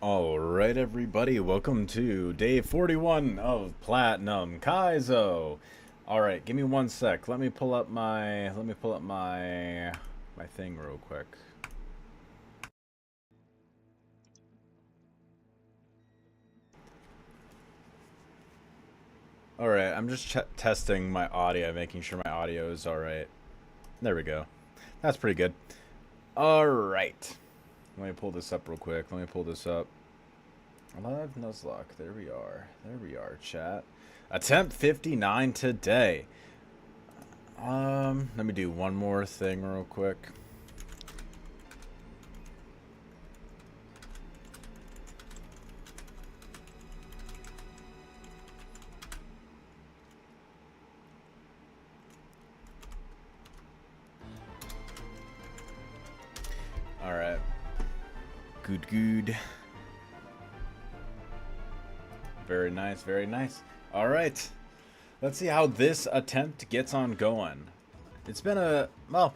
Alright everybody, welcome to day 41 of Platinum Kaizo. Alright, give me one sec. Let me pull up my thing real quick. Alright, I'm just testing my audio, making sure my audio is alright. There we go. That's pretty good. Alright. Let me pull this up real quick. Let me pull this up. Live Nuzlocke. There we are. There we are, chat. Attempt 59 today. Let me do one more thing real quick. Alright. Good. Very nice, very nice. Alright. Let's see how this attempt gets on going. It's been a... well...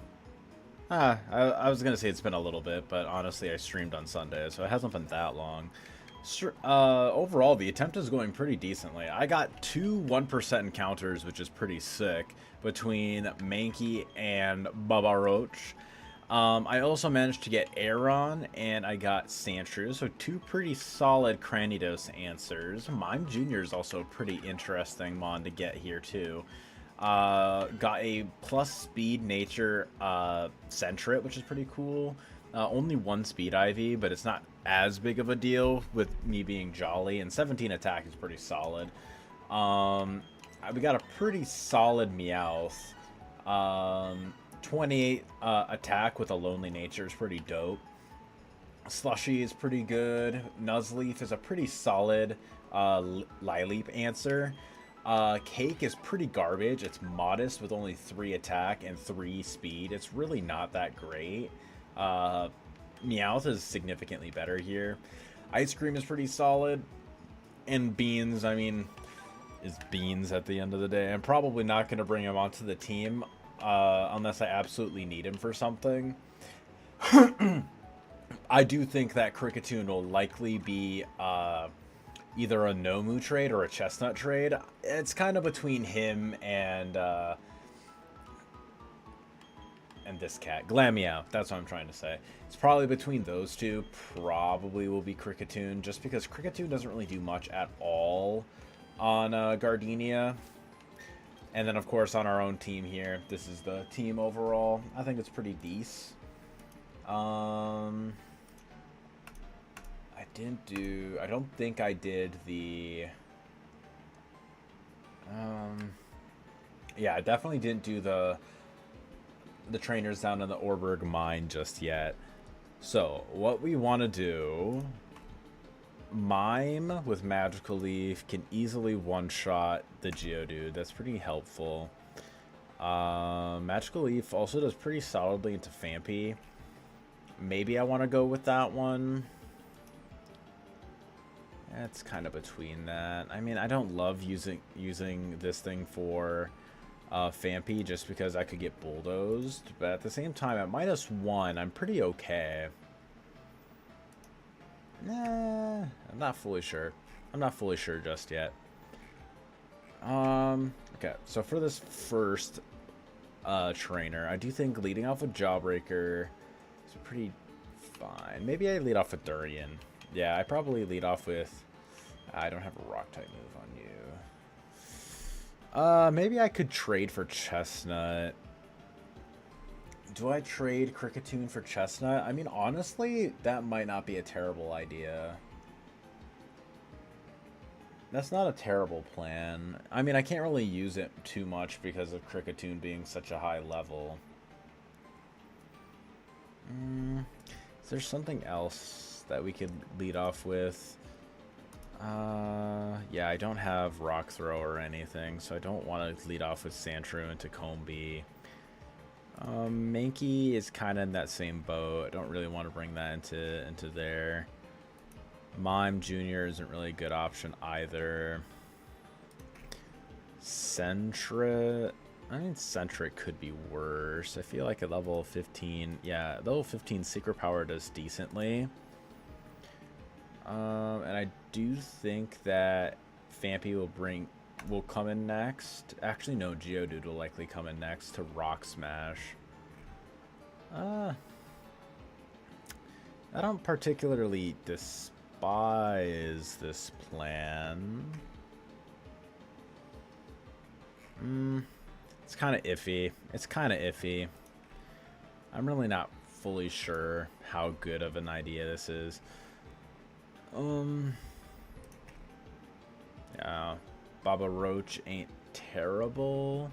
I was going to say it's been a little bit, but honestly I streamed on Sunday, so it hasn't been that long. Overall, the attempt is going pretty decently. I got two 1% encounters, which is pretty sick, between Mankey and Baba Roach. I also managed to get Aaron, and I got Sandshrew, so two pretty solid Cranidos answers. Mime Jr. is also a pretty interesting mon to get here, too. Got a plus speed nature Sentret, which is pretty cool. Only one speed IV, but it's not as big of a deal with me being Jolly, and 17 attack is pretty solid. We got a pretty solid Meowth. 28 attack with a lonely nature is pretty dope. Slushy is pretty good. Nuzleaf is a pretty solid Lileep answer. Cake is pretty garbage. It's modest with only 3 attack and 3 speed. It's really not that great. Meowth is significantly better here. Ice Cream is pretty solid. And Beans, I mean, is Beans at the end of the day. I'm probably not going to bring him onto the team unless I absolutely need him for something. I do think that Kricketune will likely be either a Nomu trade or a Chestnut trade. It's kind of between him and this cat. Glameow, that's what I'm trying to say. It's probably between those two. Probably will be Kricketune, just because Kricketune doesn't really do much at all on Gardenia. And then, of course, on our own team here, this is the team overall. I think it's pretty decent. I don't think I did the... yeah, I definitely didn't do the trainers down in the Orberg mine just yet. So, what we want to do... Mime with Magical Leaf can easily one-shot the Geodude. That's pretty helpful. Magical Leaf also does pretty solidly into Phanpy. Maybe I want to go with that one. It's kind of between that. I mean, I don't love using this thing for Phanpy just because I could get bulldozed. But at the same time, at -1, I'm pretty okay. Nah, I'm not fully sure. I'm not fully sure just yet. Okay, so for this first trainer, I do think leading off with Jawbreaker is pretty fine. Maybe I lead off with Durian. Yeah, I probably lead off with... I don't have a Rock-type move on you. Maybe I could trade for Chestnut. Do I trade Kricketune for Chestnut? I mean, honestly, that might not be a terrible idea. That's not a terrible plan. I mean, I can't really use it too much because of Kricketune being such a high level. Is there something else that we could lead off with? Yeah, I don't have Rock Throw or anything, so I don't want to lead off with Sandshrew into Combee. Mankey is kind of in that same boat. I don't really want to bring that into there. Mime Jr. isn't really a good option either. Sentret. I mean, Sentret could be worse. I feel like at level 15... yeah, level 15 Secret Power does decently. And I do think that Fampy will come in next. Actually, no, Geodude will likely come in next to Rock Smash. I don't particularly despise this plan. It's kind of iffy. It's kind of iffy. I'm really not fully sure how good of an idea this is. Yeah, Baba Roach ain't terrible.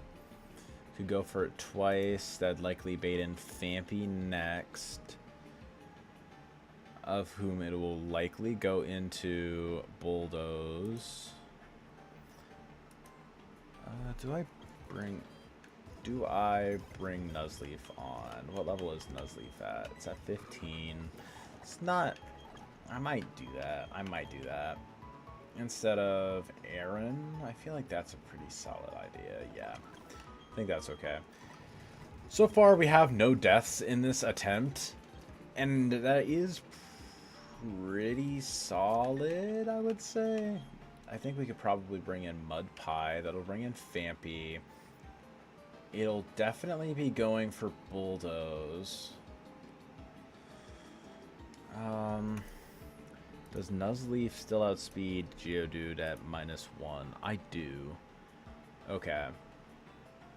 Could go for it twice. That'd likely bait in Fampy next, of whom it will likely go into Bulldoze. Do I bring Nuzleaf on? What level is Nuzleaf at? It's at 15. It's not... I might do that. Instead of Aaron, I feel like that's a pretty solid idea. Yeah, I think that's okay. So far, we have no deaths in this attempt, and that is pretty solid, I would say. I think we could probably bring in Mudpie. That'll bring in Fampy. It'll definitely be going for Bulldoze. Does Nuzleaf still outspeed Geodude at -1? I do. Okay.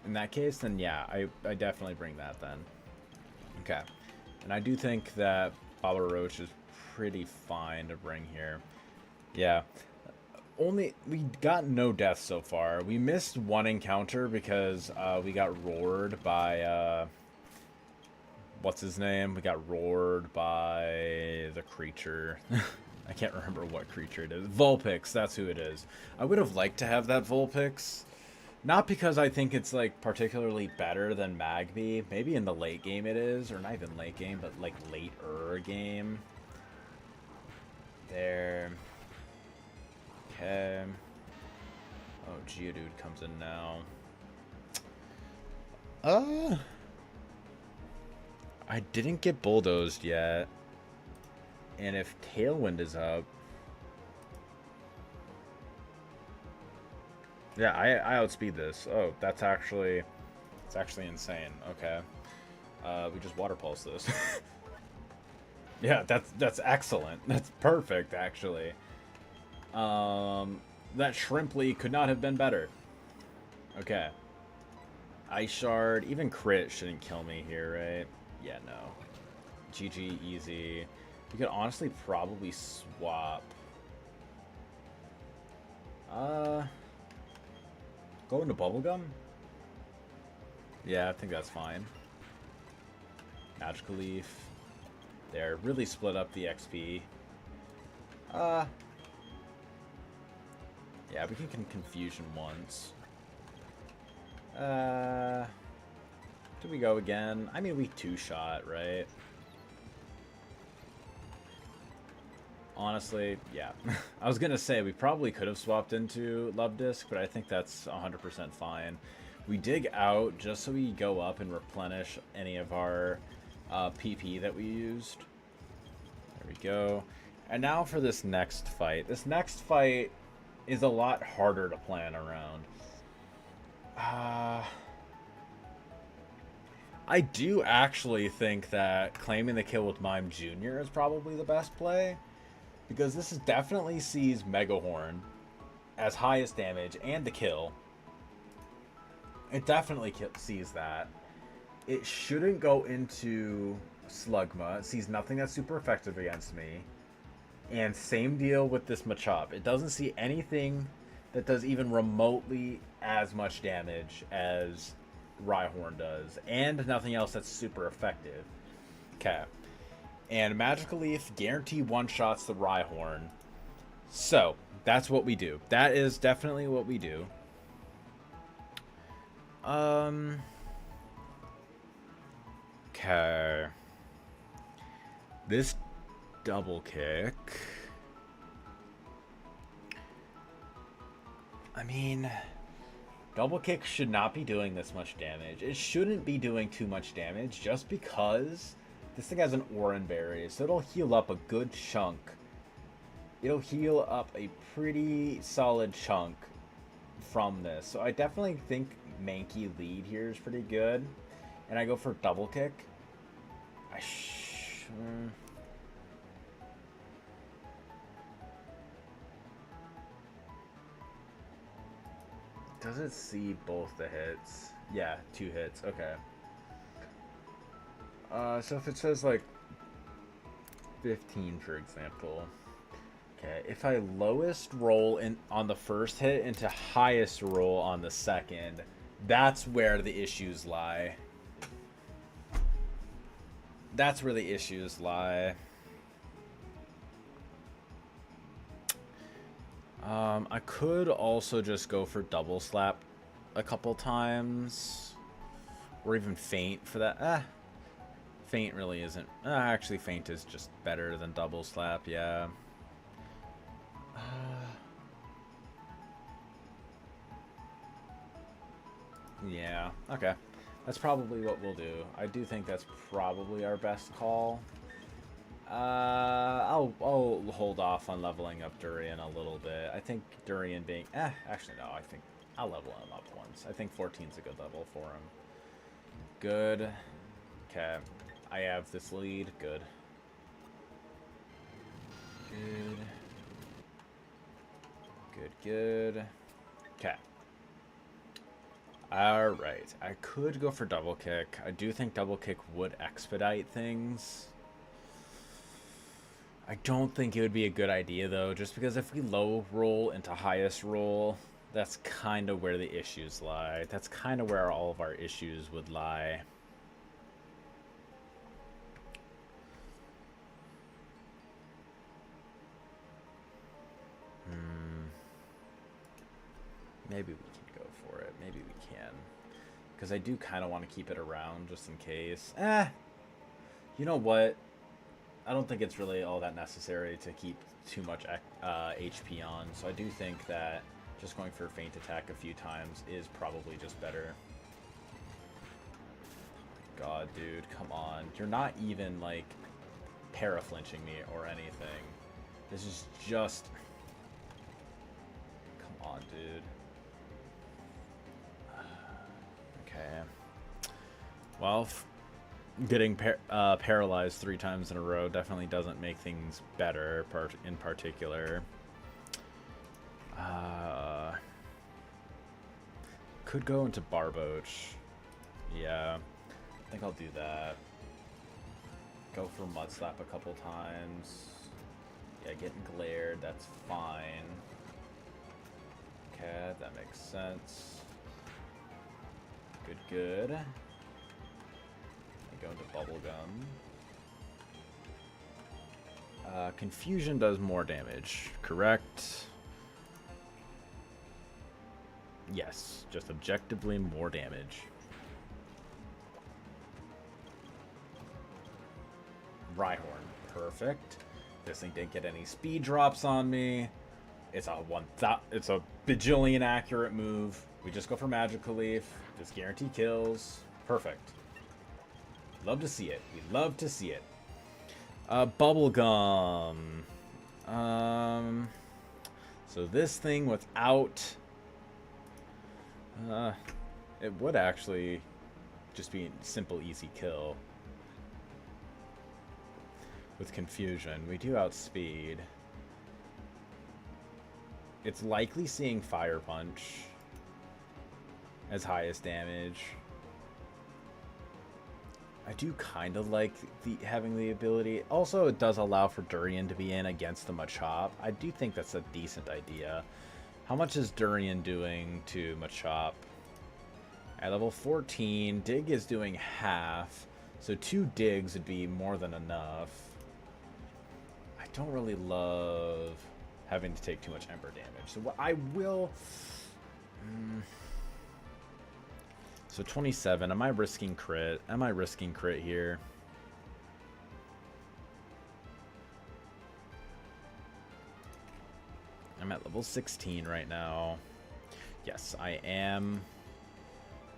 In that case, then yeah, I definitely bring that then. Okay. And I do think that Baba Roach is pretty fine to bring here. Yeah. We got no deaths so far. We missed one encounter because we got roared by what's his name? We got roared by the creature. I can't remember what creature it is. Vulpix, that's who it is. I would have liked to have that Vulpix. Not because I think it's like particularly better than Magby. Maybe in the late game it is, or not even late game, but like later game. There. Okay. Oh, Geodude comes in now. I didn't get bulldozed yet. And if Tailwind is up... Yeah, I outspeed this. Oh, that's actually... It's actually insane. Okay. We just Water Pulse this. Yeah, that's excellent. That's perfect, actually. That Shrimply could not have been better. Okay. Ice Shard, even crit shouldn't kill me here, right? Yeah, no. GG, easy. You could honestly probably swap. Go into Bubblegum? Yeah, I think that's fine. Magical Leaf. There, really split up the XP. Yeah, we can Confusion once. Do we go again? I mean, we two-shot, right? Honestly, yeah. I was gonna say, we probably could have swapped into Love Disc, but I think that's 100% fine. We dig out just so we go up and replenish any of our PP that we used. There we go. And now for this next fight. This next fight is a lot harder to plan around. I do actually think that claiming the kill with Mime Jr. is probably the best play, because this is definitely sees Megahorn as highest damage and the kill. It definitely sees that. It shouldn't go into Slugma. It sees nothing that's super effective against me. And same deal with this Machop. It doesn't see anything that does even remotely as much damage as Rhyhorn does. And nothing else that's super effective. Okay. And Magical Leaf guarantee one-shots the Rhyhorn. So, that's what we do. That is definitely what we do. Okay. This double kick. I mean, double kick should not be doing this much damage. It shouldn't be doing too much damage just because this thing has an Oran Berry, so it'll heal up a good chunk it'll heal up a pretty solid chunk from this. So I definitely think Mankey lead here is pretty good. And I go for double kick. Does it see both the hits? Yeah, 2 hits. Okay. So if it says like 15, for example. Okay, if I lowest roll in on the first hit into highest roll on the second, that's where the issues lie. That's where the issues lie. I could also just go for double slap a couple times. Or even feint for that. Feint really isn't. Actually, feint is just better than double slap, yeah. Yeah, okay. That's probably what we'll do. I do think that's probably our best call. I'll hold off on leveling up Durian a little bit. I think Durian being... actually, no. I think I'll level him up once. I think 14's a good level for him. Good. Okay. I have this lead. Good. Good. Good, good. Okay. Alright. I could go for double kick. I do think double kick would expedite things. I don't think it would be a good idea, though, just because if we low roll into highest roll, that's kind of where the issues lie. That's kind of where all of our issues would lie. Maybe we can go for it. Maybe we can. Because I do kind of want to keep it around just in case. You know what? I don't think it's really all that necessary to keep too much HP on. So I do think that just going for a feint attack a few times is probably just better. God, dude, come on. You're not even, like, para-flinching me or anything. This is just... Come on, dude. Okay. Well, getting paralyzed 3 times in a row definitely doesn't make things better, in particular. Could go into Barboach. Yeah, I think I'll do that. Go for Mud Slap a couple times. Yeah, getting glared, that's fine. Okay, that makes sense. Good, good. Go into Bubblegum. Confusion does more damage, correct? Yes, just objectively more damage. Rhyhorn, perfect. This thing didn't get any speed drops on me. It's a bajillion accurate move. We just go for Magical Leaf. Just guarantee kills. Perfect. Love to see it. We love to see it. Bubblegum. So this thing without... it would actually just be a simple, easy kill. With Confusion. We do outspeed. It's likely seeing Fire Punch as highest damage. I do kind of like having the ability. Also, it does allow for Durian to be in against the Machop. I do think that's a decent idea. How much is Durian doing to Machop? At level 14, Dig is doing half. So 2 digs would be more than enough. I don't really love having to take too much Ember damage. So what I will... So 27, am I risking crit? Am I risking crit here? I'm at level 16 right now. Yes, I am.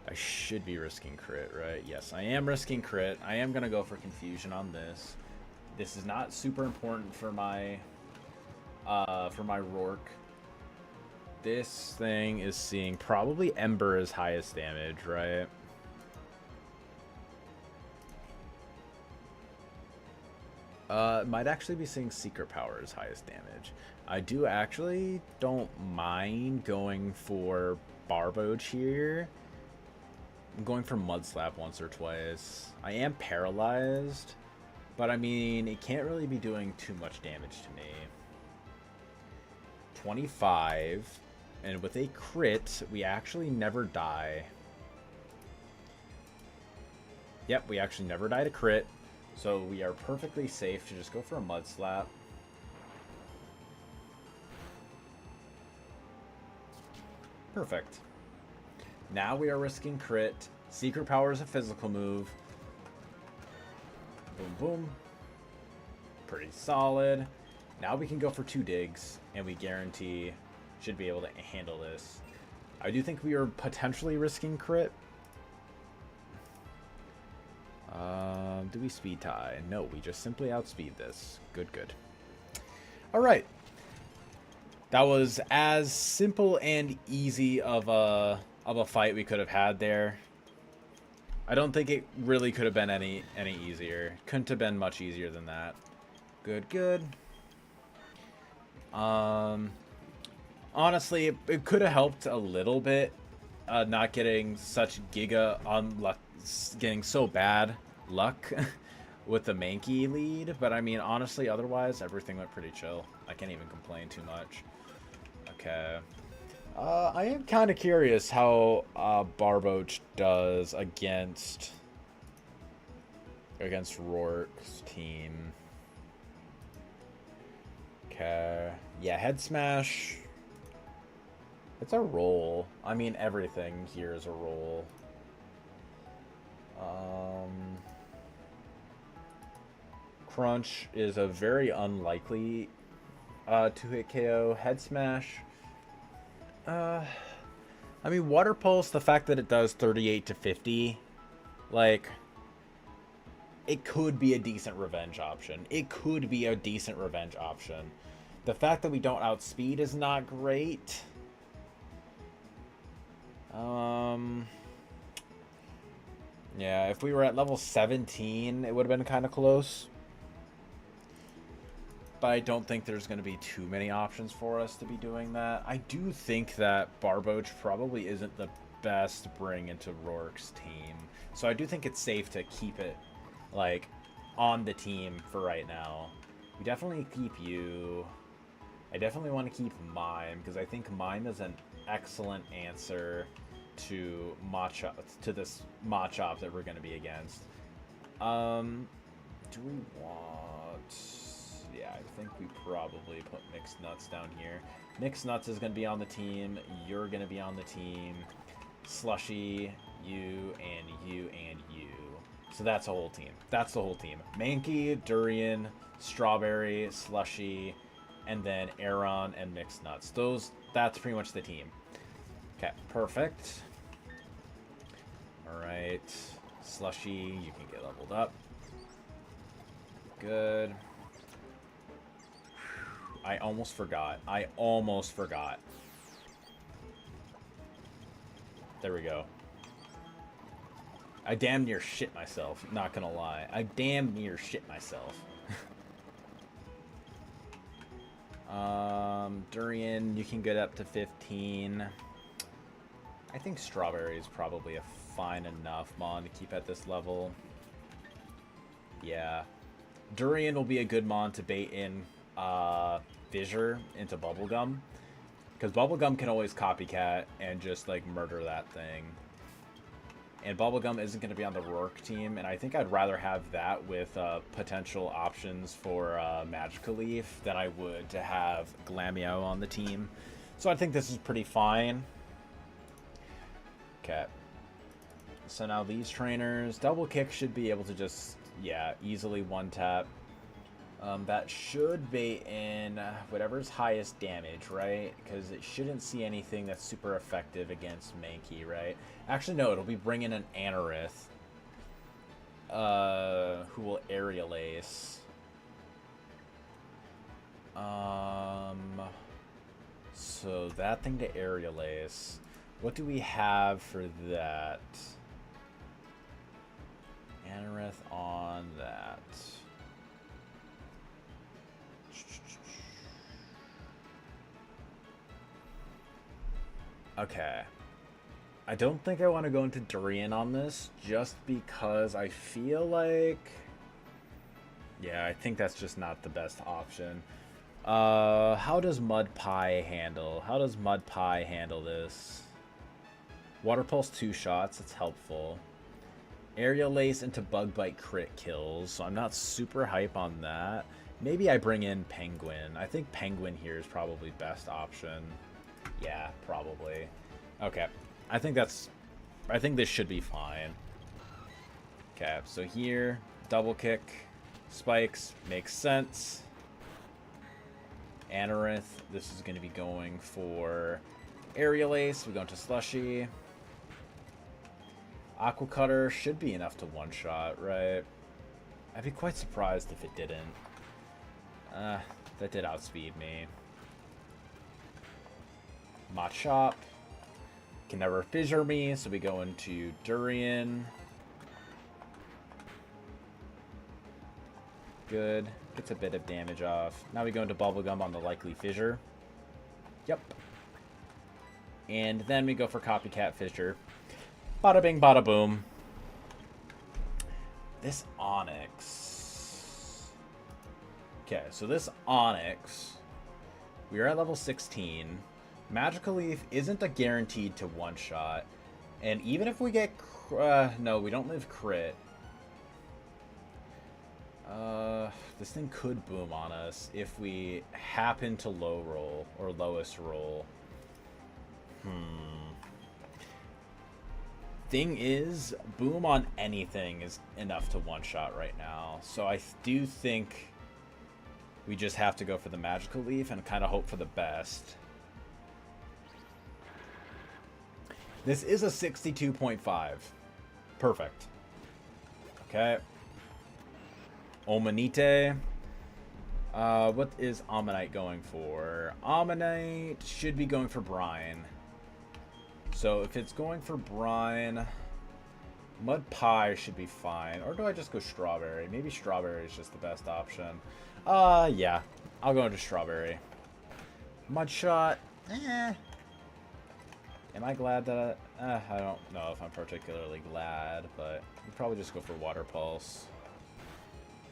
I should be risking crit, right? Yes, I am risking crit. I am going to go for Confusion on this. This is not super important for my for my Rourke. This thing is seeing probably Ember as highest damage, right? Might actually be seeing Secret Power as highest damage. I do actually don't mind going for Barboach here. I'm going for Mud Slap once or twice. I am paralyzed, but I mean, it can't really be doing too much damage to me. 25, and with a crit, we actually never die. Yep, we actually never die to crit, so we are perfectly safe to just go for a Mud Slap. Perfect. Now we are risking crit. Secret Power is a physical move. Boom, boom. Pretty solid. Now we can go for 2 digs, and we guarantee should be able to handle this. I do think we are potentially risking crit. Do we speed tie? No, we just simply outspeed this. Good, good. All right. That was as simple and easy of a fight we could have had there. I don't think it really could have been any easier. Couldn't have been much easier than that. Good, good. Honestly, it could have helped a little bit, not getting such getting so bad luck with the Mankey lead. But I mean, honestly, otherwise, everything went pretty chill. I can't even complain too much. Okay. I am kind of curious how Barboach does against Rourke's team. Okay. Yeah, head smash. It's a roll. I mean, everything here is a roll. Crunch is a very unlikely two-hit KO. Head smash. I mean, Water Pulse, the fact that it does 38 to 50, like, it could be a decent revenge option. It could be a decent revenge option. The fact that we don't outspeed is not great. Yeah, if we were at level 17, it would have been kind of close. But I don't think there's going to be too many options for us to be doing that. I do think that Barboach probably isn't the best to bring into Rourke's team. So I do think it's safe to keep it, like, on the team for right now. We definitely keep you. I definitely want to keep Mime, because I think Mime is an excellent answer to this Machop that we're going to be against. Do we want... Yeah, I think we probably put Mixed Nuts down here. Mixed Nuts is going to be on the team. You're going to be on the team. Slushy, you, and you, and you. So that's a whole team. That's the whole team. Mankey, Durian, Strawberry, Slushy, and then Aeron and Mixed Nuts. That's pretty much the team. Okay, perfect. Alright. Slushy, you can get leveled up. Good. I almost forgot. There we go. I damn near shit myself, not gonna lie. I damn near shit myself. Durian, you can get up to 15. I think Strawberry is probably a fine enough mon to keep at this level. Yeah. Durian will be a good mon to bait in Fissure into Bubblegum, because Bubblegum can always copycat and just like murder that thing, and Bubblegum isn't going to be on the Rourke team, and I think I'd rather have that with potential options for Magical Leaf than I would to have Glameow on the team. So I think this is pretty fine. Okay, so now these trainers, Double Kick should be able to just, yeah, easily one tap. That should bait in whatever's highest damage, right? Because it shouldn't see anything that's super effective against Mankey, right? Actually, no, it'll be bringing an Anorith, who will Aerial Ace. So that thing to aerial ace. What do we have for that? Anorith on that. Okay. I don't think I want to go into Durian on this, just because I feel like... Yeah, I think that's just not the best option. How does Mud Pie handle? How does Mud Pie handle this? Water Pulse 2 shots, it's helpful. Aerial Ace into Bug Bite crit kills, so I'm not super hype on that. Maybe I bring in Penguin. I think Penguin here is probably best option. Yeah, probably. Okay. I think this should be fine. Okay, so here, double kick, spikes, makes sense. Anorith, this is going to be going for Aerial Ace. We go into Slushy. Aqua Cutter should be enough to one-shot, right? I'd be quite surprised if it didn't. That did outspeed me. Machop. Can never fissure me, so we go into Durian. Good. Gets a bit of damage off. Now we go into Bubblegum on the likely fissure. Yep. And then we go for Copycat Fissure. Bada bing, bada boom. This Onyx. Okay, so this Onyx, we are at level 16. Magical Leaf isn't a guaranteed to one-shot. And even if we get... no, we don't live crit. This thing could boom on us if we happen to low roll or lowest roll. Thing is, boom on anything is enough to one-shot right now. So I do think we just have to go for the Magical Leaf and kind of hope for the best. This is a 62.5. Perfect. Okay. Omanite. What is Ammonite going for? Ammonite should be going for Brine. So if it's going for Brine, Mud Pie should be fine. Or do I just go Strawberry? Maybe Strawberry is just the best option. Yeah. I'll go into Strawberry. Mudshot. Am I glad that I don't know if I'm particularly glad, but we'll probably just go for Water Pulse.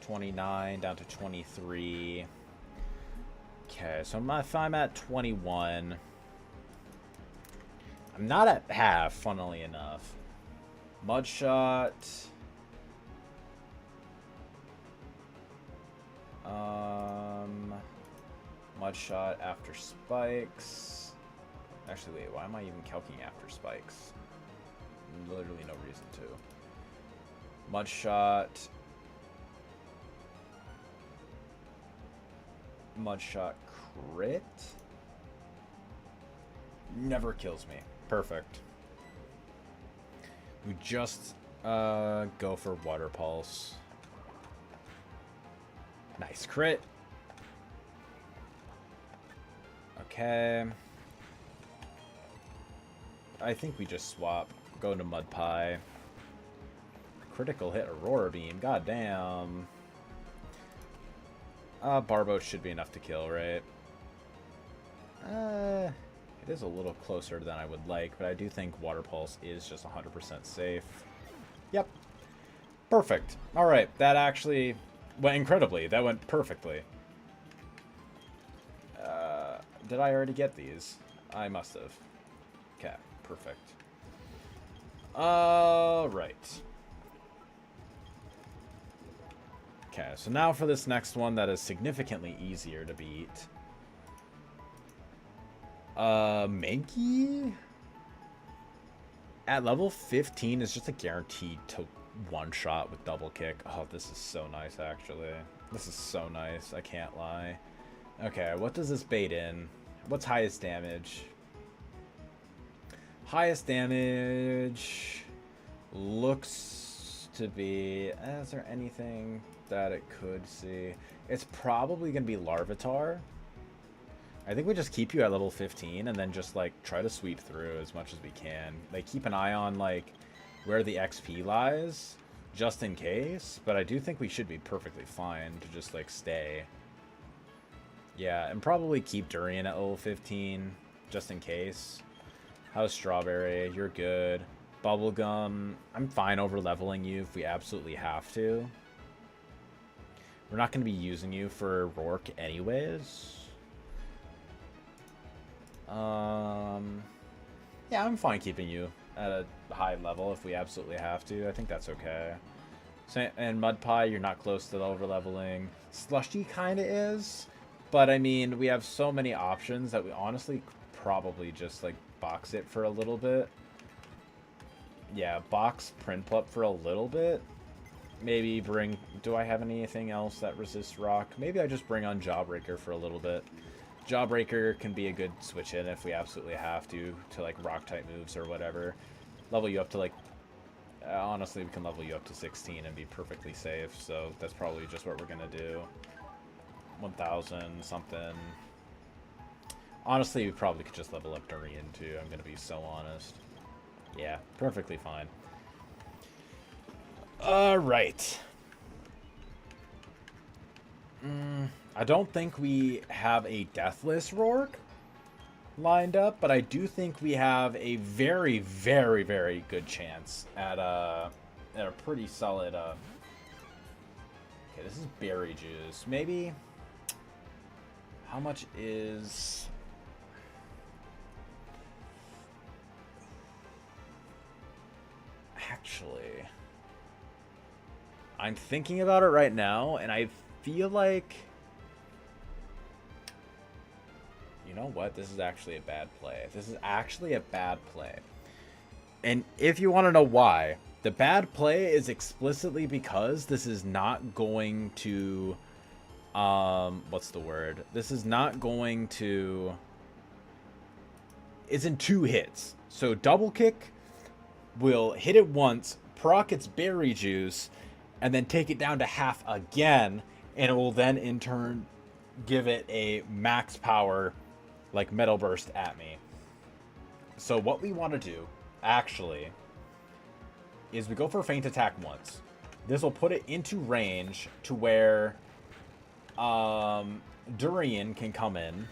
29 down to 23. Okay, so if I'm at 21, I'm not at half, funnily enough. Mudshot. Mudshot after spikes. Actually, wait, why am I even calculating after spikes? Literally no reason to. Mudshot. Mudshot crit. Never kills me. Perfect. We just go for Water Pulse. Nice crit. Okay. I think we just swap. Go into Mud Pie. Critical hit Aurora Beam. God damn. Barboat should be enough to kill, right? It is a little closer than I would like, but I do think Water Pulse is just 100% safe. Yep. Perfect. Alright, that actually went incredibly. That went perfectly. Did I already get these? I must have. Okay, perfect. Alright. Okay, so now for this next one that is significantly easier to beat. Mankey? At level 15 is just a guaranteed to one-shot with double kick. Oh, this is so nice, actually. This is so nice, I can't lie. Okay, what does this bait in? What's highest damage? Highest damage looks to to be... Is there anything that it could see? It's probably going to be Larvitar. I think we just keep you at level 15 and then just, like, try to sweep through as much as we can. Like, keep an eye on, like, where the XP lies, just in case. But I do think we should be perfectly fine to just, like, stay. Yeah, and probably keep Durian at level 15, just in case. How's Strawberry? You're good. Bubblegum, I'm fine over leveling you if we absolutely have to. We're not going to be using you for Rourke anyways. Yeah, I'm fine keeping you at a high level if we absolutely have to. I think that's okay. So, and Mud Pie, you're not close to the over leveling. Slushy kind of is, but I mean, we have so many options that we honestly probably just like box it for a little bit. Yeah, box Prinplup for a little bit. Maybe bring... Do I have anything else that resists rock? Maybe I just bring on Jawbreaker for a little bit. Jawbreaker can be a good switch in if we absolutely have to like rock type moves or whatever. Level you up to like... honestly, we can level you up to 16 and be perfectly safe. So that's probably just what we're going to do. 1,000 something. Honestly, we probably could just level up Durian too. I'm going to be so honest. Yeah, perfectly fine. Alright. I don't think we have a Deathless Rourke lined up, but I do think we have a very, very, very good chance at a pretty solid... Okay, this is Berry Juice. Maybe... How much is... Actually, I'm thinking about it right now, and I feel like... You know what? This is actually a bad play. This is actually a bad play. And if you want to know why, the bad play is explicitly because this is not going to... what's the word? This is not going to... It's in 2 hits. So double kick... will hit it once, proc its Berry Juice, and then take it down to half again, and it will then in turn give it a max power like Metal Burst at me. So what we want to do actually is we go for Feint Attack once. This will put it into range to where Durian can come in.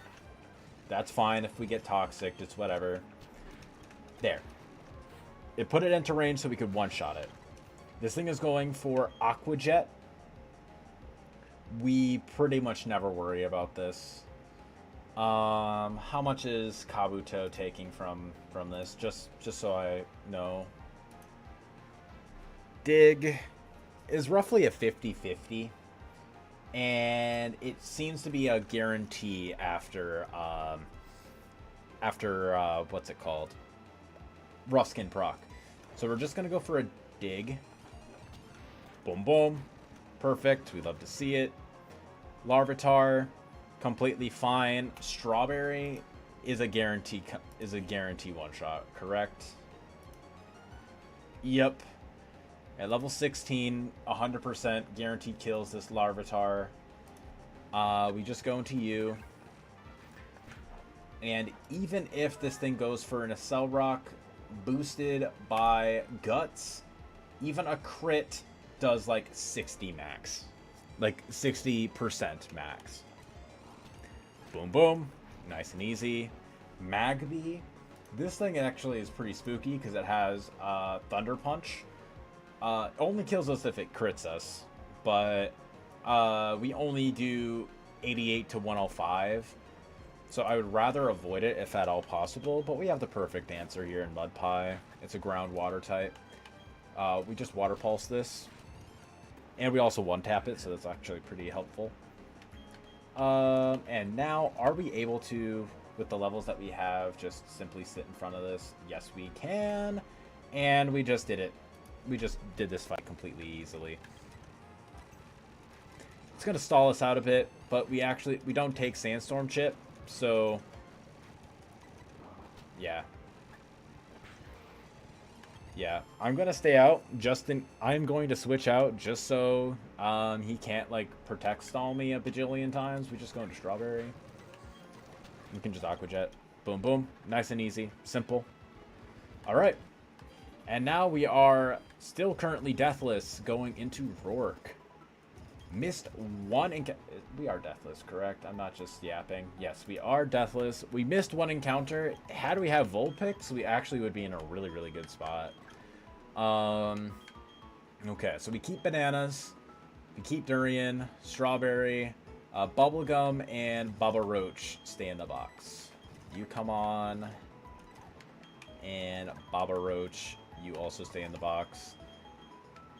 That's fine if we get toxic, it's whatever. There. It put it into range so we could one-shot it. This thing is going for Aqua Jet. We pretty much never worry about this. How much is Kabuto taking from this? Just so I know. Dig is roughly a 50-50. And it seems to be a guarantee after what's it called? Rough Skin proc. So we're just going to go for a dig. Boom, boom. Perfect. We love to see it. Larvitar, completely fine. Strawberry is a guarantee one-shot, correct? Yep. At level 16, 100% guaranteed kills this Larvitar. We just go into you. And even if this thing goes for an Accelerock, boosted by Guts, even a crit does like 60 max. Like 60% max. Boom, boom. Nice and easy. Magby. This thing actually is pretty spooky because it has Thunder Punch. Only kills us if it crits us. But we only do 88 to 105. So I would rather avoid it if at all possible, but we have the perfect answer here in Mud Pie. It's a ground water type. We just water pulse this. And we also one-tap it, so that's actually pretty helpful. And now, are we able to, with the levels that we have, just simply sit in front of this? Yes, we can. And we just did it. We just did this fight completely easily. It's going to stall us out a bit, but we don't take Sandstorm Chip. So, yeah. Yeah, I'm gonna stay out. I'm going to switch out just so he can't like protect stall me a bajillion times. We just go into strawberry. We can just aqua jet. Boom, boom. Nice and easy. Simple. All right. And now we are still currently deathless going into Rourke. Missed one encounter. We are deathless, correct? I'm not just yapping. Yes, we are deathless. We missed one encounter. Had we have Vulpix, we actually would be in a really, really good spot. Okay, so we keep bananas. We keep durian, strawberry, bubblegum, and Baba Roach stay in the box. You come on. And Baba Roach, you also stay in the box.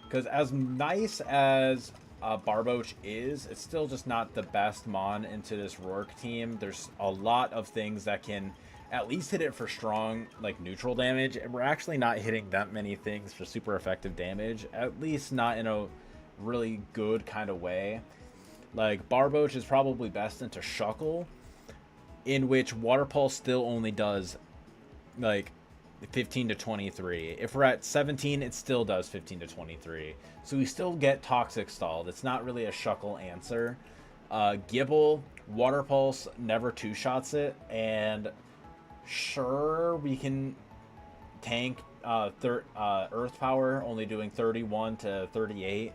Because as nice as Barboach is, it's still just not the best mon into this Rourke team. There's a lot of things that can at least hit it for strong, like, neutral damage. And we're actually not hitting that many things for super effective damage. At least not in a really good kind of way. Like, Barboach is probably best into Shuckle, in which Water Pulse still only does, like, 15 to 23. If we're at 17, it still does 15 to 23. So we still get Toxic stalled. It's not really a Shuckle answer. Gibble, Water Pulse never two-shots it, and sure, we can tank Earth Power, only doing 31 to 38,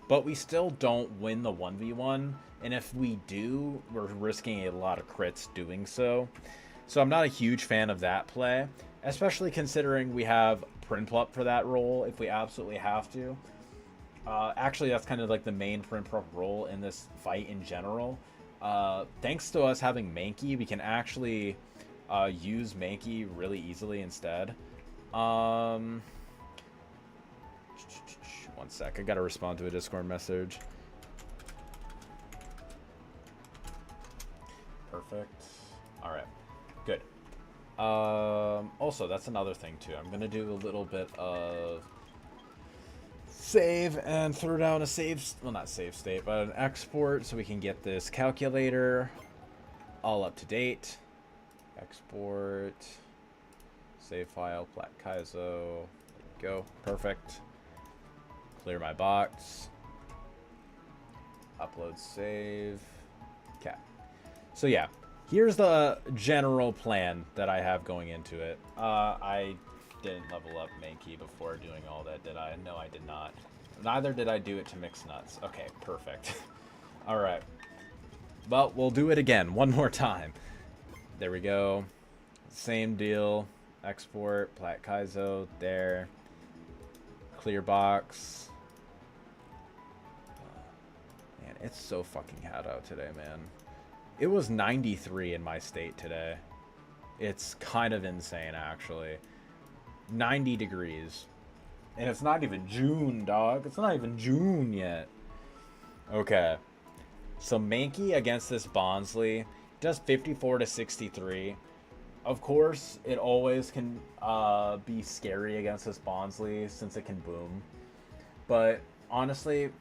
but we still don't win the 1v1, and if we do, we're risking a lot of crits doing so. So I'm not a huge fan of that play, especially considering we have Prinplup for that role if we absolutely have to. Actually, that's kind of like the main Prinplup role in this fight in general. Thanks to us having Mankey, we can actually use Mankey really easily instead. One sec, I gotta respond to a Discord message. Perfect. Alright, good. Also, that's another thing too. I'm gonna do a little bit of save and throw down a save, well, not save state, but an export so we can get this calculator all up to date. Export, save file, Plat Kaizo, there we go, perfect. Clear my box, upload save, okay. So yeah, here's the general plan that I have going into it. I didn't level up Mankey before doing all that, did I? No, I did not. Neither did I do it to mix nuts. Okay, perfect. Alright. Well, we'll do it again, one more time. There we go. Same deal. Export, Plat Kaizo, there. Clear box. Man, it's so fucking hot out today, man. It was 93 in my state today. It's kind of insane, actually. 90 degrees. And it's not even June, dog. It's not even June yet. Okay. So Mankey against this Bonsly does 54 to 63. Of course, it always can be scary against this Bonsly since it can boom. But honestly,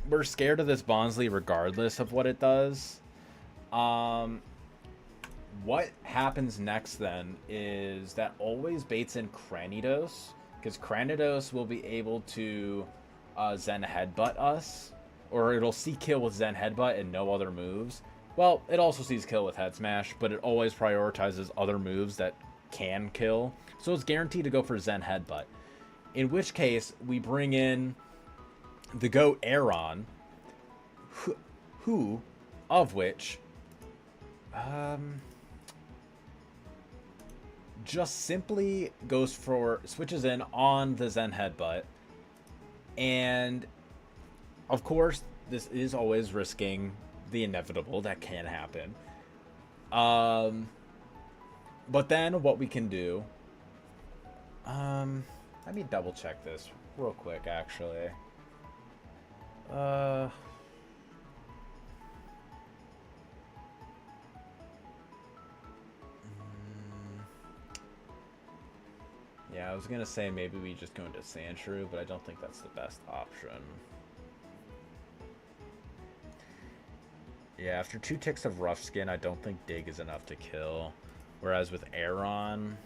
we're scared of this Bonsly regardless of what it does. What happens next then is that always baits in Cranidos, because Cranidos will be able to Zen Headbutt us, or it'll see kill with Zen Headbutt and no other moves. Well, it also sees kill with Head Smash, but it always prioritizes other moves that can kill, so it's guaranteed to go for Zen Headbutt. In which case, we bring in the GOAT Aeron, who of which just simply goes for, switches in on the Zen Headbutt, and of course this is always risking the inevitable that can happen. But then what we can do, let me double check this real quick actually. Yeah, I was gonna say maybe we just go into Sandshrew, but I don't think that's the best option. Yeah, after 2 ticks of Rough Skin, I don't think Dig is enough to kill. Whereas with Aeron...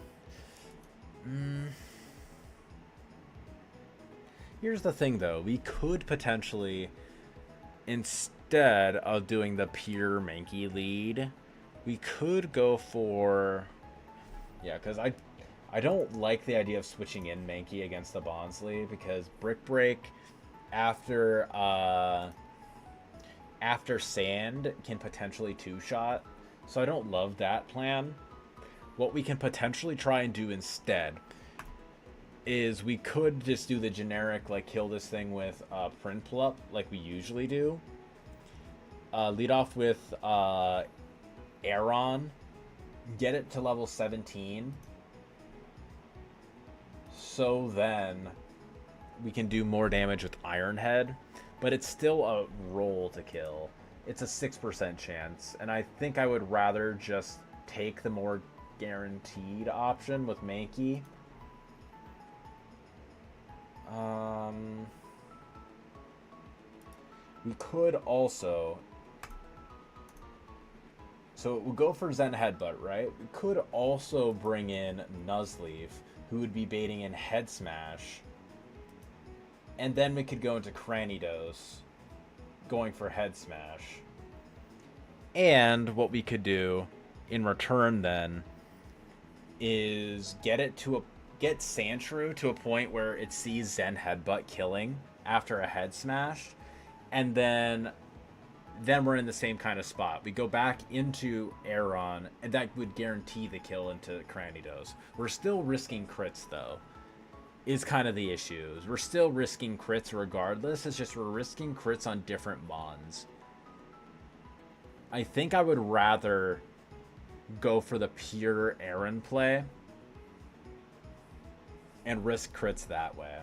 Here's the thing, though. We could potentially, instead of doing the pure Mankey lead, we could go for... Yeah, because I don't like the idea of switching in Mankey against the Bonsly, because Brick Break after Sand can potentially two-shot, so I don't love that plan. What we can potentially try and do instead is we could just do the generic, like, kill this thing with Prinplup, like we usually do. Lead off with Aeron, get it to level 17, so then we can do more damage with Iron Head, but it's still a roll to kill. It's a 6% chance, and I think I would rather just take the more guaranteed option with Mankey. We could also... So we'll go for Zen Headbutt, right? We could also bring in Nuzleaf, who would be baiting in Head Smash. And then we could go into Cranidos, going for Head Smash. And what we could do in return then is get Sandshrew to a point where it sees Zen Headbutt killing after a Head Smash, and then we're in the same kind of spot. We go back into Aeron, and that would guarantee the kill into Cranidos. We're still risking crits, though, is kind of the issue. We're still risking crits regardless. It's just we're risking crits on different mons. I think I would rather go for the pure Aeron play and risk crits that way.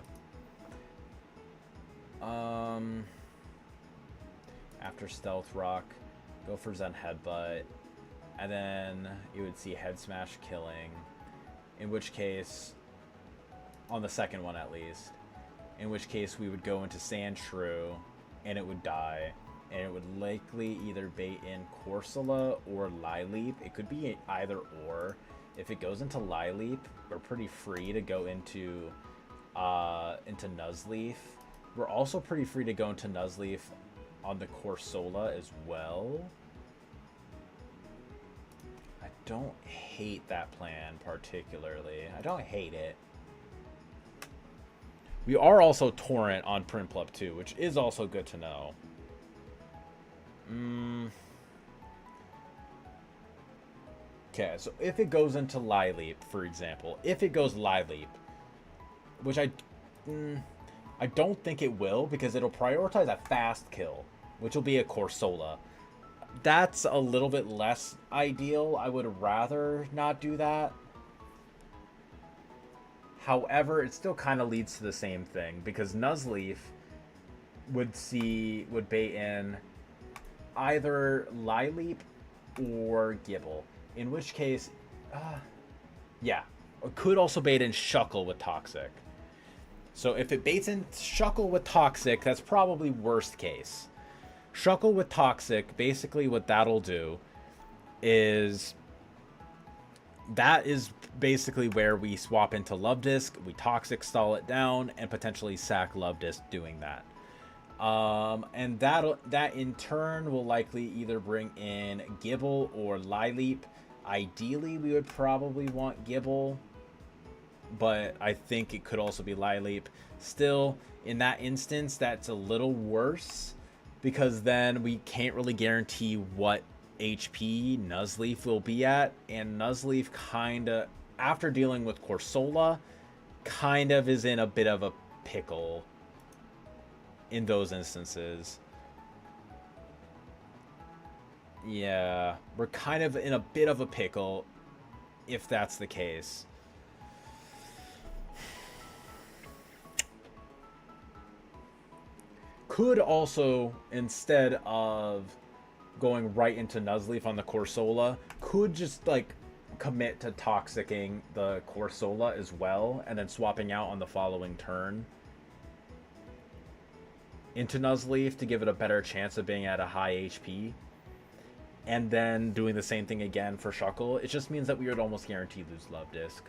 After Stealth Rock, go for Zen Headbutt, and then you would see Head Smash killing, in which case, on the second one at least, in which case we would go into Sandshrew, and it would die, and it would likely either bait in Corsola or Lileep. It could be either or. If it goes into Lileep, we're pretty free to go into Nuzleaf. We're also pretty free to go into Nuzleaf on the Corsola as well. I don't hate that plan particularly. I don't hate it. We are also Torrent on Prinplup too, which is also good to know. Okay, so if it goes into Lileep, for example, if it goes Lileep, which I don't think it will, because it'll prioritize a fast kill, which will be a Corsola. That's a little bit less ideal. I would rather not do that. However, it still kind of leads to the same thing, because Nuzleaf would bait in either Lileep or Gible. In which case, yeah, it could also bait in Shuckle with Toxic. So if it baits in Shuckle with Toxic, that's probably worst case. Shuckle with Toxic, basically what that'll do is... That is basically where we swap into Love Disc, we Toxic stall it down, and potentially sack Love Disc doing that. And that in turn will likely either bring in Gible or Lileep. Ideally, we would probably want Gible, but I think it could also be Lileep. Still, in that instance, that's a little worse, because then we can't really guarantee what HP Nuzleaf will be at, and Nuzleaf kinda, after dealing with Corsola, kind of is in a bit of a pickle in those instances. Yeah, we're kind of in a bit of a pickle if that's the case. Could also, instead of going right into Nuzleaf on the Corsola, could just like commit to toxicking the Corsola as well, and then swapping out on the following turn into Nuzleaf to give it a better chance of being at a high HP, and then doing the same thing again for Shuckle. It just means that we would almost guarantee lose Love Disc.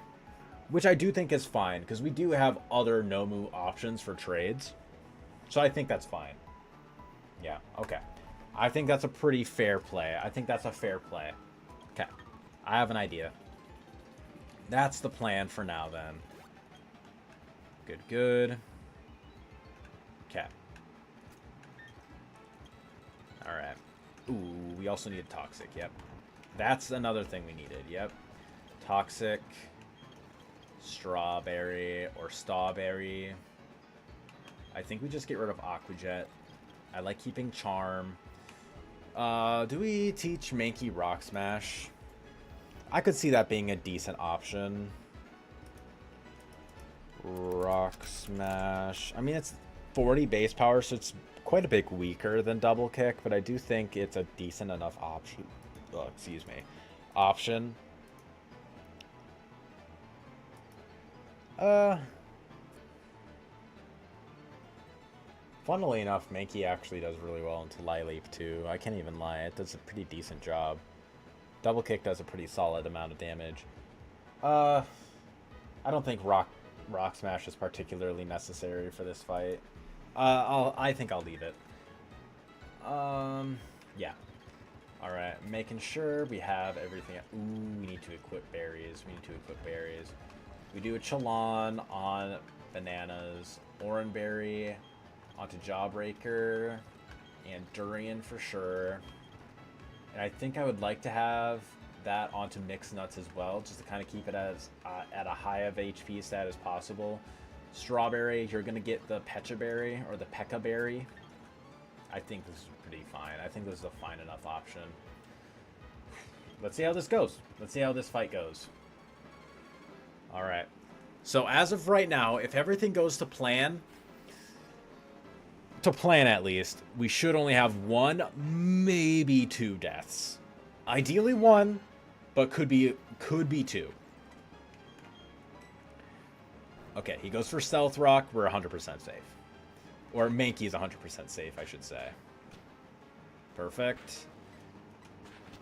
which I do think is fine, because we do have other Nomu options for trades. So I think that's fine. Yeah, okay. I think that's a pretty fair play. I think that's a fair play. Okay. I have an idea. That's the plan for now, then. Good, good. Okay. Alright. Ooh, we also needed Toxic, yep. That's another thing we needed, yep. Toxic, Strawberry, or Strawberry. I think we just get rid of Aquajet. I like keeping Charm. Do we teach Mankey Rock Smash? I could see that being a decent option. Rock Smash. I mean, it's 40 base power, so it's quite a bit weaker than Double Kick, but I do think it's a decent enough option. Oh, excuse me. Option. Funnily enough, Mankey actually does really well into Lileap too. I can't even lie, it does a pretty decent job. Double Kick does a pretty solid amount of damage. I don't think Rock Smash is particularly necessary for this fight. I think I'll leave it. Yeah. Alright, making sure we have everything. Ooh, we need to equip berries. We do a Chalon on Bananas, Oranberry onto Jawbreaker, and Durian for sure. And I think I would like to have that onto Mixed Nuts as well, just to kind of keep it as at a high of HP stat as possible. Strawberry, you're going to get the Pecha Berry, or the Pekka Berry. I think this is pretty fine. I think this is a fine enough option. Let's see how this goes. Let's see how this fight goes. Alright. So as of right now, if everything goes to plan at least, we should only have 1, maybe 2 deaths. Ideally 1, but could be 2. Okay, he goes for Stealth Rock. We're 100% safe. Or Mankey is 100% safe, I should say. Perfect.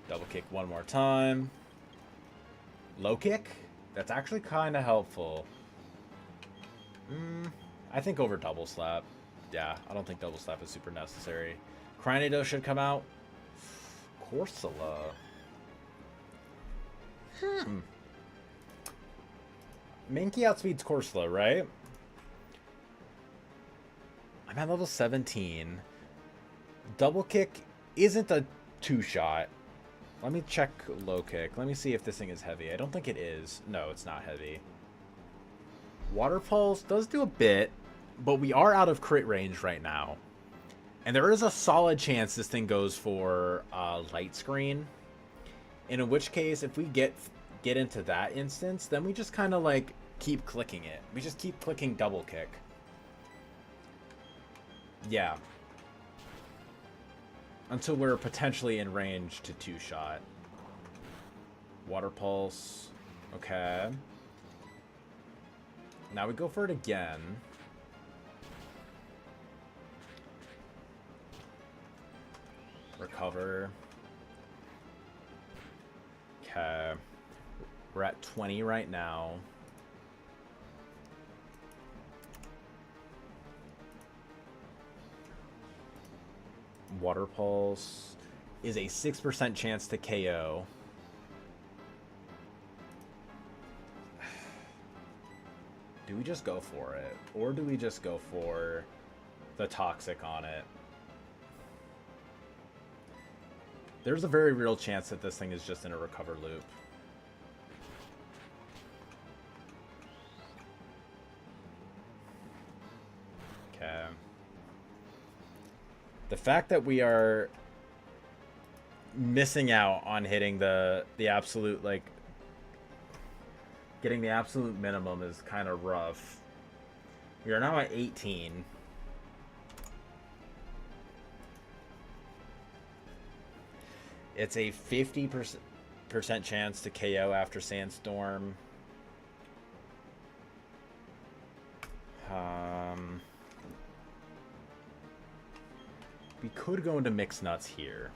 Double Kick one more time. Low Kick? That's actually kind of helpful. I think over Double Slap. Yeah, I don't think Double Slap is super necessary. Cranido should come out. Corsola. Mankey outspeeds Corsola, right? I'm at level 17. Double Kick isn't a 2-shot. Let me check Low Kick. Let me see if this thing is heavy. I don't think it is. No, it's not heavy. Water Pulse does do a bit, but we are out of crit range right now. And there is a solid chance this thing goes for Light Screen. And in which case, if we get into that instance, then we just kind of like keep clicking it. We just keep clicking Double Kick. Yeah. Until we're potentially in range to 2-shot. Water Pulse. Okay. Now we go for it again. Recover. Okay. We're at 20 right now. Water Pulse is a 6% chance to KO. Do we just go for it? Or do we just go for the Toxic on it? There's a very real chance that this thing is just in a recover loop. Okay. The fact that we are missing out on hitting the absolute, like, getting the absolute minimum is kind of rough. We are now at 18. It's a 50% chance to KO after Sandstorm. We could go into Mixed Nuts here.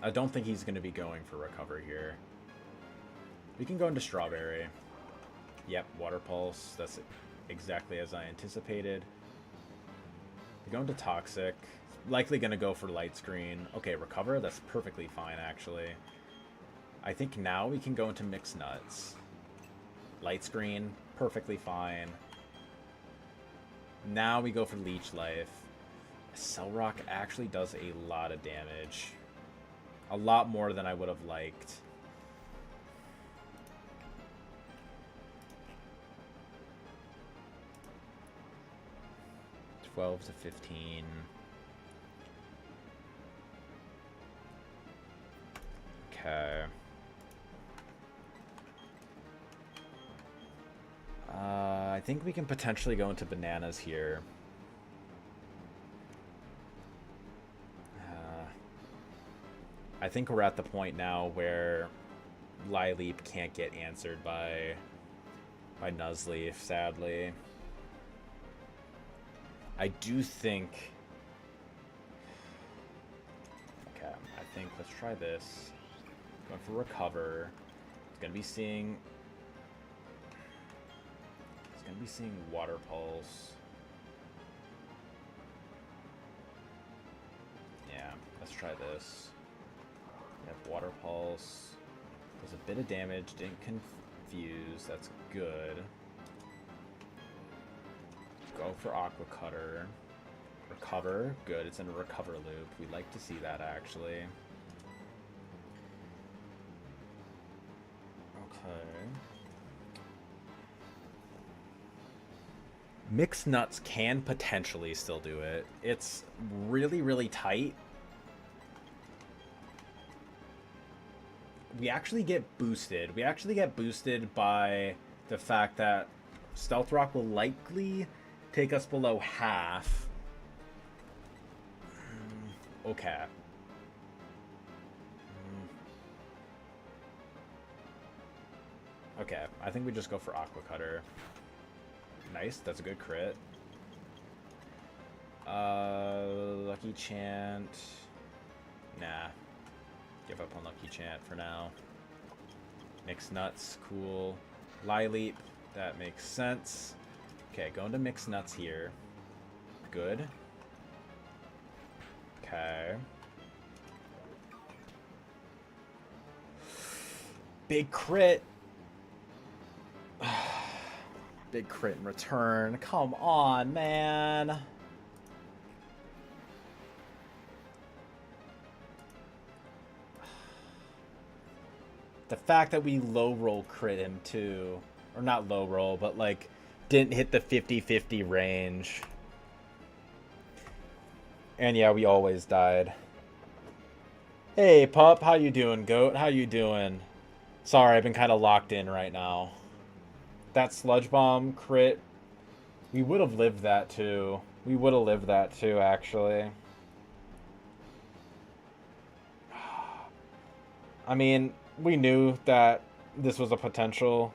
I don't think he's going to be going for recover here. We can go into Strawberry. Yep, Water Pulse. That's exactly as I anticipated. We go into Toxic. Likely going to go for Light Screen. Okay, Recover. That's perfectly fine, actually. I think now we can go into Mixed Nuts. Light Screen. Perfectly fine. Now we go for Leech Life. Cell Rock actually does a lot of damage. A lot more than I would have liked. $12 to $15. Okay. I think we can potentially go into Bananas here. I think we're at the point now where Lileep can't get answered by Nuzleaf, sadly. I do think... Okay, I think let's try this. Going for Recover. It's gonna be seeing... It's gonna be seeing Water Pulse. Yeah, let's try this. Water Pulse. Does a bit of damage. Didn't confuse. That's good. Go for Aqua Cutter. Recover. Good. It's in a recover loop. We'd like to see that, actually. Okay. Mixed Nuts can potentially still do it. It's really, really tight. We actually get boosted. We actually get boosted by the fact that Stealth Rock will likely take us below half. Okay. Okay, I think we just go for Aqua Cutter. Nice, that's a good crit. Lucky Chant. Nah. Give up on Lucky Chant for now. Mixed Nuts, cool. Lileep, that makes sense. Okay, going to Mixed Nuts here. Good. Okay. Big crit. Big crit in return. Come on, man. The fact that we low roll crit him too, or not low roll, but like didn't hit the 50-50 range. And yeah, we always died. Hey pup, how you doing, goat? How you doing? Sorry, I've been kind of locked in right now. That Sludge Bomb crit, we would have lived that too. We would have lived that too, actually. I mean, we knew that this was a potential.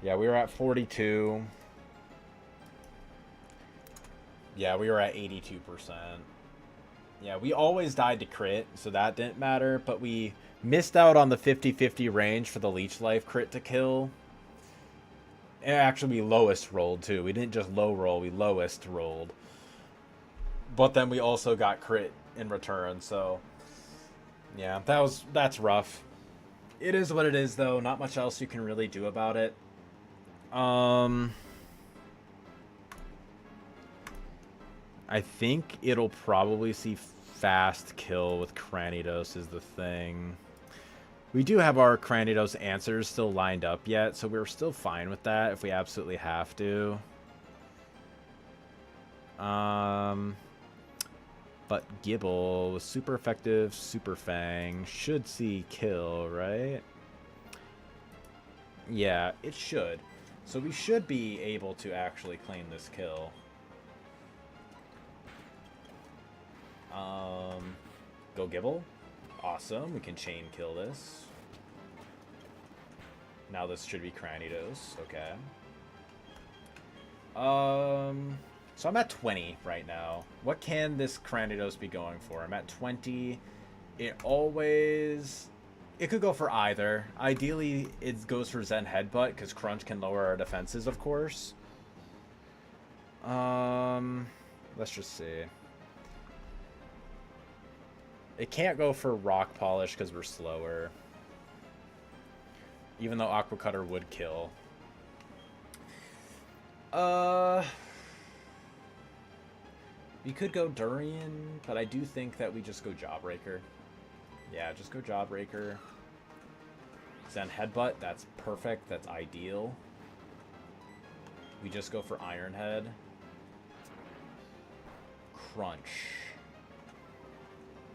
Yeah, we were at 42. Yeah, we were at 82%. Yeah, we always died to crit, so that didn't matter. But we missed out on the 50-50 range for the Leech Life crit to kill. And actually, we lowest rolled, too. We didn't just low roll, we lowest rolled. But then we also got crit in return, so... Yeah, that's rough. It is what it is, though. Not much else you can really do about it. I think it'll probably see fast kill with Cranidos is the thing. We do have our Cranidos answers still lined up yet, so we're still fine with that if we absolutely have to. But Gibble with super effective Super Fang should see kill, right? Yeah, it should. So we should be able to actually claim this kill. Go Gibble. Awesome. We can chain kill this. Now this should be Cranidos. Okay. So I'm at 20 right now. What can this Cranidos be going for? I'm at 20. It always... It could go for either. Ideally, it goes for Zen Headbutt, because Crunch can lower our defenses, of course. Let's just see. It can't go for Rock Polish, because we're slower. Even though Aqua Cutter would kill. We could go Durian, but I do think that we just go Jawbreaker. Yeah, just go Jawbreaker. Zen Headbutt, that's perfect, that's ideal. We just go for Iron Head. Crunch.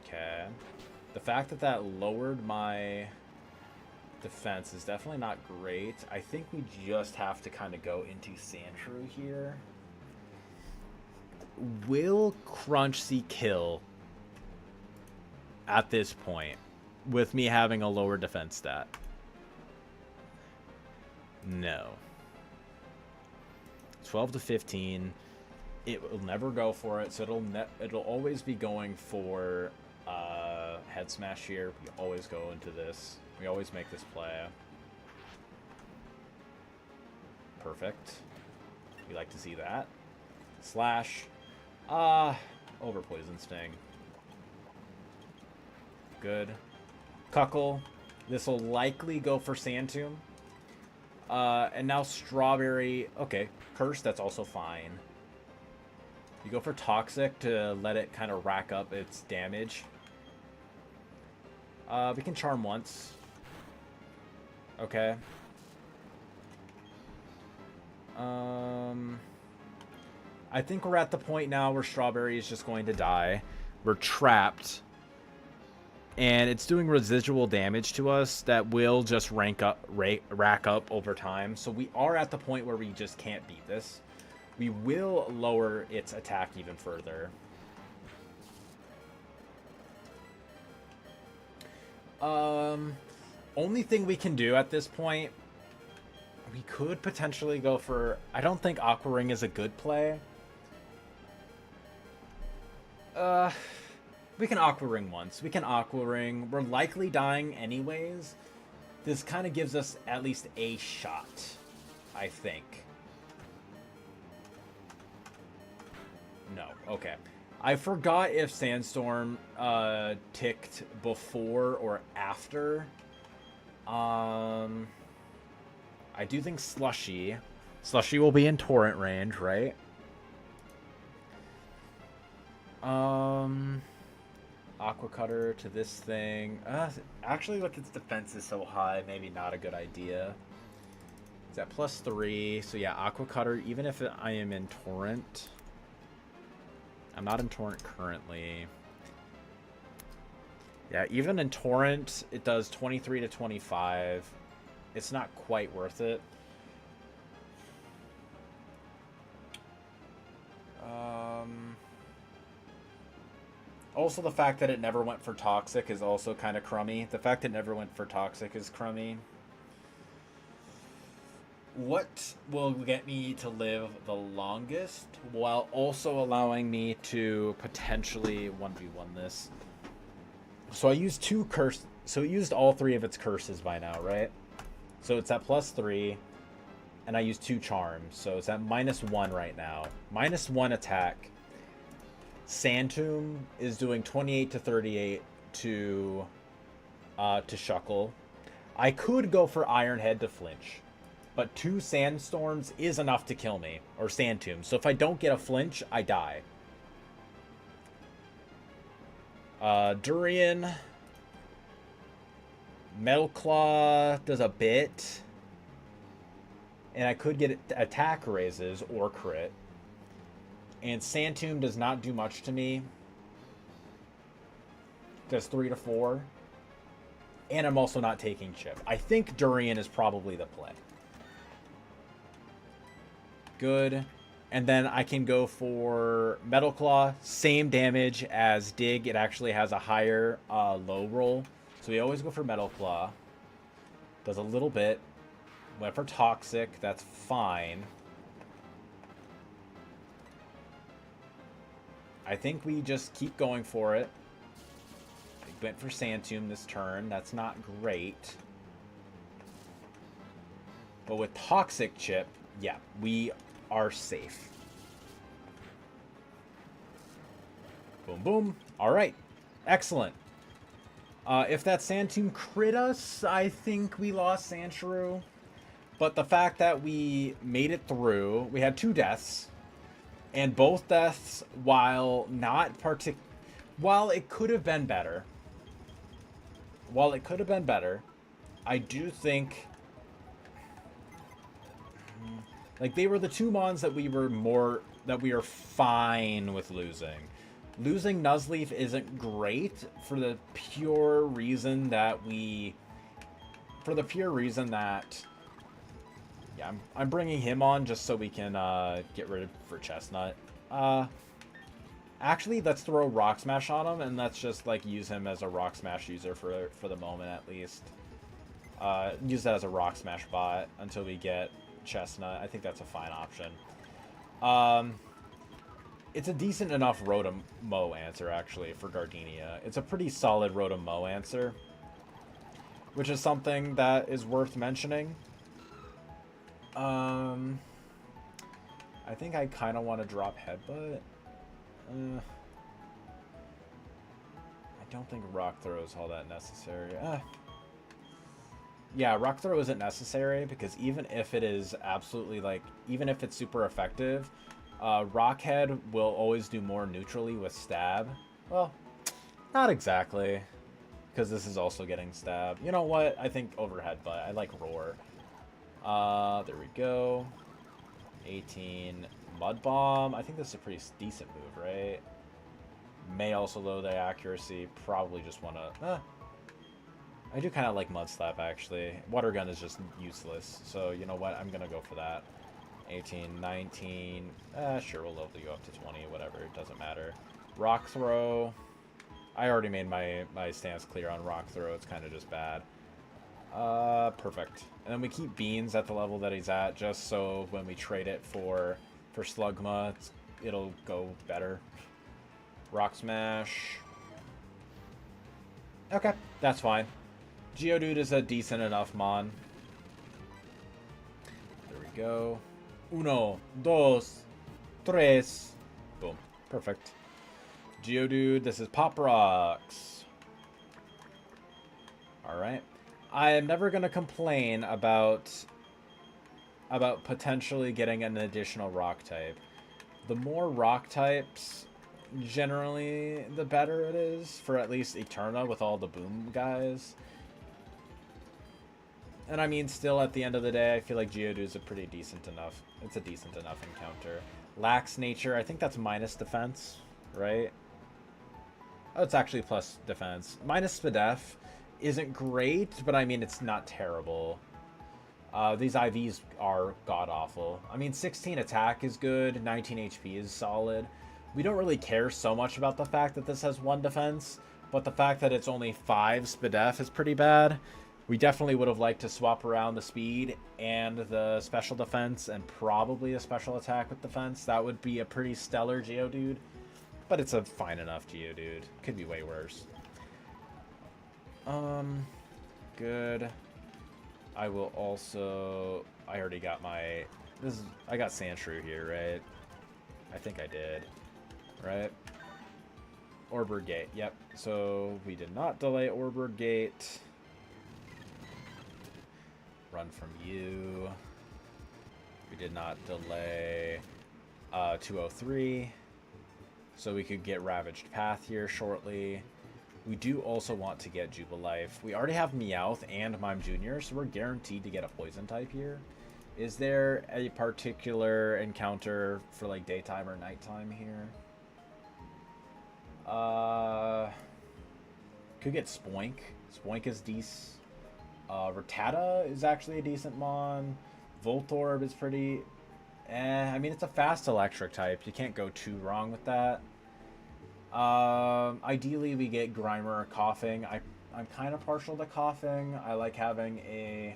Okay. The fact that that lowered my defense is definitely not great. I think we just have to kind of go into Sandshrew here. Will Crunch see kill at this point with me having a lower defense stat? No. 12 to 15. It will never go for it, so it'll always be going for Head Smash here. We always go into this. We always make this play. Perfect. We like to see that. Slash. Over Poison Sting. Good. Cuckle. This will likely go for Sand Tomb. And now Strawberry. Okay. Curse, that's also fine. You go for Toxic to let it kind of rack up its damage. We can Charm once. Okay. I think we're at the point now where Strawberry is just going to die. We're trapped. And it's doing residual damage to us that will just rack up over time. So we are at the point where we just can't beat this. We will lower its attack even further. Only thing we can do at this point, we could potentially go for... I don't think Aqua Ring is a good play. We can Aqua Ring once. We can Aqua Ring. We're likely dying anyways. This kind of gives us at least a shot, I think. No. Okay. I forgot if Sandstorm ticked before or after. I do think Slushy. Slushy will be in Torrent range, right? Aqua Cutter to this thing. Actually, look, its defense is so high, maybe not a good idea. It's at +3, so yeah, Aqua Cutter, even if I am in Torrent. I'm not in Torrent currently. Yeah, even in Torrent, it does 23 to 25. It's not quite worth it. Also, the fact that it never went for Toxic is also kind of crummy. The fact it never went for Toxic is crummy. What will get me to live the longest while also allowing me to potentially 1v1 this? So I used 2 curse. So it used all 3 of its curses by now, right? So it's at +3, and I used 2 charms, so it's at -1 right now. -1 attack. Sand Tomb is doing 28 to 38 to Shuckle. I could go for Iron Head to flinch, but 2 Sandstorms is enough to kill me, or Sand Tomb. So if I don't get a flinch, I die. Durian. Metal Claw does a bit. And I could get attack raises or crit. And Sand Tomb does not do much to me. Does 3 to 4. And I'm also not taking chip. I think Durian is probably the play. Good. And then I can go for Metal Claw. Same damage as Dig. It actually has a higher low roll. So we always go for Metal Claw. Does a little bit. Went for Toxic. That's fine. I think we just keep going for it. went for Sand Tomb this turn. That's not great. But with Toxic Chip, yeah, we are safe. Boom, boom. All right. Excellent. If that Sand Tomb crit us, I think we lost Sandshrew. But the fact that we made it through, we had 2 deaths. And both deaths, while not while it could have been better. While it could have been better, I do think... Like, they were the 2 mons that we are fine with losing. Losing Nuzleaf isn't great for the pure reason that yeah, I'm bringing him on just so we can get rid of for Chestnut. Actually, let's throw Rock Smash on him, and let's just like use him as a Rock Smash user for the moment at least. Use that as a Rock Smash bot until we get Chestnut. I think that's a fine option. It's a decent enough Rotom-Mow answer, actually, for Gardenia. It's a pretty solid Rotom-Mow answer, which is something that is worth mentioning. I think I kind of want to drop Headbutt. I don't think Rock Throw is all that necessary. Yeah, Rock Throw isn't necessary because even if it is absolutely, like, even if it's super effective, Rockhead will always do more neutrally with Stab. Well, not exactly, because this is also getting Stab. You know what? I think Overhead, but I like Roar. There we go. 18 Mud Bomb. I think this is a pretty decent move, right? May also lower the accuracy. Probably just want to... I do kind of like Mud Slap, actually. Water Gun is just useless. So, you know what? I'm going to go for that. 18, 19. Sure, we'll level you up to 20, whatever. It doesn't matter. Rock Throw. I already made my stance clear on Rock Throw. It's kind of just bad. Perfect. And then we keep Beans at the level that he's at, just so when we trade it for Slugma, it'll go better. Rock Smash. Okay, that's fine. Geodude is a decent enough mon. There we go. 1, 2, 3. Boom. Perfect. Geodude, this is Pop Rocks. Alright. I am never going to complain about potentially getting an additional rock type. The more rock types, generally, the better it is for at least Eterna with all the boom guys. And I mean, still at the end of the day, I feel like Geodude is a pretty decent enough. It's a decent enough encounter. Lax Nature, I think that's minus defense, right? Oh, it's actually plus defense. Minus Spadef isn't great, but I mean, it's not terrible. These IVs are god-awful. I mean, 16 attack is good, 19 HP is solid. We don't really care so much about the fact that this has 1 defense, but the fact that it's only 5 Spadef is pretty bad. We definitely would have liked to swap around the speed and the special defense and probably a special attack with defense. That would be a pretty stellar Geodude, but it's a fine enough Geodude. Could be way worse. Good. I will also... I already got my... I got Sandshrew here, right? I think I did. Right? Orberd Gate. Yep. So we did not delay Orberd Gate. Run from you. We did not delay 203. So we could get Ravaged Path here shortly. We do also want to get Jubilife. We already have Meowth and Mime Jr., so we're guaranteed to get a Poison type here. Is there a particular encounter for like daytime or nighttime here? Could get Spoink. Spoink is decent. Rattata is actually a decent mon. Voltorb is pretty... I mean, it's a fast electric type. You can't go too wrong with that. Ideally, we get Grimer or Coughing. I'm kind of partial to Coughing. I like having a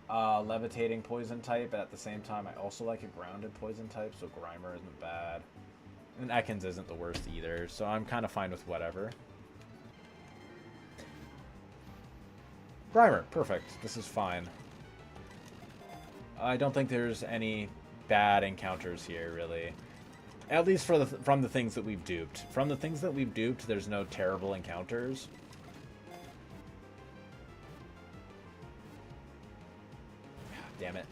levitating poison type, but at the same time, I also like a grounded poison type, so Grimer isn't bad. And Ekans isn't the worst either, so I'm kind of fine with whatever. Grimer, perfect. This is fine. I don't think there's any bad encounters here, really. At least from the things that we've duped. From the things that we've duped, there's no terrible encounters. Damn it.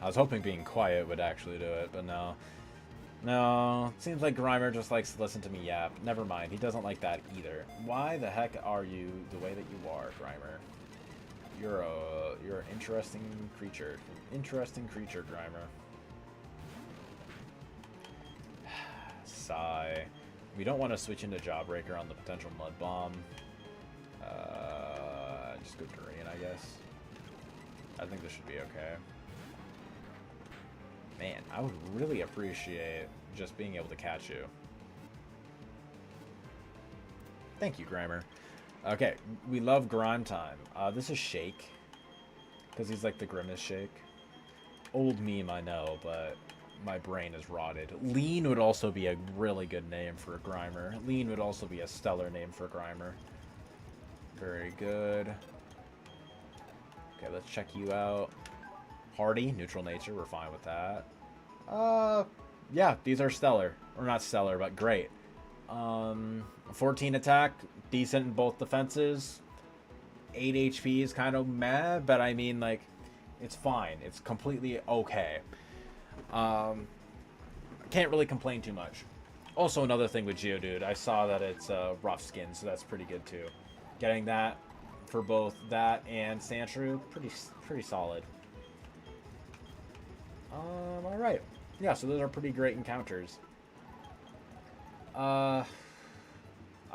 I was hoping being quiet would actually do it, but no. No, seems like Grimer just likes to listen to me yap. Never mind, he doesn't like that either. Why the heck are you the way that you are, Grimer? You're an interesting creature. Interesting creature, Grimer. Sigh. We don't want to switch into Jawbreaker on the potential Mud Bomb. Just go Drain, I guess. I think this should be okay. Man, I would really appreciate just being able to catch you. Thank you, Grimer. Okay, we love Grime Time. This is Shake. Because he's like the Grimace Shake. Old meme, I know, but my brain is rotted. Lean would also be a really good name for a Grimer. Lean would also be a stellar name for a Grimer. Very good. Okay, let's check you out. Hardy, neutral nature, we're fine with that. Yeah, these are stellar. Or not stellar, but great. 14 attack, decent in both defenses. 8 HP is kind of meh, but I mean, like, it's fine. It's completely okay. Can't really complain too much. Also, another thing with Geodude, I saw that it's rough skin, so that's pretty good too. Getting that for both that and Sandshrew, pretty solid. Alright. Yeah, so those are pretty great encounters. I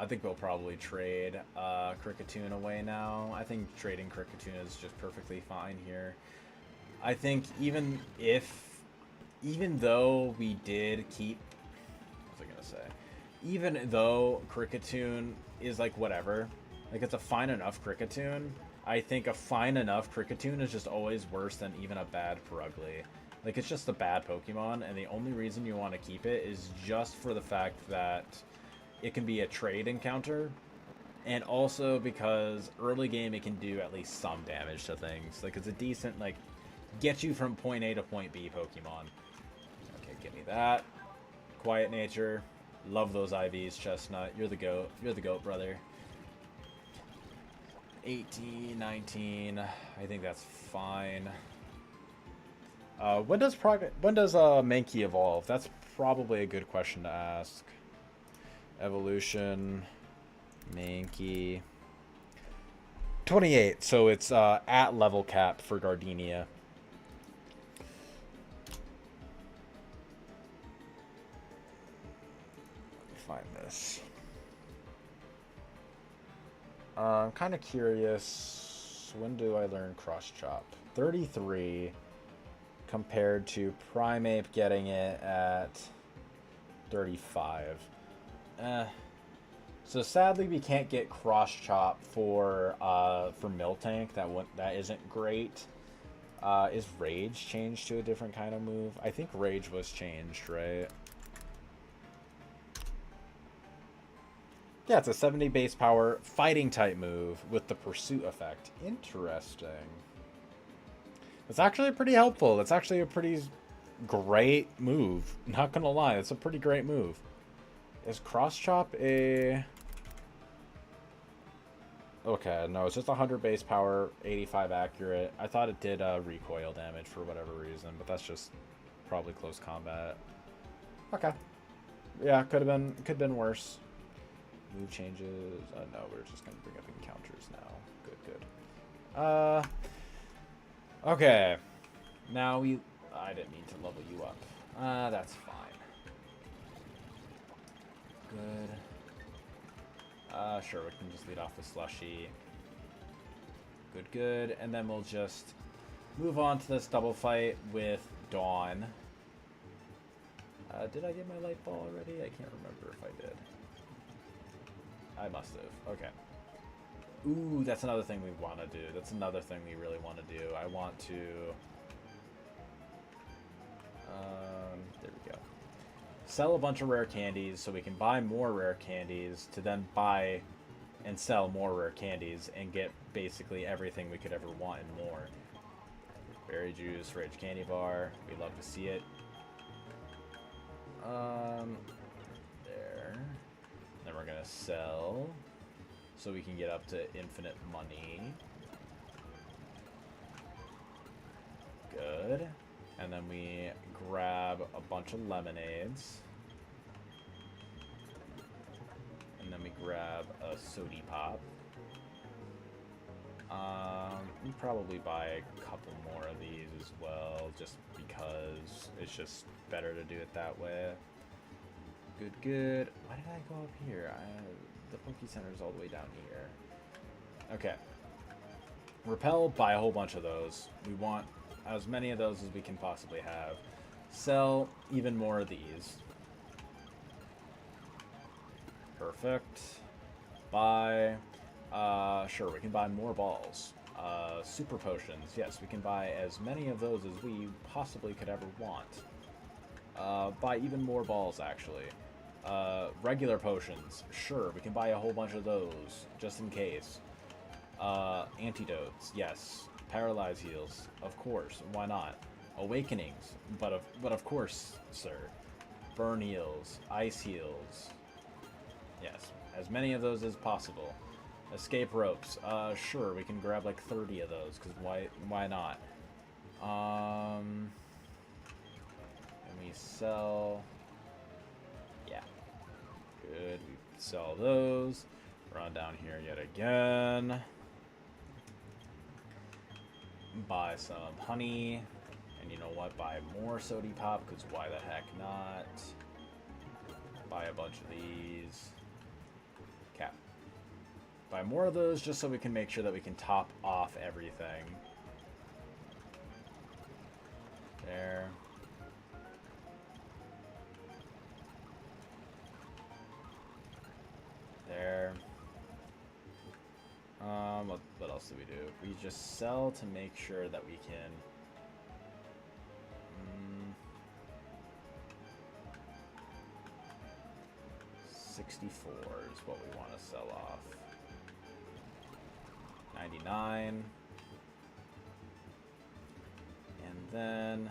think we'll probably trade Kricketune away now. I think trading Kricketune is just perfectly fine here. I think even though we did keep... What was I going to say? Even though Kricketune is like whatever, like it's a fine enough Kricketune, I think a fine enough Kricketune is just always worse than even a bad Purugly. Like, it's just a bad Pokemon, and the only reason you want to keep it is just for the fact that it can be a trade encounter, and also because early game it can do at least some damage to things. Like, it's a decent, like, get you from point A to point B Pokemon. Okay, give me that. Quiet nature. Love those IVs, Chestnut. You're the GOAT. You're the GOAT, brother. 18, 19. I think that's fine. When does Mankey evolve? That's probably a good question to ask. Evolution, Mankey. 28, so it's at level cap for Gardenia. Let me find this. I'm kind of curious. When do I learn Cross Chop? 33. Compared to Primeape getting it at 35. So sadly we can't get Cross Chop for Miltank. That isn't great. Is Rage changed to a different kind of move? I think Rage was changed, right? Yeah, it's a 70 base power fighting type move with the Pursuit effect. Interesting. It's actually pretty helpful. It's actually a pretty great move. Not gonna lie, it's a pretty great move. Is Cross Chop a... Okay, no, it's just 100 base power, 85 accurate. I thought it did recoil damage for whatever reason, but that's just probably close combat. Okay. Yeah, could have been worse. Move changes. No, we're just gonna bring up encounters now. Good. Okay. Now I didn't mean to level you up. That's fine. Good. Sure, we can just lead off with Slushy. Good. And then we'll just move on to this double fight with Dawn. Did I get my light ball already? I can't remember if I did. I must have. Okay. Ooh, that's another thing we want to do. That's another thing we really want to do. I want to... there we go. Sell a bunch of rare candies so we can buy more rare candies to then buy and sell more rare candies and get basically everything we could ever want and more. Berry juice, rich candy bar. We love to see it. There. Then we're gonna sell so we can get up to infinite money. Good. And then we grab a bunch of lemonades. And then we grab a sody pop. We probably buy a couple more of these as well, just because it's just better to do it that way. Good, good. Why did I go up here? The Poke Center is all the way down here. Okay. Repel, buy a whole bunch of those. We want as many of those as we can possibly have. Sell even more of these. Perfect. Buy. Sure, we can buy more balls. Super potions. Yes, we can buy as many of those as we possibly could ever want. Buy even more balls, actually. Regular potions. Sure, we can buy a whole bunch of those, just in case. Antidotes. Yes. Paralyze heals. Of course. Why not? Awakenings. But of course, sir. Burn heals. Ice heals. Yes. As many of those as possible. Escape ropes. Sure, we can grab like 30 of those, because why not? And we sell... Yeah. Good. We sell those. Run down here yet again. Buy some honey. And you know what? Buy more sody pop, because why the heck not? Buy a bunch of these. Cap. Buy more of those just so we can make sure that we can top off everything. There. There. What else do we do? We just sell to make sure that we can... 64 is what we want to sell off. 99. And then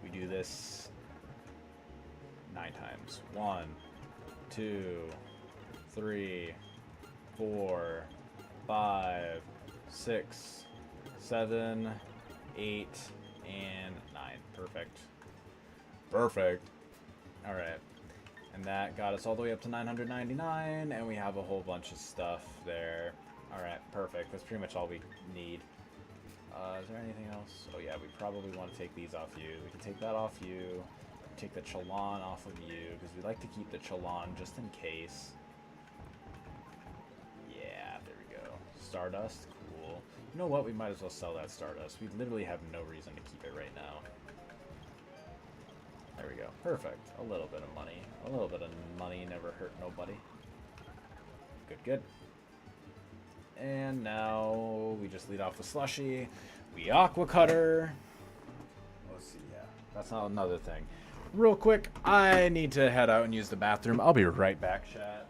we do this 9 times. 1, 2, 3, 4, 5, 6, 7, 8, and 9. Perfect. Perfect. Alright. And that got us all the way up to 999, and we have a whole bunch of stuff there. Alright, perfect. That's pretty much all we need. Is there anything else? Oh yeah, we probably want to take these off you. We can take that off you. Take the Chalon off of you, because we like to keep the Chalon just in case. Yeah, there we go. Stardust, cool. You know what? We might as well sell that Stardust. We literally have no reason to keep it right now. There we go. Perfect. A little bit of money. A little bit of money never hurt nobody. Good, good. And now we just lead off with Slushy. We Aqua Cutter. Let's see, yeah. That's not another thing. Real quick, I need to head out and use the bathroom. I'll be right back, chat.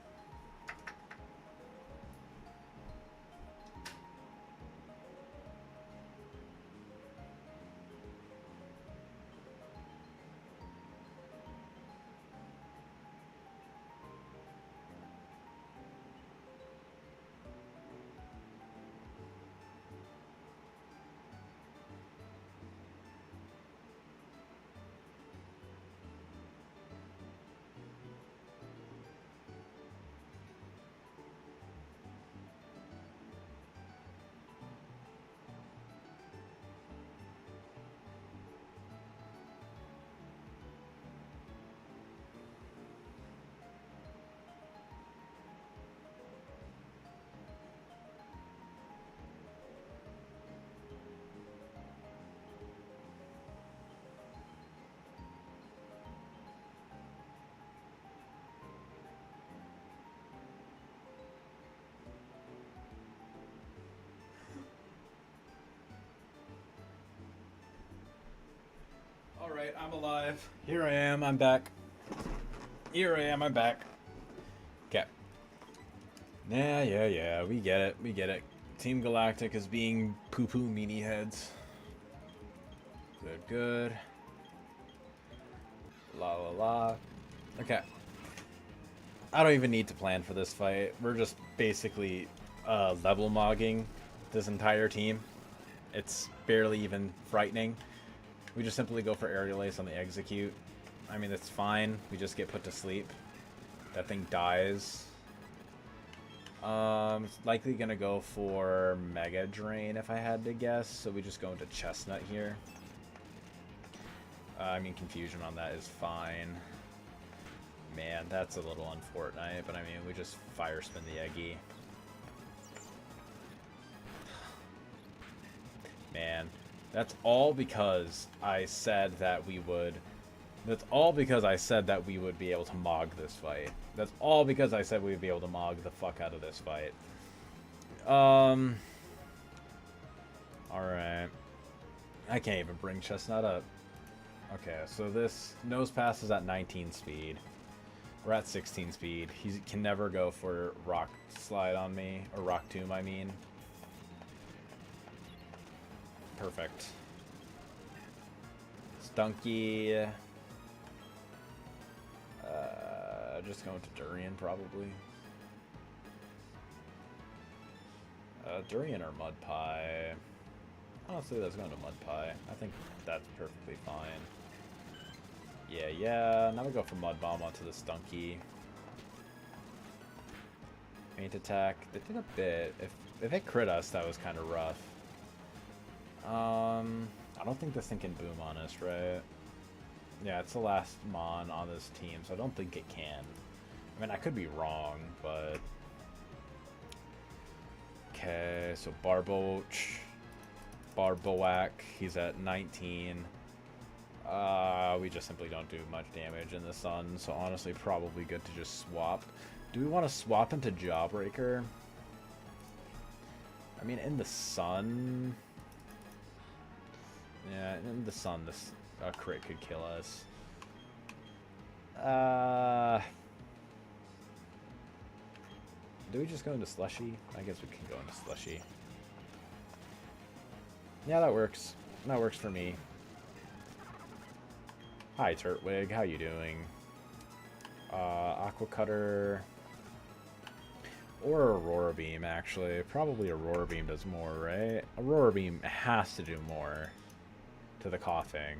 Alright, I'm alive. Here I am, I'm back. Here I am, I'm back. Okay. Yeah. We get it. We get it. Team Galactic is being poo-poo meanie heads. Good. La. Okay. I don't even need to plan for this fight. We're just basically level mogging this entire team. It's barely even frightening. We just simply go for aerial ace on the execute. I mean, it's fine. We just get put to sleep. That thing dies. It's likely gonna go for Mega Drain if I had to guess. So we just go into Chestnut here. I mean, Confusion on that is fine. Man, that's a little unfortunate, but I mean, we just Fire Spin the Eggy. Man, that's all because I said that we would... That's all because I said that we would be able to Mog this fight. That's all because I said we would be able to Mog the fuck out of this fight. Alright. I can't even bring Chestnut up. Okay, so this Nose Pass is at 19 speed. We're at 16 speed. He can never go for Rock Slide on me. Or Rock Tomb, I mean. Perfect. Stunky. Just going to Durian, probably. Durian or Mud Pie. Honestly, let's go into Mud Pie. I think that's perfectly fine. Yeah. Now we go for Mud Bomb onto the Stunky. Faint Attack. They did a bit. If they crit us, that was kind of rough. I don't think this thing can boom on us, right? Yeah, it's the last Mon on this team, so I don't think it can. I mean, I could be wrong, but... Okay, so Barboach. Barboak, he's at 19. We just simply don't do much damage in the sun, so honestly, probably good to just swap. Do we want to swap into Jawbreaker? I mean, in the sun... Yeah, in the sun, this crit could kill us. Do we just go into Slushy? I guess we can go into Slushy. Yeah, that works. That works for me. Hi, Turtwig. How you doing? Aqua Cutter. Or Aurora Beam, actually. Probably Aurora Beam does more, right? Aurora Beam has to do more to the coughing.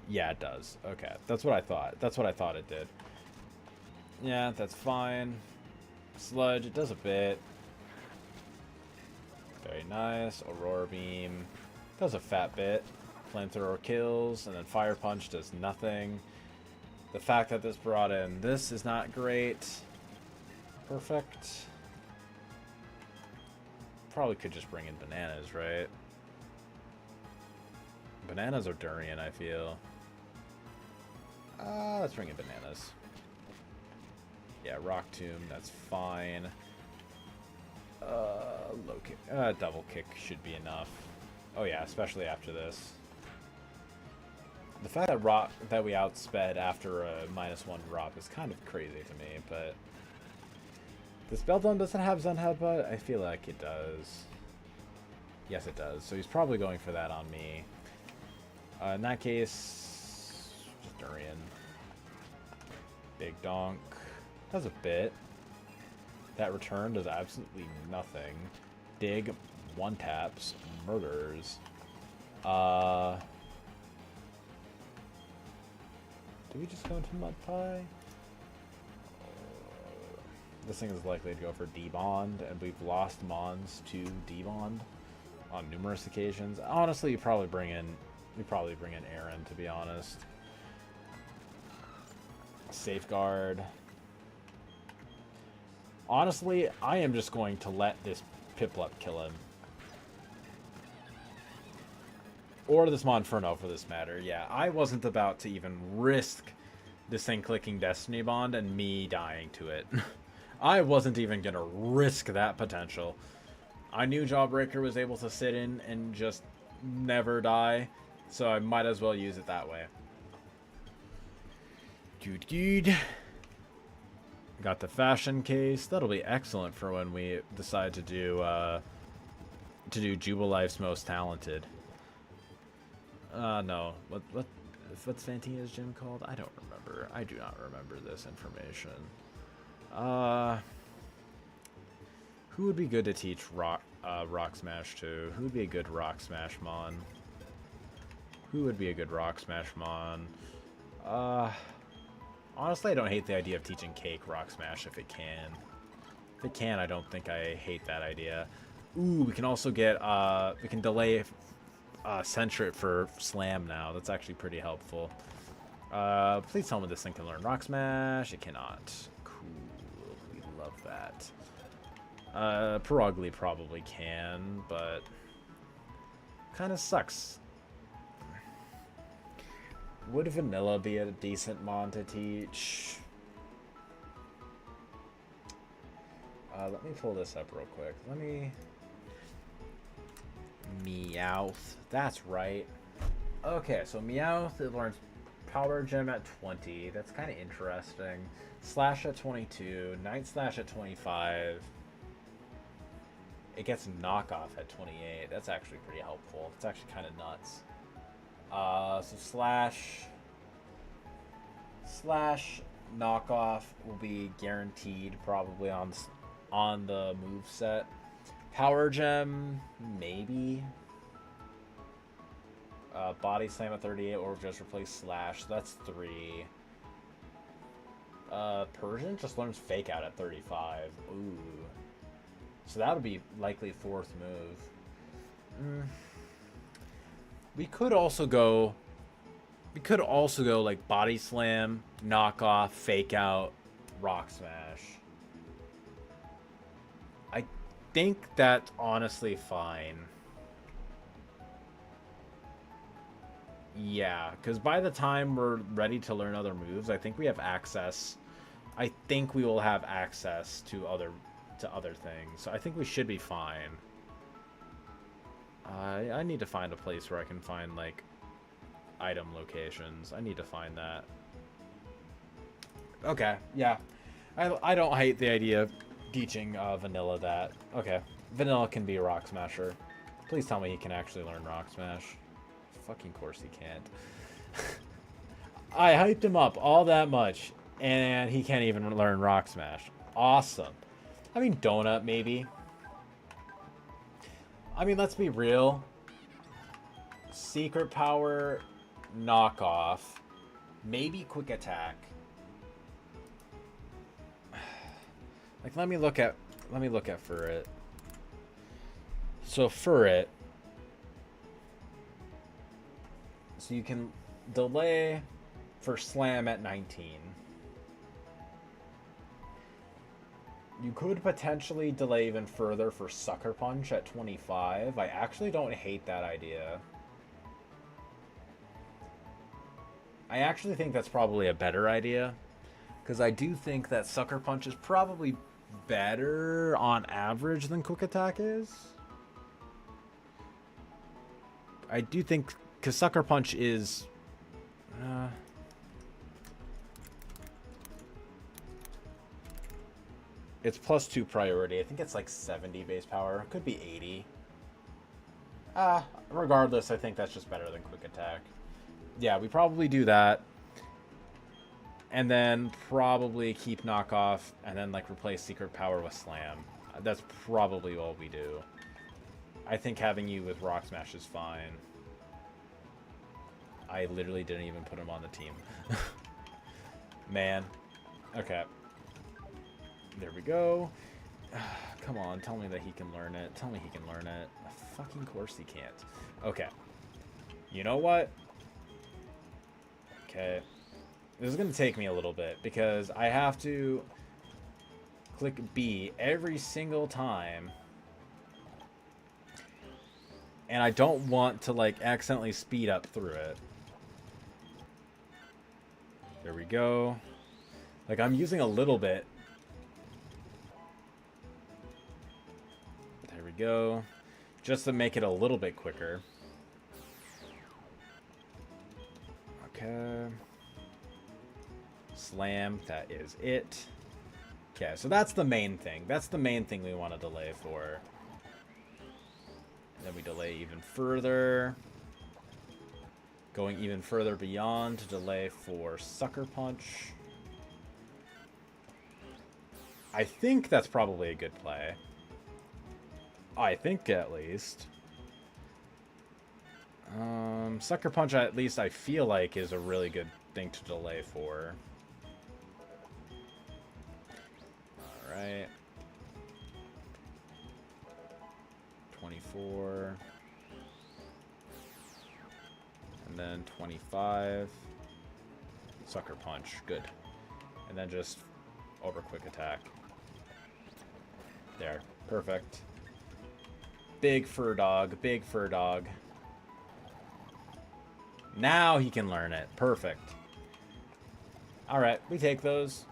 Yeah, it does. Okay, that's what I thought. That's what I thought it did. Yeah, that's fine. Sludge, it does a bit. Very nice. Aurora Beam does a fat bit. Flamethrower kills, and then Fire Punch does nothing. The fact that this brought in this is not great. Perfect. Probably could just bring in bananas, right? Bananas or durian, I feel. Let's bring in bananas. Yeah, Rock Tomb, that's fine. Low kick. Double kick should be enough. Oh yeah, especially after this. The fact that we outsped after a -1 drop is kind of crazy to me, but this Beldum doesn't have Zen Headbutt? I feel like it does. Yes, it does. So he's probably going for that on me. In that case, just Durian. Big Donk. Does a bit. That return does absolutely nothing. Dig, one taps, murders. Do we just go into Mud Pie? This thing is likely to go for D-Bond, and we've lost Mons to D-Bond on numerous occasions. Honestly, we probably bring in Aaron, to be honest. Safeguard. Honestly, I am just going to let this Piplup kill him. Or this Monferno, for this matter. Yeah, I wasn't about to even risk this thing clicking Destiny Bond and me dying to it. I wasn't even going to risk that potential. I knew Jawbreaker was able to sit in and just never die, so I might as well use it that way. Good. Got the fashion case. That'll be excellent for when we decide to do Jubilife's Most Talented. No. What's Fantina's gym called? I don't remember. I do not remember this information. Who would be good to teach Rock Smash to? Who would be a good Rock Smash Mon? Who would be a good Rock Smash Mon? Honestly, I don't hate the idea of teaching Cake Rock Smash if it can. If it can, I don't think I hate that idea. Ooh, we can also get, we can delay Centret for Slam now. That's actually pretty helpful. Please tell me this thing can learn Rock Smash. It cannot. Cool. We love that. Perugly probably can, but kind of sucks. Would Vanilla be a decent mon to teach? Let me pull this up real quick. Let me... Meowth. That's right. Okay, so Meowth, it learns Power Gem at 20. That's kind of interesting. Slash at 22. Night Slash at 25. It gets Knockoff at 28. That's actually pretty helpful. It's actually kind of nuts. So Slash Knockoff will be guaranteed probably on the move set. Power Gem, maybe. Body Slam at 38 or just replace Slash. So that's 3. Persian just learns Fake Out at 35. Ooh. So that would be likely 4th move. We could also go like Body Slam, Knockoff, Fake Out, Rock Smash. I think that's honestly fine. Yeah, because by the time we're ready to learn other moves, I think we have access. I think we will have access to other things. So I think we should be fine. I need to find a place where I can find, like, item locations. I need to find that. Okay, yeah. I don't hate the idea of teaching Vanilla that. Okay, Vanilla can be a Rock Smasher. Please tell me he can actually learn Rock Smash. Fucking course he can't. I hyped him up all that much, and he can't even learn Rock Smash. Awesome. I mean, Donut, maybe. I mean, let's be real. Secret Power, Knockoff, maybe Quick Attack. Like, let me look at Furret. So Furret. So you can delay for Slam at 19. You could potentially delay even further for Sucker Punch at 25. I actually don't hate that idea. I actually think that's probably a better idea. Because I do think that Sucker Punch is probably better on average than Quick Attack is. I do think... Because Sucker Punch is... it's +2 priority. I think it's like 70 base power. Could be 80. Regardless, I think that's just better than Quick Attack. Yeah, we probably do that. And then probably keep Knockoff and then like replace Secret Power with Slam. That's probably all we do. I think having you with Rock Smash is fine. I literally didn't even put him on the team. Man. Okay. There we go. Come on, tell me that he can learn it. Tell me he can learn it. Of fucking course he can't. Okay. You know what? Okay. This is going to take me a little bit because I have to click B every single time. And I don't want to, like, accidentally speed up through it. There we go. Like, I'm using a little bit. There we go. Just to make it a little bit quicker. Okay. Slam, that is it. Okay, so that's the main thing. That's the main thing we want to delay for. And then we delay even further. Going even further beyond to delay for Sucker Punch. I think that's probably a good play. I think, at least. Sucker Punch, at least, I feel like, is a really good thing to delay for. Alright. 24. And then 25. Sucker Punch. Good. And then just over quick attack. There. Perfect. Big fur dog. Big fur dog. Now he can learn it. Perfect. Alright, we take those.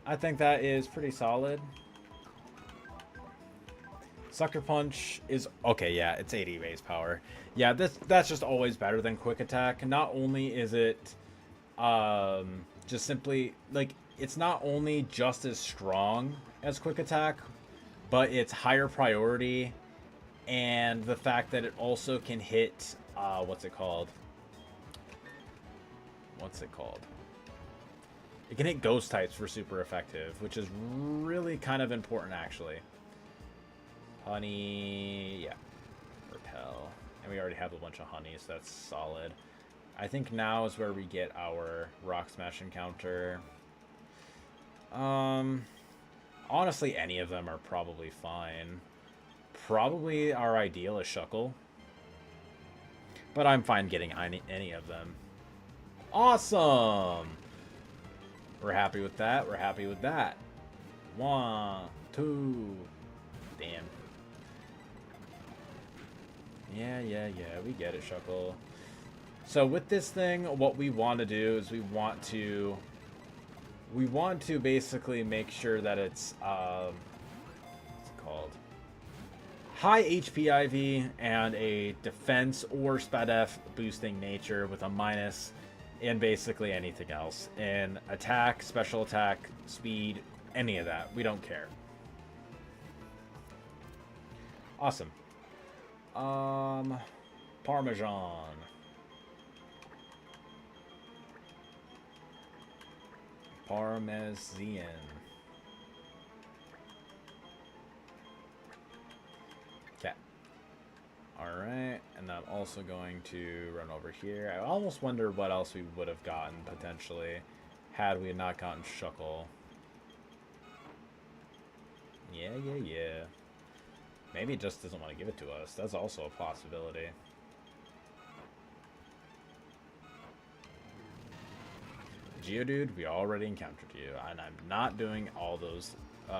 I think that is pretty solid. Sucker Punch is... Okay, yeah, it's 80 base power. Yeah, that's just always better than Quick Attack. Not only is it just simply... Like, it's not only just as strong as Quick Attack, but it's higher priority. And the fact that it also can hit... what's it called? It can hit ghost types for super effective, which is really kind of important, actually. Honey, yeah. Repel. And we already have a bunch of honey, so that's solid. I think now is where we get our Rock Smash encounter. Honestly, any of them are probably fine. Probably our ideal is Shuckle. But I'm fine getting any of them. Awesome! We're happy with that. We're happy with that. 1, 2. Damn. Yeah. We get it, Shuckle. So with this thing, what we want to do is we want to basically make sure that it's what's it called? High HP IV and a defense or SpDef boosting nature with a minus in basically anything else. In attack, special attack, speed, any of that. We don't care. Awesome. Parmesan. Parmesan. Okay. Alright, and I'm also going to run over here. I almost wonder what else we would have gotten, potentially, had we not gotten Shuckle. Yeah. Maybe it just doesn't want to give it to us. That's also a possibility. Geodude, we already encountered you, and I'm not doing all those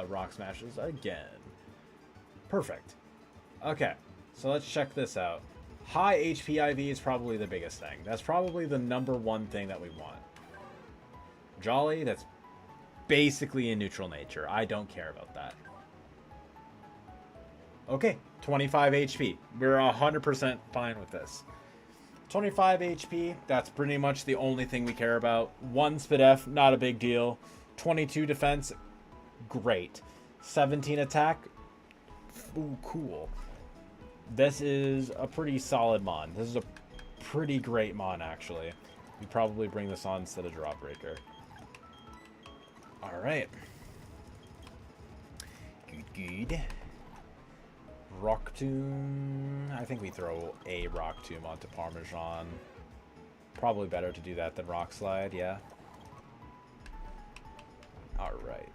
rock smashes again. Perfect. Okay, so let's check this out. High HP IV is probably the biggest thing. That's probably the #1 thing that we want. Jolly, that's basically in neutral nature. I don't care about that. Okay, 25 HP. We're 100% fine with this. 25 HP, that's pretty much the only thing we care about. 1 SpDef, not a big deal. 22 defense, great. 17 attack, ooh, cool. This is a pretty solid mon. This is a pretty great mon, actually. We probably bring this on instead of Drop Breaker. Alright. Good. Rock Tomb. I think we throw a Rock Tomb onto Parmesan. Probably better to do that than Rock Slide, yeah. Alright.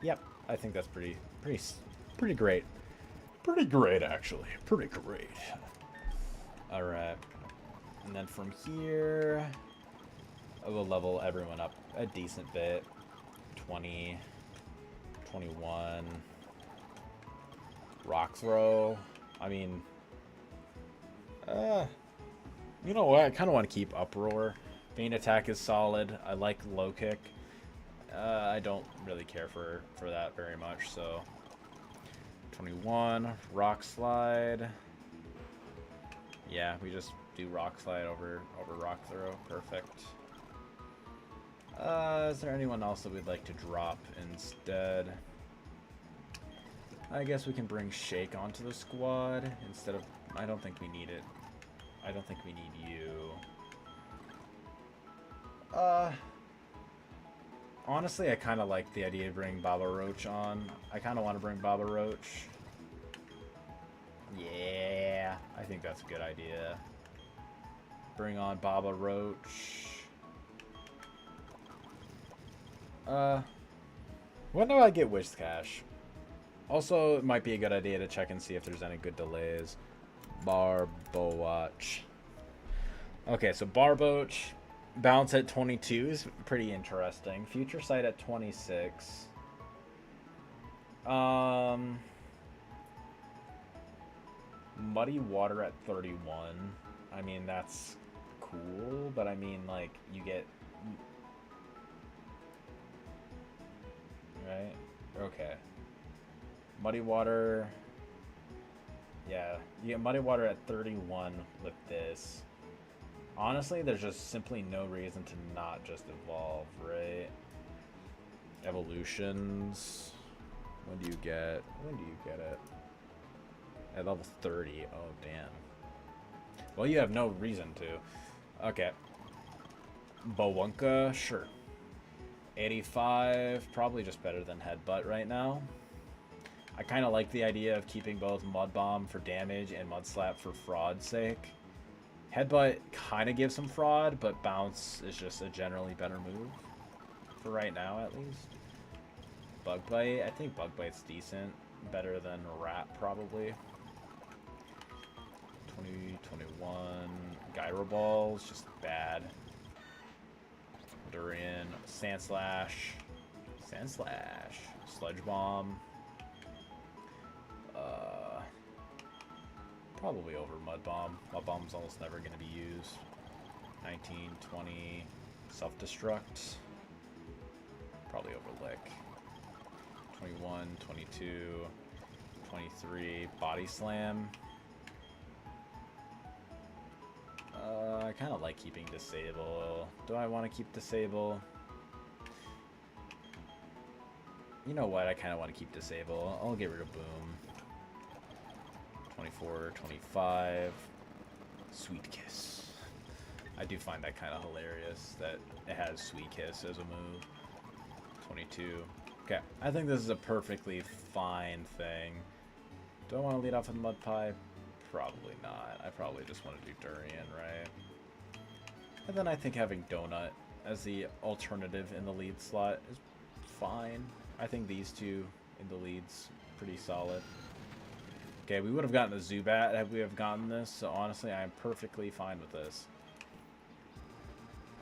Yep, I think that's pretty great. Pretty great, actually. Pretty great. Alright. And then from here, I will level everyone up a decent bit. 20, 21. Rock Throw. I mean, you know what? I kind of want to keep Uproar. Feint Attack is solid. I like Low Kick. I don't really care for that very much, so 21. Rock Slide. Yeah, we just do Rock Slide over Rock Throw. Perfect. Is there anyone else that we'd like to drop instead? I guess we can bring Shake onto the squad instead of... I don't think we need it. I don't think we need you. Honestly, I kind of like the idea of bringing Baba Roach on. I kind of want to bring Baba Roach. Yeah, I think that's a good idea. Bring on Baba Roach. When do I get Wish Cash? Also, it might be a good idea to check and see if there's any good delays. Barboach. Okay, so Barboach. Bounce at 22 is pretty interesting. Future Sight at 26. Muddy Water at 31. I mean, that's cool, but I mean, like, you get... Right? Okay. Muddy Water... Yeah, you get Muddy Water at 31 with this. Honestly, there's just simply no reason to not just evolve, right? Evolutions. When do you get it? At level 30. Oh, damn. Well, you have no reason to. Okay. Bowunka, sure. 85, probably just better than Headbutt right now. I kind of like the idea of keeping both Mud Bomb for damage and Mud Slap for fraud's sake. Headbutt kind of gives some fraud, but Bounce is just a generally better move. For right now, at least. Bug Bite, I think Bug Bite's decent. Better than Rat, probably. 20, 21. Gyro Ball's just bad. Durian, Sandslash. Sandslash. Sludge Bomb. Probably over Mud Bomb. Mud Bomb's almost never going to be used. 19, 20, Self-Destruct. Probably over Lick. 21, 22, 23, Body Slam. I kind of like keeping Disable. Do I want to keep Disable? You know what? I kind of want to keep Disable. I'll get rid of Boom. 24, 25. Sweet Kiss. I do find that kind of hilarious that it has Sweet Kiss as a move. 22. Okay, I think this is a perfectly fine thing. Do I want to lead off with Mud Pie? Probably not. I probably just want to do Durian, right? And then I think having Donut as the alternative in the lead slot is fine. I think these two in the lead's pretty solid. Okay, we would have gotten the Zubat had we have gotten this, so honestly, I'm perfectly fine with this.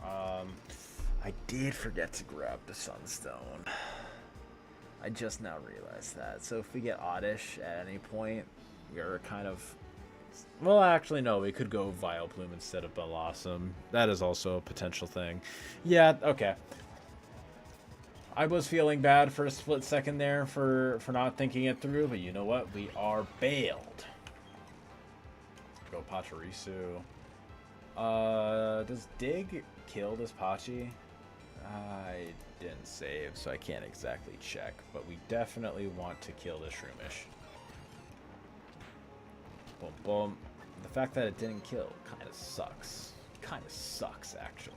I did forget to grab the Sunstone. I just now realized that. So if we get Oddish at any point, we're kind of... Well, actually, no, we could go Vileplume instead of Blossom. That is also a potential thing. Yeah, okay. I was feeling bad for a split second there for not thinking it through, but you know what? We are bailed. Go Pachirisu. Does Dig kill this Pachi? I didn't save, so I can't exactly check, but we definitely want to kill this Shroomish. Boom, boom. The fact that it didn't kill kind of sucks. Kind of sucks, actually.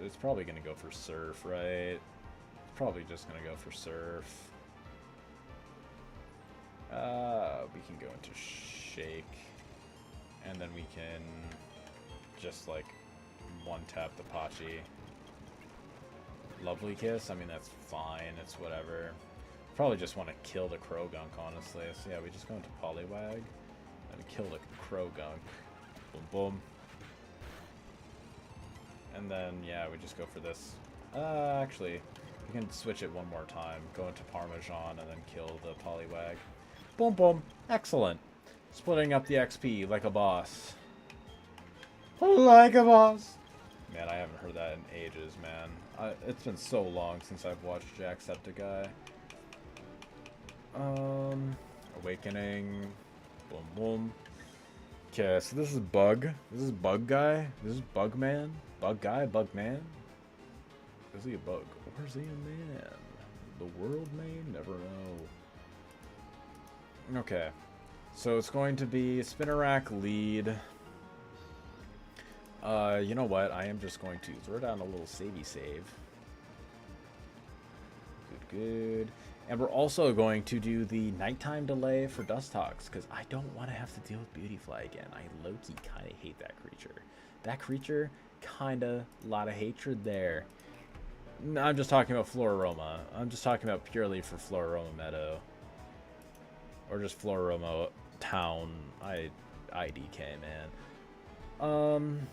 It's probably going to go for Surf, right? It's probably just going to go for Surf. We can go into Shake. And then we can just, like, one-tap the Pachi. Lovely Kiss? I mean, that's fine. It's whatever. Probably just want to kill the Krogunk, honestly. So, yeah, we just go into Poliwag and kill the Krogunk. Boom, boom. And then, yeah, we just go for this. Actually, we can switch it one more time. Go into Parmesan and then kill the Poliwag. Boom, boom. Excellent. Splitting up the XP like a boss. Like a boss. Man, I haven't heard that in ages, man. It's been so long since I've watched Jacksepticeye. Awakening. Boom, boom. Okay, so this is Bug. This is Bug Guy. This is Bug Man. Bug Guy, Bug Man. Is he a bug? Or is he a man? The world may never know. Okay. So it's going to be Spinnerack lead. You know what? I am just going to throw down a little savey save. Good. And we're also going to do the nighttime delay for Dustox, because I don't want to have to deal with Beautyfly again. I low-key kind of hate that creature. That creature, kind of, a lot of hatred there. No, I'm just talking about Floraroma. I'm just talking about purely for Floraroma Meadow. Or just Floraroma Town. IDK, man.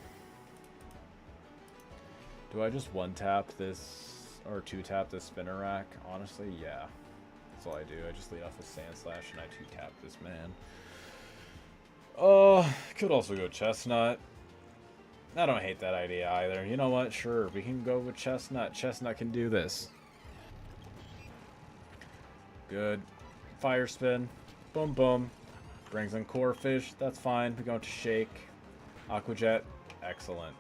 Do I just one-tap this, or two-tap this Spinnerack? Honestly, yeah. That's all I do. I just lead off with Sand Slash and I two-tap this man. Could also go Chestnut. I don't hate that idea either. You know what? Sure, we can go with Chestnut. Chestnut can do this. Good. Fire Spin. Boom, boom. Brings in Core Fish. That's fine. We go into Shake. Aqua Jet. Excellent.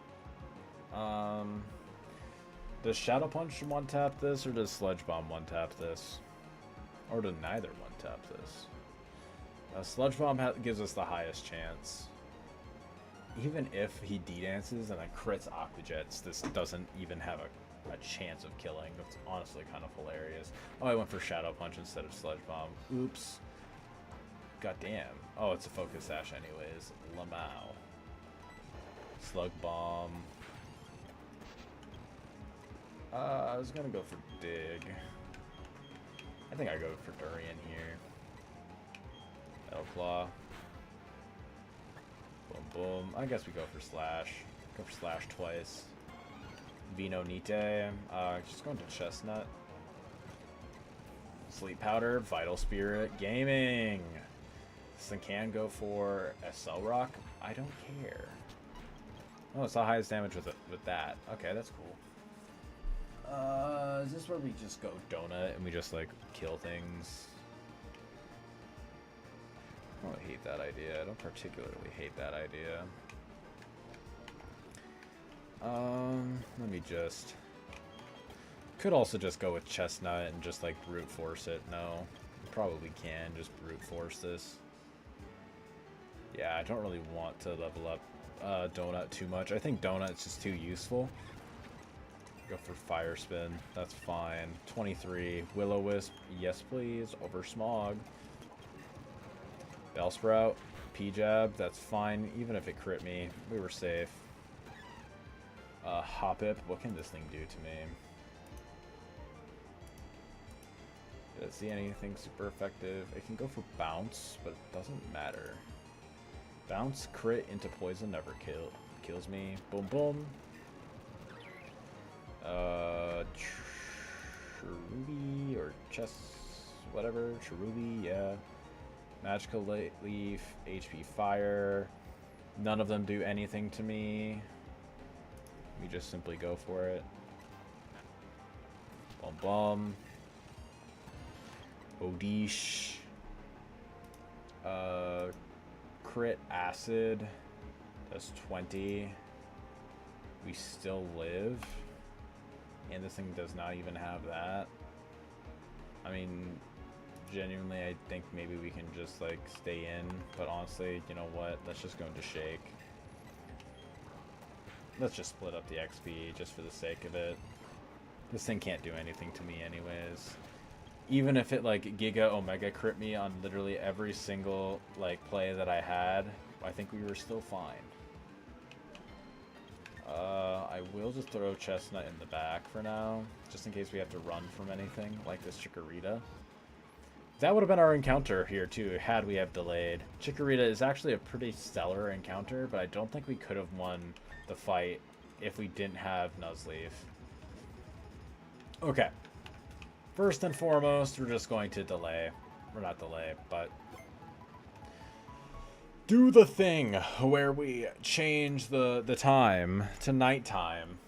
Does Shadow Punch one-tap this, or does Sludge Bomb one-tap this? Or does neither one-tap this? Sludge Bomb gives us the highest chance. Even if he D-dances and then crits Aqua Jets, this doesn't even have a chance of killing. That's honestly kind of hilarious. Oh, I went for Shadow Punch instead of Sludge Bomb. Oops. God damn. Oh, it's a Focus Sash anyways. Lamau. Slug Bomb. I was gonna go for Dig. I think I go for Durian here. Metal Claw. Boom, boom. I guess we go for Slash. Go for Slash twice. Vino Nite. Just going to Chestnut. Sleep Powder. Vital Spirit. Gaming. This thing can go for SL Rock. I don't care. Oh, it's the highest damage with that. Okay, that's cool. Is this where we just go Donut and we just, like, kill things? I don't hate that idea. I don't particularly hate that idea. Let me just... Could also just go with Chestnut and just, like, brute force it. No, probably can just brute force this. Yeah, I don't really want to level up Donut too much. I think Donut's just too useful. Go for Fire Spin. That's fine. 23. Will-O-Wisp. Yes, please. Over Smog. Bellsprout. P-Jab. That's fine. Even if it crit me, we were safe. Hoppip. What can this thing do to me? Did it see anything super effective? It can go for Bounce, but it doesn't matter. Bounce, crit into poison, never kills me. Boom, boom. Cherubi or whatever. Cherubi, yeah. Magical Leaf, HP Fire. None of them do anything to me. We just simply go for it. Bum bum. Odish. Crit Acid. Does 20. We still live. And this thing does not even have that. I mean, genuinely, I think maybe we can just, like, stay in. But honestly, you know what? Let's just go into Shake. Let's just split up the XP just for the sake of it. This thing can't do anything to me anyways. Even if it, like, Giga Omega crit me on literally every single, like, play that I had, I think we were still fine. I will just throw Chestnut in the back for now, just in case we have to run from anything, like this Chikorita. That would have been our encounter here, too, had we have delayed. Chikorita is actually a pretty stellar encounter, but I don't think we could have won the fight if we didn't have Nuzleaf. Okay. First and foremost, we're just going to delay. Or not delay, but... do the thing where we change the time to nighttime.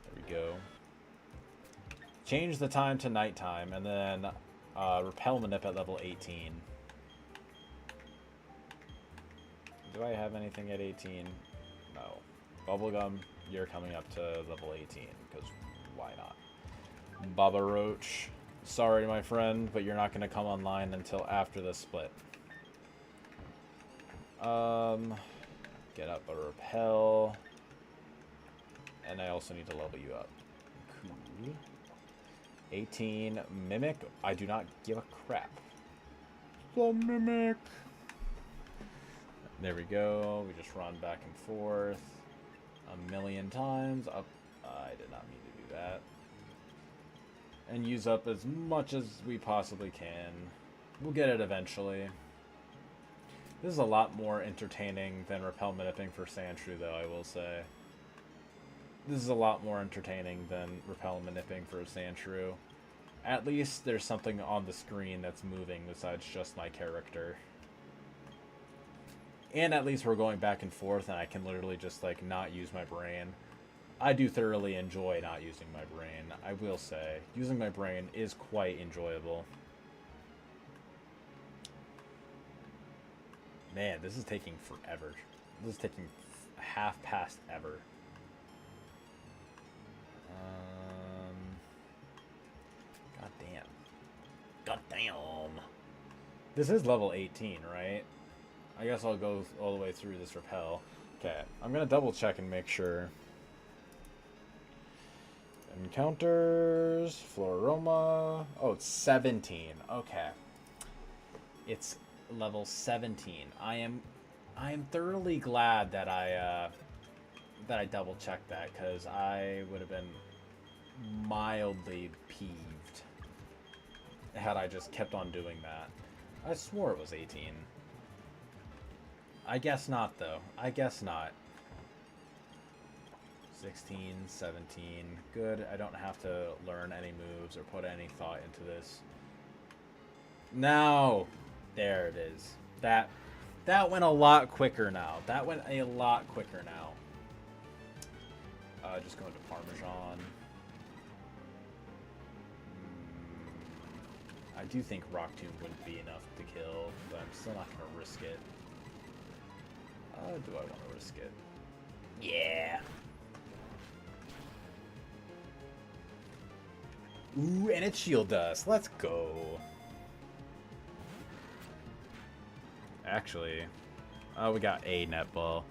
There we go. Change the time to nighttime, and then Repel Manip at level 18. Do I have anything at 18? No. Bubblegum, you're coming up to level 18, because why not? Baba Roach, sorry my friend, but you're not going to come online until after the split. Get up a repel. And I also need to level you up. Cool. 18 Mimic. I do not give a crap. The Mimic. There we go. We just run back and forth a million times. Up. I did not mean to do that. And use up as much as we possibly can. We'll get it eventually. This is a lot more entertaining than Repel Minipping for Sandshrew, though, I will say. This is a lot more entertaining than Repel Minipping for Sandshrew. At least there's something on the screen that's moving besides just my character. And at least we're going back and forth and I can literally just, like, not use my brain. I do thoroughly enjoy not using my brain, I will say. Using my brain is quite enjoyable. Man, this is taking forever. This is taking half past ever. God damn. God damn. This is level 18, right? I guess I'll go all the way through this repel. Okay, I'm gonna double check and make sure. Encounters, Floroma. Oh, it's 17. Okay. It's level 17. I am thoroughly glad that I double checked that, because I would have been mildly peeved had I just kept on doing that. I swore it was 18. I guess not, though. I guess not. 16, 17. Good. I don't have to learn any moves or put any thought into this. No! There it is. That went a lot quicker now. That went a lot quicker now. Just going to Parmesan. I do think Rock Tomb wouldn't be enough to kill, but I'm still not going to risk it. Do I want to risk it? Yeah! Ooh, and it's Shield Dust. Let's go. Actually, we got a netball.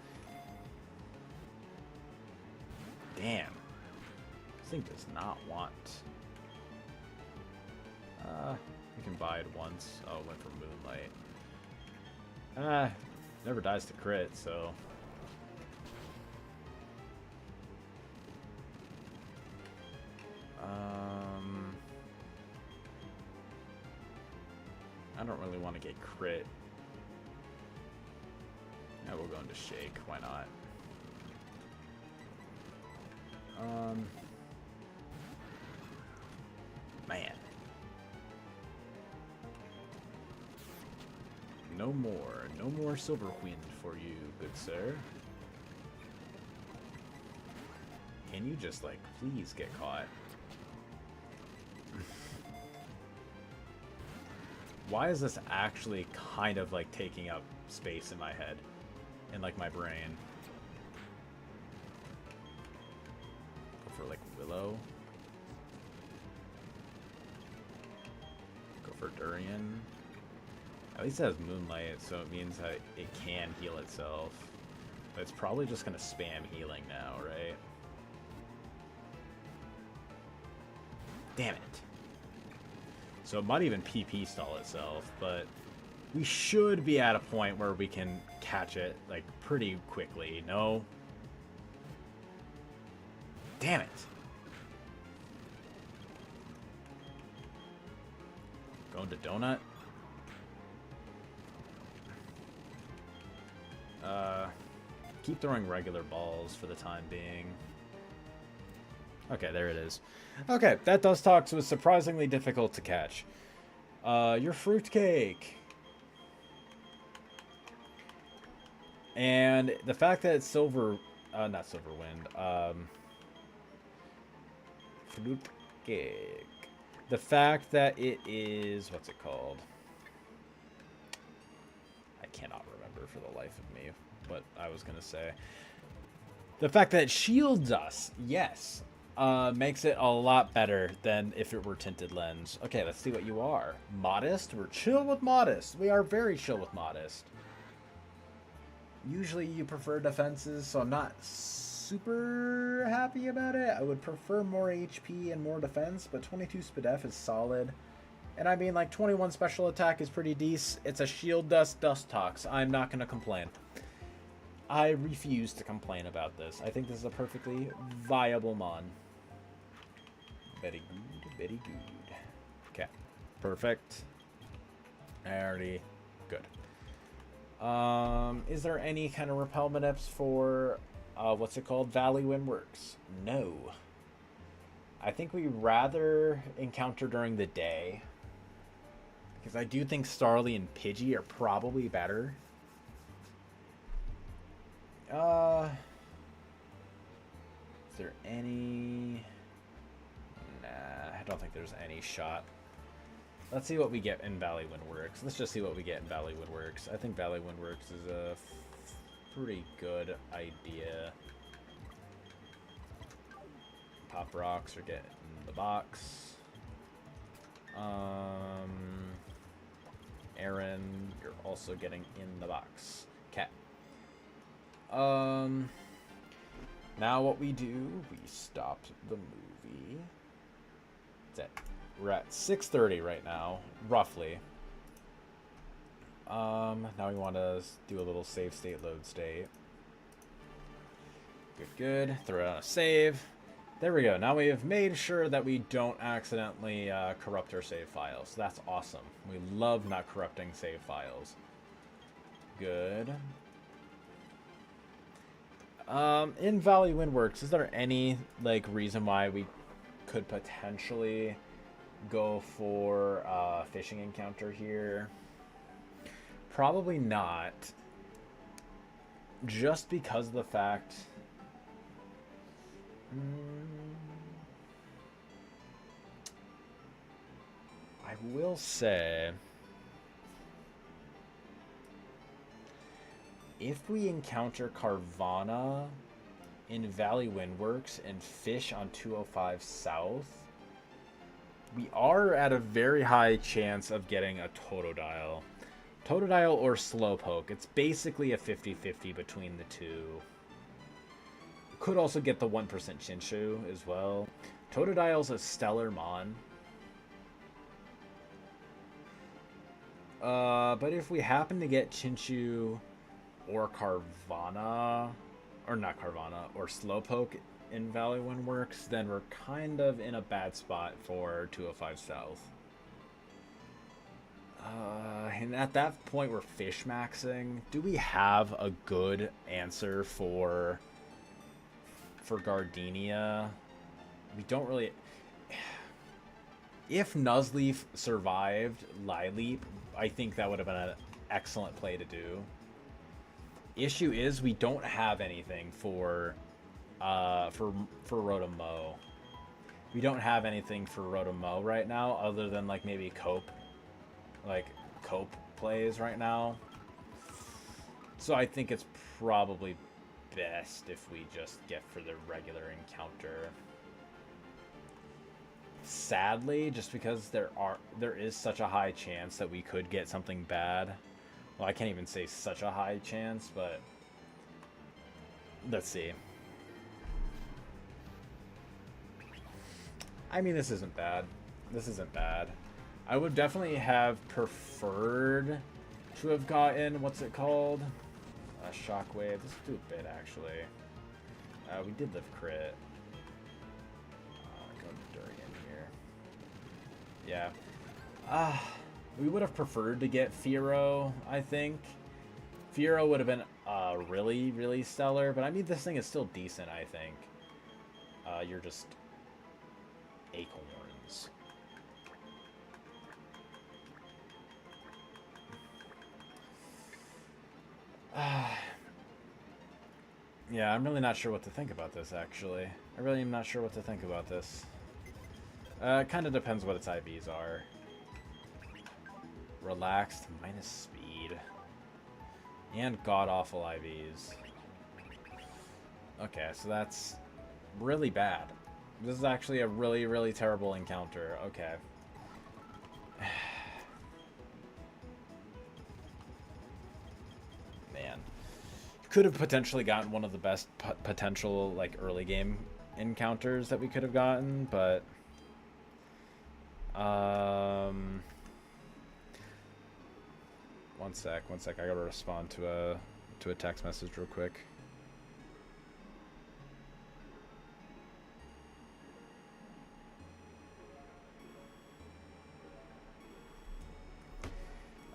Damn. This thing does not want. We can buy it once. Oh, it went for Moonlight. Never dies to crit, so. I don't really want to get crit. Yeah, we'll go into Shake. Why not? Man. No more Silver Wind for you, good sir. Can you just, like, please get caught? Why is this actually kind of, like, taking up space in my head? In, like, my brain? Go for, like, Willow. Go for Durian. At least it has Moonlight, so it means that it can heal itself. But it's probably just going to spam healing now, right? Damn it. So it might even PP stall itself, but we should be at a point where we can catch it, like, pretty quickly. No? Damn it. Going to Donut. Keep throwing regular balls for the time being. Okay, there it is. Okay, that Dustox was surprisingly difficult to catch. Your fruitcake. And the fact that it's silver, not Silverwind, fruitcake. The fact that it is, what's it called? I cannot remember for the life of me. what I was going to say. The fact that it shields us, yes, makes it a lot better than if it were tinted lens. Okay, let's see what you are. Modest? We're chill with modest. We are very chill with modest. Usually you prefer defenses, so I'm not super happy about it. I would prefer more HP and more defense, but 22 SPDF is solid. And I mean, like, 21 special attack is pretty decent. It's a shield dust tox. I'm not going to complain. I refuse to complain about this. I think this is a perfectly viable mon. Very good, very good. Okay, perfect. Already good. Is there any kind of repellment eps for, what's it called? Valley Windworks? No. I think we rather encounter during the day. Because I do think Starly and Pidgey are probably better. Is there any... Nah, I don't think there's any shot. Let's see what we get in Valley Windworks. Let's just see what we get in Valley Windworks. I think Valley Windworks is a pretty good idea. Pop rocks or get in the box. Aaron, you're also getting in the box. Okay. Now what we do, we stopped the movie. That's it. We're at 6:30 right now, roughly. Now we want to do a little save state, load state. Good. Throw out a save. There we go. Now we have made sure that we don't accidentally corrupt our save files. That's awesome. We love not corrupting save files. Good. In Valley Windworks, is there any reason why we could potentially go for a fishing encounter here? Probably not. Just because of the fact... I will say, if we encounter Carvana in Valley Windworks and fish on 205 South, we are at a very high chance of getting a Totodile. Totodile or Slowpoke. It's basically a 50-50 between the two. Could also get the 1% Chinchou as well. Totodile's a stellar mon. But if we happen to get Chinchou or Carvana, or not Carvana, or Slowpoke in Valley Windworks, then we're kind of in a bad spot for 205 South. And at that point, we're fish maxing. Do we have a good answer for Gardenia? We don't really... If Nuzleaf survived Lileep, I think that would have been an excellent play to do. Issue is we don't have anything for Rotom-Mow. We don't have anything for Rotom-Mow right now, other than maybe Cope. Cope plays right now. So I think it's probably best if we just get for the regular encounter. Sadly, just because there is such a high chance that we could get something bad. Well, I can't even say such a high chance, but let's see. I mean, this isn't bad. This isn't bad. I would definitely have preferred to have gotten, what's it called? A Shockwave. Let's do a bit, actually. We did live crit. Go Durian here. Yeah. We would have preferred to get Fearow, I think. Fearow would have been really, really stellar, but I mean, this thing is still decent, I think. You're just acorns. Yeah, I'm really not sure what to think about this, actually. I really am not sure what to think about this. It kind of depends what its IVs are. Relaxed, minus speed. And god-awful IVs. Okay, so that's really bad. This is actually a really, really terrible encounter. Okay. Man. Could have potentially gotten one of the best potential, like, early game encounters that we could have gotten, but... One sec. I gotta respond to a text message real quick.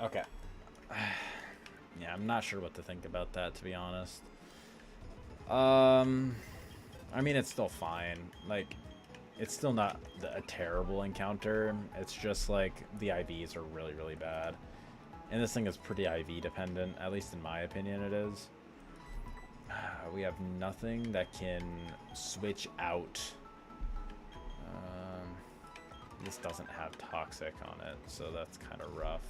Okay. Yeah, I'm not sure what to think about that, to be honest. I mean, it's still fine. Like, it's still not a terrible encounter. It's just, like, the IVs are really, really bad. And this thing is pretty IV dependent, at least in my opinion it is. We have nothing that can switch out. This doesn't have toxic on it, so that's kind of rough.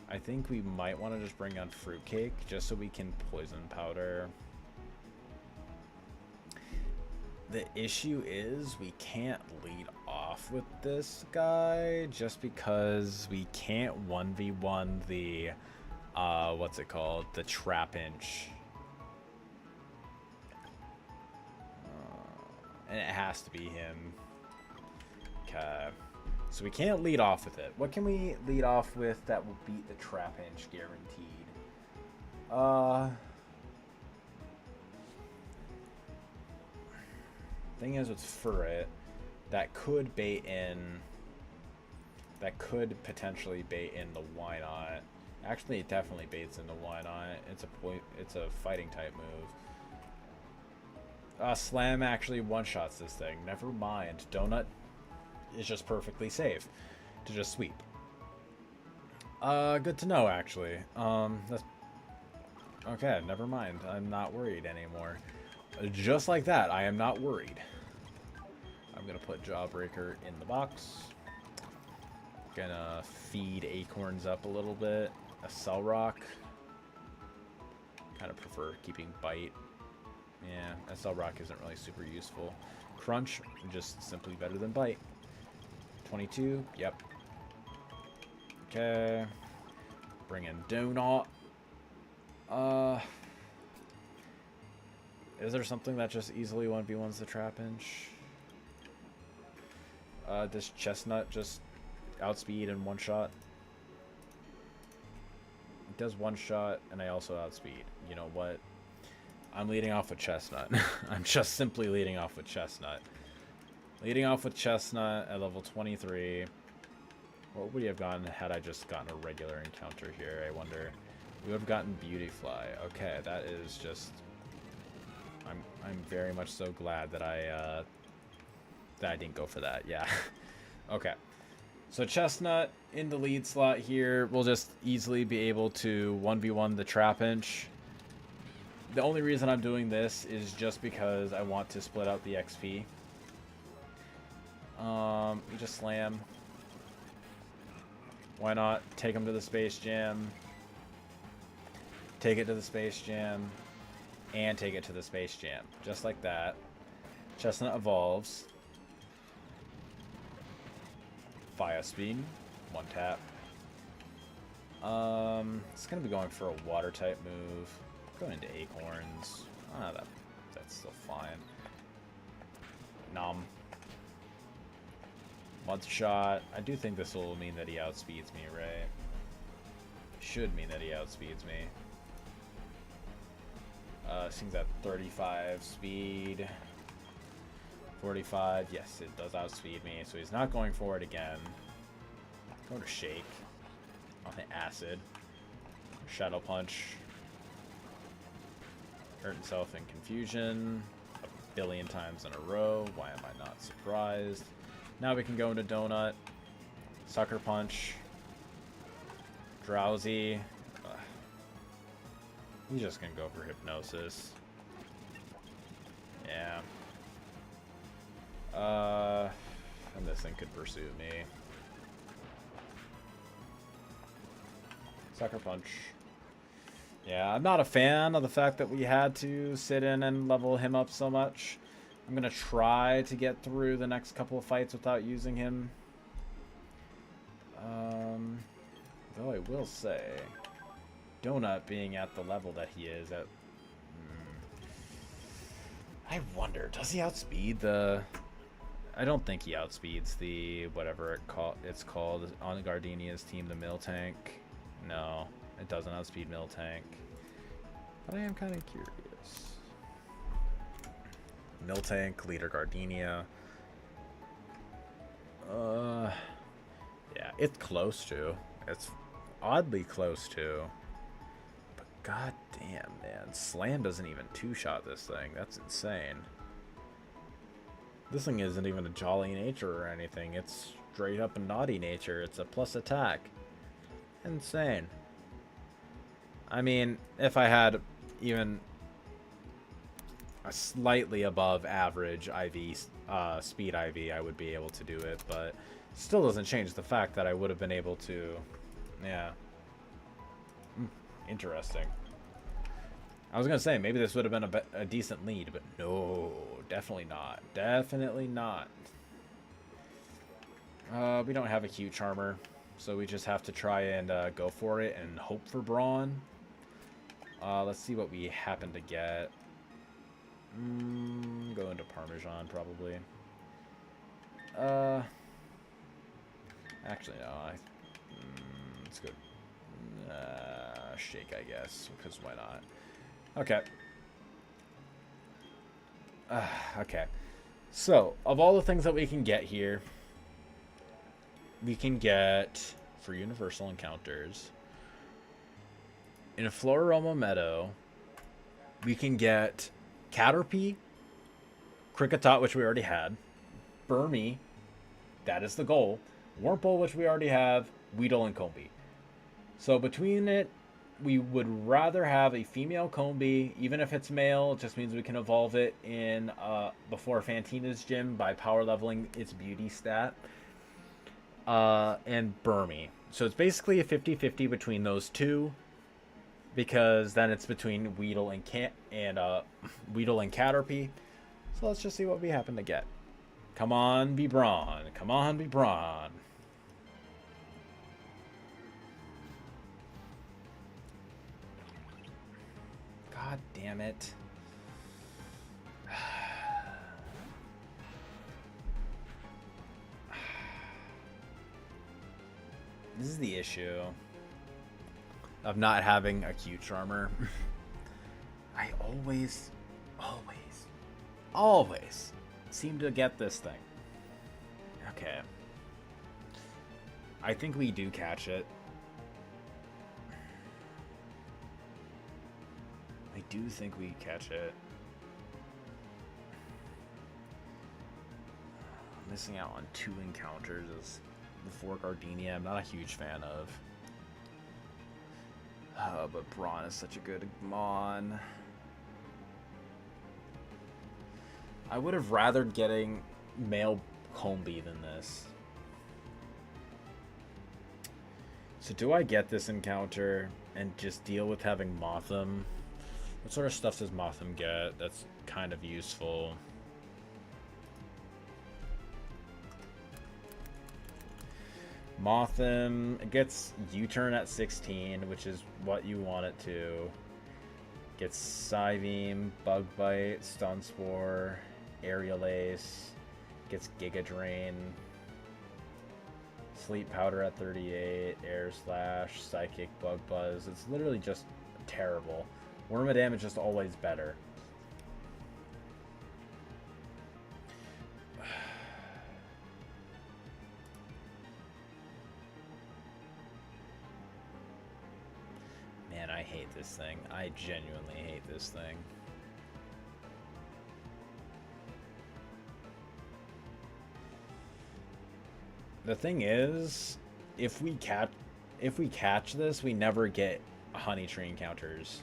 I think we might want to just bring on fruitcake just so we can poison powder. The issue is we can't lead off with this guy just because we can't 1v1 the what's it called? The trap inch. And it has to be him. Okay. So we can't lead off with it. What can we lead off with that will beat the trap inch guaranteed? Thing is with Furret, that could bait in. That could potentially bait in the why not. Actually, it definitely baits into why not. It's a fighting type move. Slam actually one-shots this thing. Never mind. Donut is just perfectly safe to just sweep. Good to know, actually. That's okay. Never mind. I'm not worried anymore. Just like that, I am not worried. I'm gonna put Jawbreaker in the box. Gonna feed acorns up a little bit. A Cell Rock. Kind of prefer keeping Bite. Yeah, a Cell Rock isn't really super useful. Crunch, just simply better than Bite. 22, yep. Okay. Bring in Donut. Is there something that just easily 1v1s the trap inch? Does Chestnut just outspeed in one shot? It does one shot, and I also outspeed. You know what? I'm leading off with Chestnut. I'm just simply leading off with Chestnut. Leading off with Chestnut at level 23. What would you have gotten had I just gotten a regular encounter here? I wonder. We would have gotten Beautyfly. Okay, that is just... I'm very much so glad that I didn't go for that. Yeah. Okay. So Chestnut in the lead slot here will just easily be able to 1v1 the trap inch. The only reason I'm doing this is just because I want to split out the XP. You just slam. Why not take him to the Space Jam? Take it to the Space Jam. And take it to the Space Jam. Just like that. Chestnut evolves. Fire Speed. One tap. It's going to be going for a water type move. Going into Acorns. That's still fine. Nom. Mud Shot. I do think this will mean that he outspeeds me, right? Should mean that he outspeeds me. Seems at 35 speed. 45. Yes, it does outspeed me. So he's not going for it again. Going to Shake. On the Acid. Shadow Punch. Hurt himself in Confusion. A billion times in a row. Why am I not surprised? Now we can go into Donut. Sucker Punch. Drowsy. He's just gonna go for Hypnosis. Yeah. And this thing could pursue me. Sucker Punch. Yeah, I'm not a fan of the fact that we had to sit in and level him up so much. I'm going to try to get through the next couple of fights without using him. Though I will say, Donut being at the level that he is at... I wonder, does he outspeed the... I don't think he outspeeds the whatever it's called on Gardenia's team, the Mill Tank. No, it doesn't outspeed Mill Tank. But I am kind of curious. Mill Tank, Leader Gardenia. Yeah, it's close to. It's oddly close to. But god damn, man. Slam doesn't even two-shot this thing. That's insane. This thing isn't even a jolly nature or anything. It's straight up a naughty nature. It's a plus attack. Insane. I mean, if I had even a slightly above average IV, speed IV, I would be able to do it, but still doesn't change the fact that I would have been able to, yeah. Interesting. I was going to say, maybe this would have been a decent lead, but no, definitely not. Definitely not. We don't have a Q Charmer, so we just have to try and go for it and hope for Brawn. Let's see what we happen to get. Go into Parmesan, probably. Actually, no. Let's go. Shake, I guess, because why not? Okay. Okay. So, of all the things that we can get here, we can get for universal encounters. In a Floroma Meadow, we can get Caterpie, Kricketot, which we already had, Burmy, that is the goal, Wurmple, which we already have, Weedle, and Combee. So between it, we would rather have a female Combee, even if it's male. It just means we can evolve it in before Fantina's gym by power leveling its beauty stat. And Burmy. So it's basically a 50-50 between those two, because then it's between Weedle and Caterpie. So let's just see what we happen to get. Come on, be Brawn. Come on, be Brawn. God damn it. This is the issue of not having a Q Charmer. I always seem to get this thing. Okay. I think we do catch it. I do think we catch it. Missing out on 2 encounters is before Gardenia. I'm not a huge fan of. But Brawn is such a good Mon. I would have rathered getting male Combee than this. So do I get this encounter and just deal with having Mothim? What sort of stuff does Mothim get that's kind of useful? Mothim, it gets U-turn at 16, which is what you want it to. Gets Psybeam, Bug Bite, Stun Spore, Aerial Ace, gets Giga Drain, Sleep Powder at 38, Air Slash, Psychic, Bug Buzz. It's literally just terrible. Wormadam is just always better. Man, I hate this thing. I genuinely hate this thing. The thing is, if we catch this, we never get Honey Tree encounters.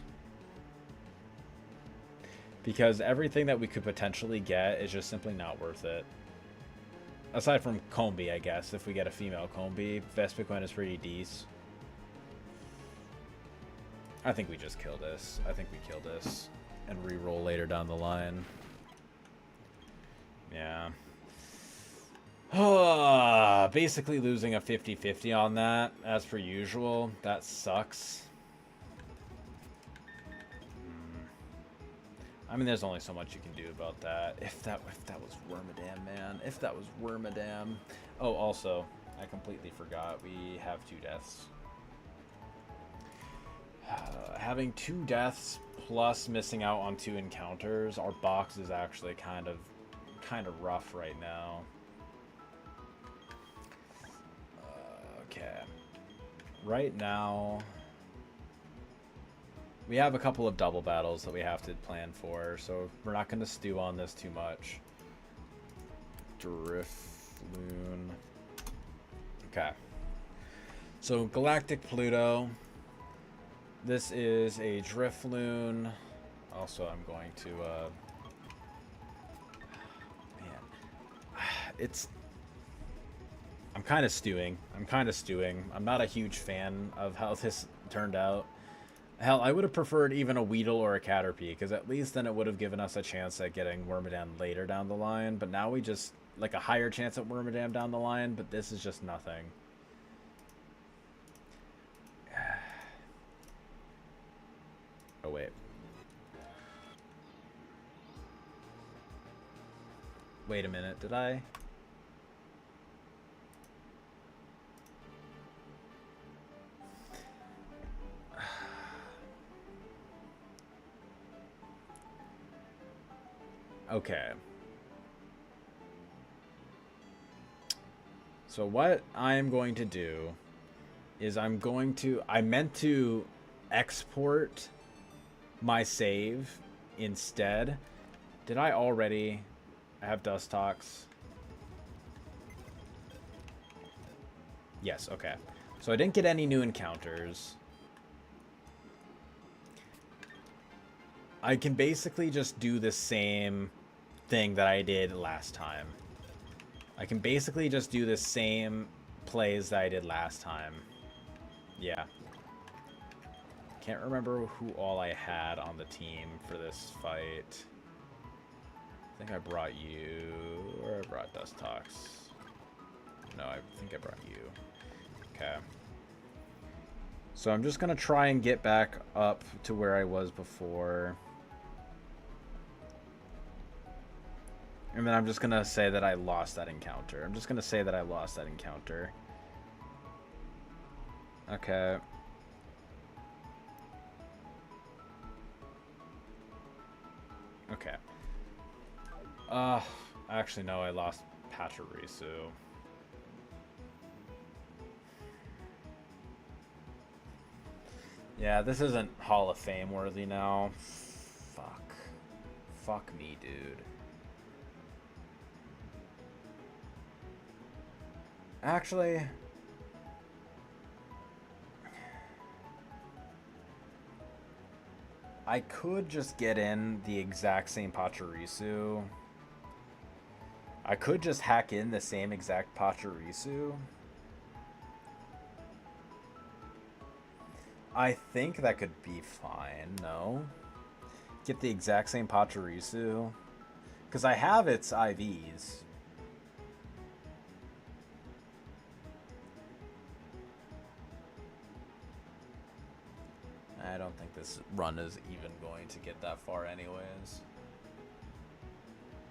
Because everything that we could potentially get is just simply not worth it. Aside from Combee, I guess. If we get a female Combee, Vespiquen is pretty decent. I think we just kill this. I think we kill this and re-roll later down the line. Yeah. Basically losing a 50-50 on that, as per usual. That sucks. I mean, there's only so much you can do about that. If that was Wormadam, man. If that was Wormadam. Oh, also, I completely forgot. We have 2 deaths. Having 2 deaths plus missing out on 2 encounters, our box is actually kind of rough right now. Okay. Right now, we have a couple of double battles that we have to plan for, so we're not going to stew on this too much. Drifloon. Okay. So, Galactic Pluto. This is a Drifloon. Also, I'm going to, man. I'm kind of stewing. I'm not a huge fan of how this turned out. Hell, I would have preferred even a Weedle or a Caterpie, because at least then it would have given us a chance at getting Wormadam later down the line. But now we just, like, a higher chance at Wormadam down the line, but this is just nothing. Oh, wait. Wait a minute, did I? Okay. So what I'm going to do is I meant to export my save instead. Did I already have Dustox? Yes, okay. So I didn't get any new encounters. I can basically just do the same thing that I did last time. I can basically just do the same plays that I did last time. Yeah. Can't remember who all I had on the team for this fight. I think I brought you, or I brought Dustox. No, I think I brought you. Okay. So I'm just going to try and get back up to where I was before. And then I'm just going to say that I lost that encounter. Okay. Okay. Actually, no, I lost Pachirisu. Yeah, this isn't Hall of Fame worthy now. Fuck me, dude. Actually, I could just get in the exact same Pachirisu. I could just hack in the same exact Pachirisu. I think that could be fine, no? Get the exact same Pachirisu. Because I have its IVs. I don't think this run is even going to get that far anyways.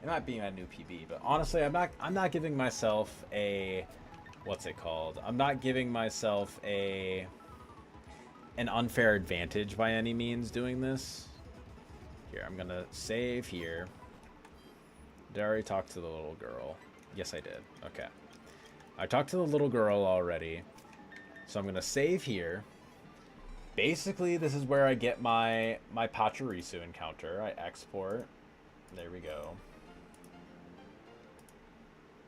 It might be my new PB, but honestly, I'm not giving myself a, what's it called? I'm not giving myself an unfair advantage by any means doing this. Here, I'm gonna save here. Did I already talk to the little girl? Yes, I did. Okay. I talked to the little girl already. So I'm gonna save here. Basically, this is where I get my Pachirisu encounter. I export. There we go.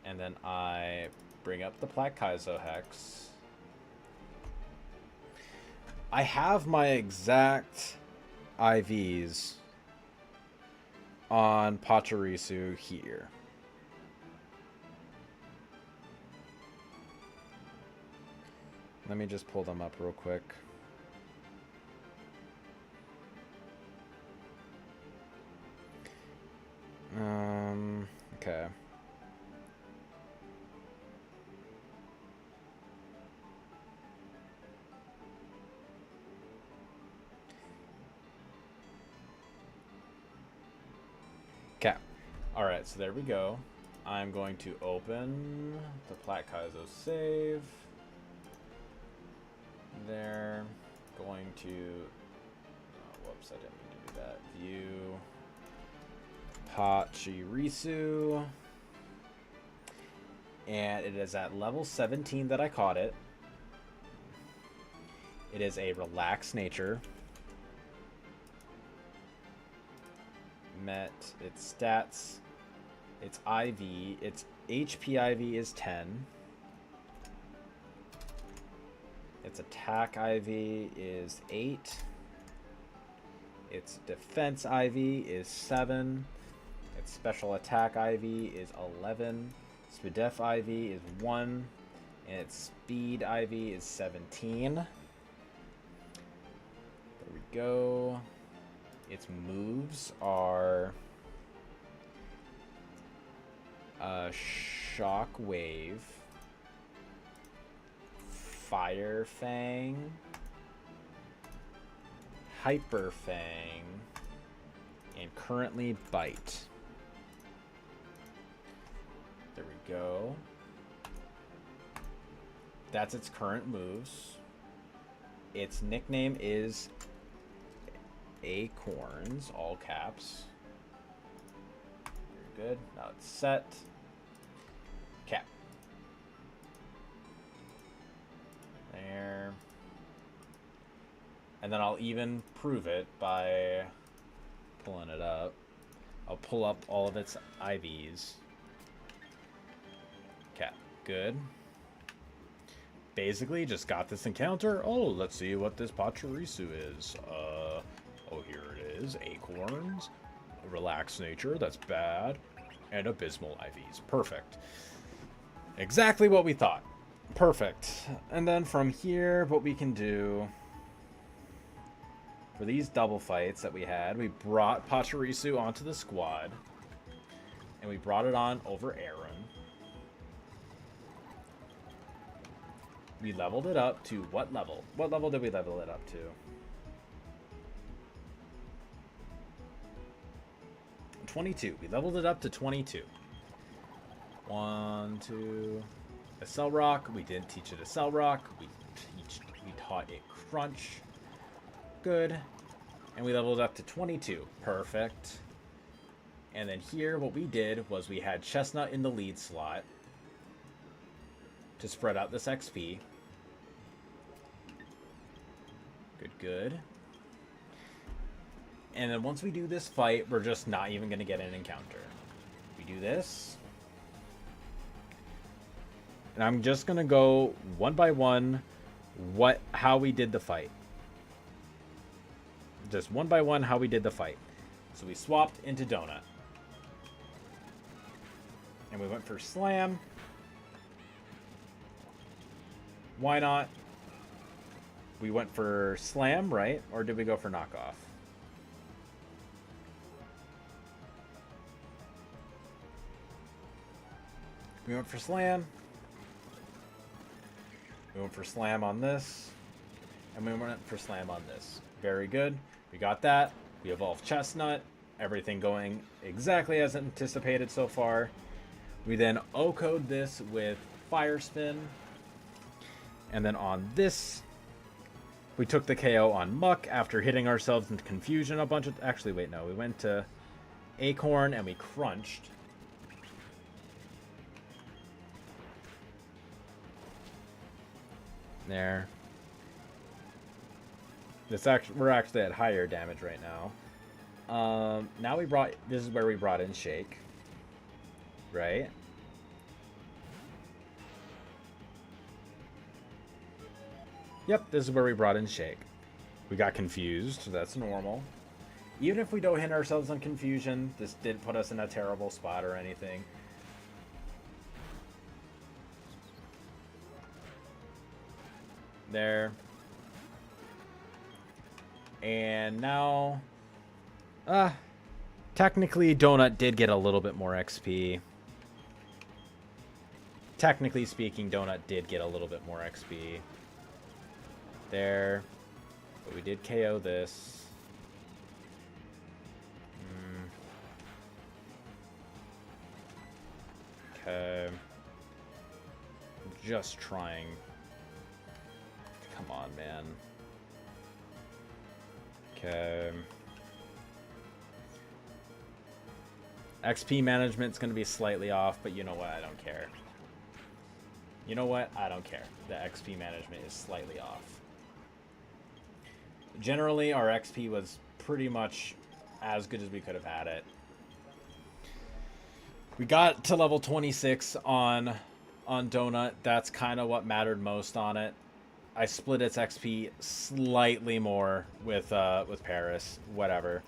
And then I bring up the Kaizo Hex. I have my exact IVs on Pachirisu here. Let me just pull them up real quick. Okay. Alright, so there we go. I'm going to open the Plat Kaizo save. There. Going to... Oh, whoops, I didn't mean to do that. View. Pachirisu. And it is at level 17 that I caught it. It is a relaxed nature. Met its stats. Its IV. Its HP IV is 10. Its attack IV is 8. Its defense IV is 7. Its special attack IV is 11. Its def IV is 1. And its speed IV is 17. There we go. Its moves are Shock Wave, Fire Fang, Hyper Fang, and currently Bite. There we go. That's its current moves. Its nickname is Acorns, all caps. Very good. Now it's set. Cap. There. And then I'll even prove it by pulling it up. I'll pull up all of its IVs. Cap. Good. Basically, just got this encounter. Oh, let's see what this Pachirisu is. Oh, here it is. Acorns. Relaxed nature. That's bad. And abysmal IVs. Perfect. Exactly what we thought. Perfect. And then from here, what we can do... For these double fights that we had, we brought Pachirisu onto the squad. And we brought it on over Aaron. We leveled it up to what level? What level did we level it up to? 22. We leveled it up to 22. 1, 2. Accel Rock. We didn't teach it Accel Rock. We taught it Crunch. Good. And we leveled it up to 22. Perfect. And then here, what we did was we had Chestnut in the lead slot to spread out this XP. Good, good. And then once we do this fight, we're just not even going to get an encounter. We do this. And I'm just going to go one by one how we did the fight. Just one by one how we did the fight. So we swapped into Donut. And we went for Slam. Why not? We went for Slam, right? Or did we go for Knockoff? We went for Slam. We went for Slam on this. And we went for Slam on this. Very good. We got that. We evolved Chestnut. Everything going exactly as anticipated so far. We then O-code this with Fire Spin. And then on this, we took the KO on Muck after hitting ourselves into Confusion a bunch of... Actually, wait, no. We went to Acorn and we crunched. There. We're actually at higher damage right now. Now we brought... This is where we brought in Shake. Right? Yep, this is where we brought in Shake. We got confused, so that's normal. Even if we don't hit ourselves on Confusion, this didn't put us in a terrible spot or anything. There. And now... technically, Donut did get a little bit more XP. Technically speaking, Donut did get a little bit more XP. There. But we did KO this. Okay. I'm just trying. Come on, man. Okay. XP management's going to be slightly off, but you know what? I don't care. You know what? I don't care. The XP management is slightly off. Generally, our XP was pretty much as good as we could have had it. We got to level 26 on Donut. That's kind of what mattered most on it. I split its XP slightly more with Paris. Whatever.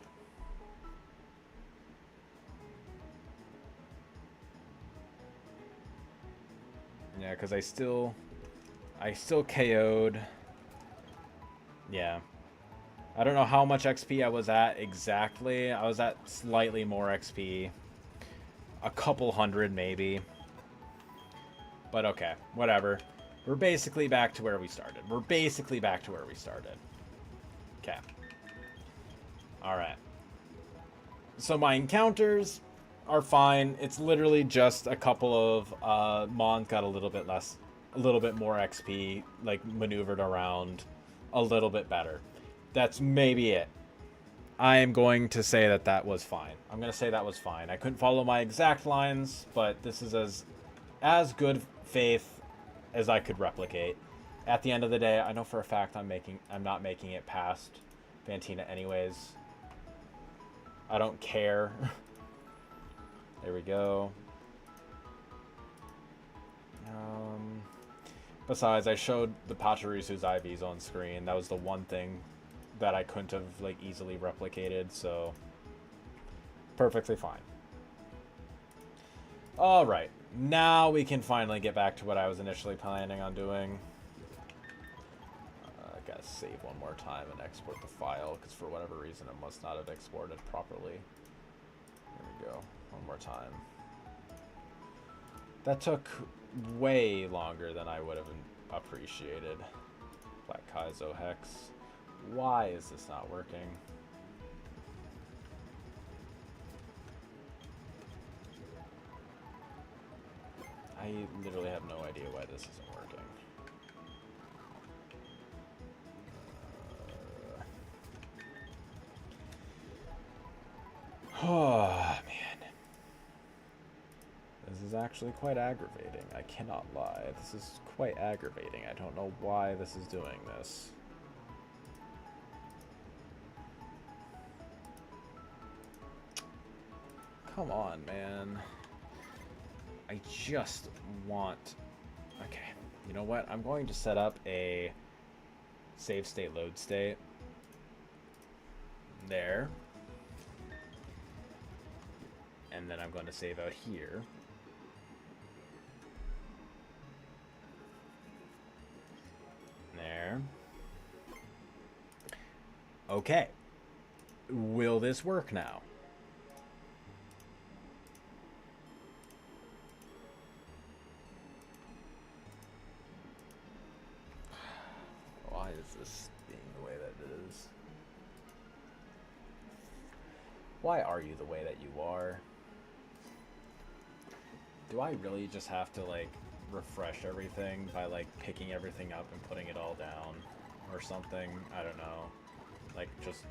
Yeah, because I still KO'd. Yeah. I don't know how much XP I was at exactly. I was at slightly more XP. A couple hundred, maybe. But okay, whatever. We're basically back to where we started. Okay. Alright. So my encounters are fine. It's literally just a couple of Mons got a little bit more XP, like maneuvered around a little bit better. That's maybe it. I am going to say that was fine. I'm going to say that was fine. I couldn't follow my exact lines, but this is as good faith as I could replicate. At the end of the day, I know for a fact I'm not making it past Fantina anyways. I don't care. There we go. Besides, I showed the Pachirisu's IVs on screen. That was the one thing that I couldn't have like easily replicated, so perfectly fine. All right, now we can finally get back to what I was initially planning on doing. I gotta save one more time and export the file because for whatever reason it must not have exported properly. There we go. One more time. That took way longer than I would have appreciated. Black Kaizo Hex. Why is this not working? I literally have no idea why this isn't working. Oh, man. This is actually quite aggravating. I cannot lie. This is quite aggravating. I don't know why this is doing this. Come on, man. I just want... Okay, you know what? I'm going to set up a save state load state. There. And then I'm going to save out here. There. Okay. Will this work now? Why is this being the way that it is? Why are you the way that you are? Do I really just have to, like, refresh everything by, like, picking everything up and putting it all down or something? I don't know. Like, just,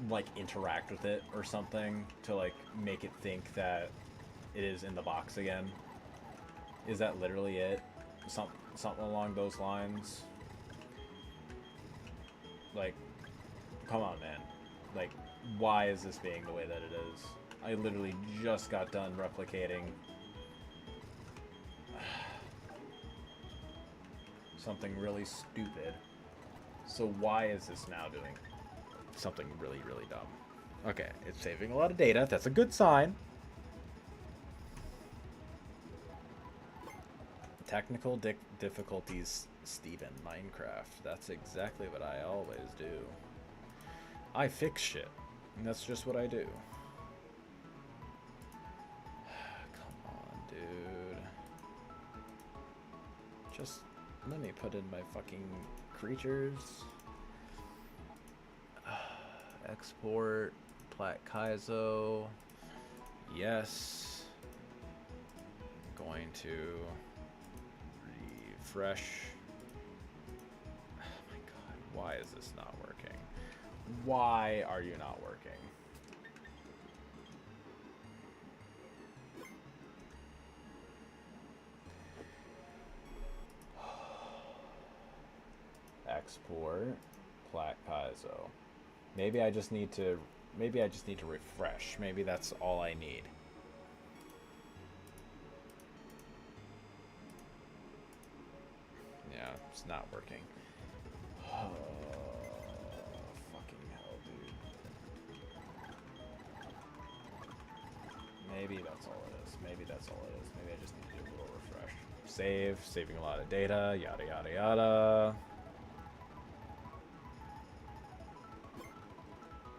like, interact with it or something to, like, make it think that it is in the box again? Is that literally it? Something along those lines? Like, come on, man. Like, why is this being the way that it is? I literally just got done replicating something really stupid. So why is this now doing something really, really dumb? Okay, it's saving a lot of data. That's a good sign. Technical difficulties, Steven Minecraft. That's exactly what I always do. I fix shit. And that's just what I do. Come on, dude. Just let me put in my fucking creatures. Export. Plat Kaizo. Yes. going to refresh. Oh my god, why is this not working? Why are you not working? Export Plat Kaizo. Maybe I just need to refresh. Maybe that's all I need. Yeah, it's not working. Oh, fucking hell, dude. Maybe that's all it is. Maybe that's all it is. Maybe I just need to do a little refresh. Saving a lot of data, yada yada yada.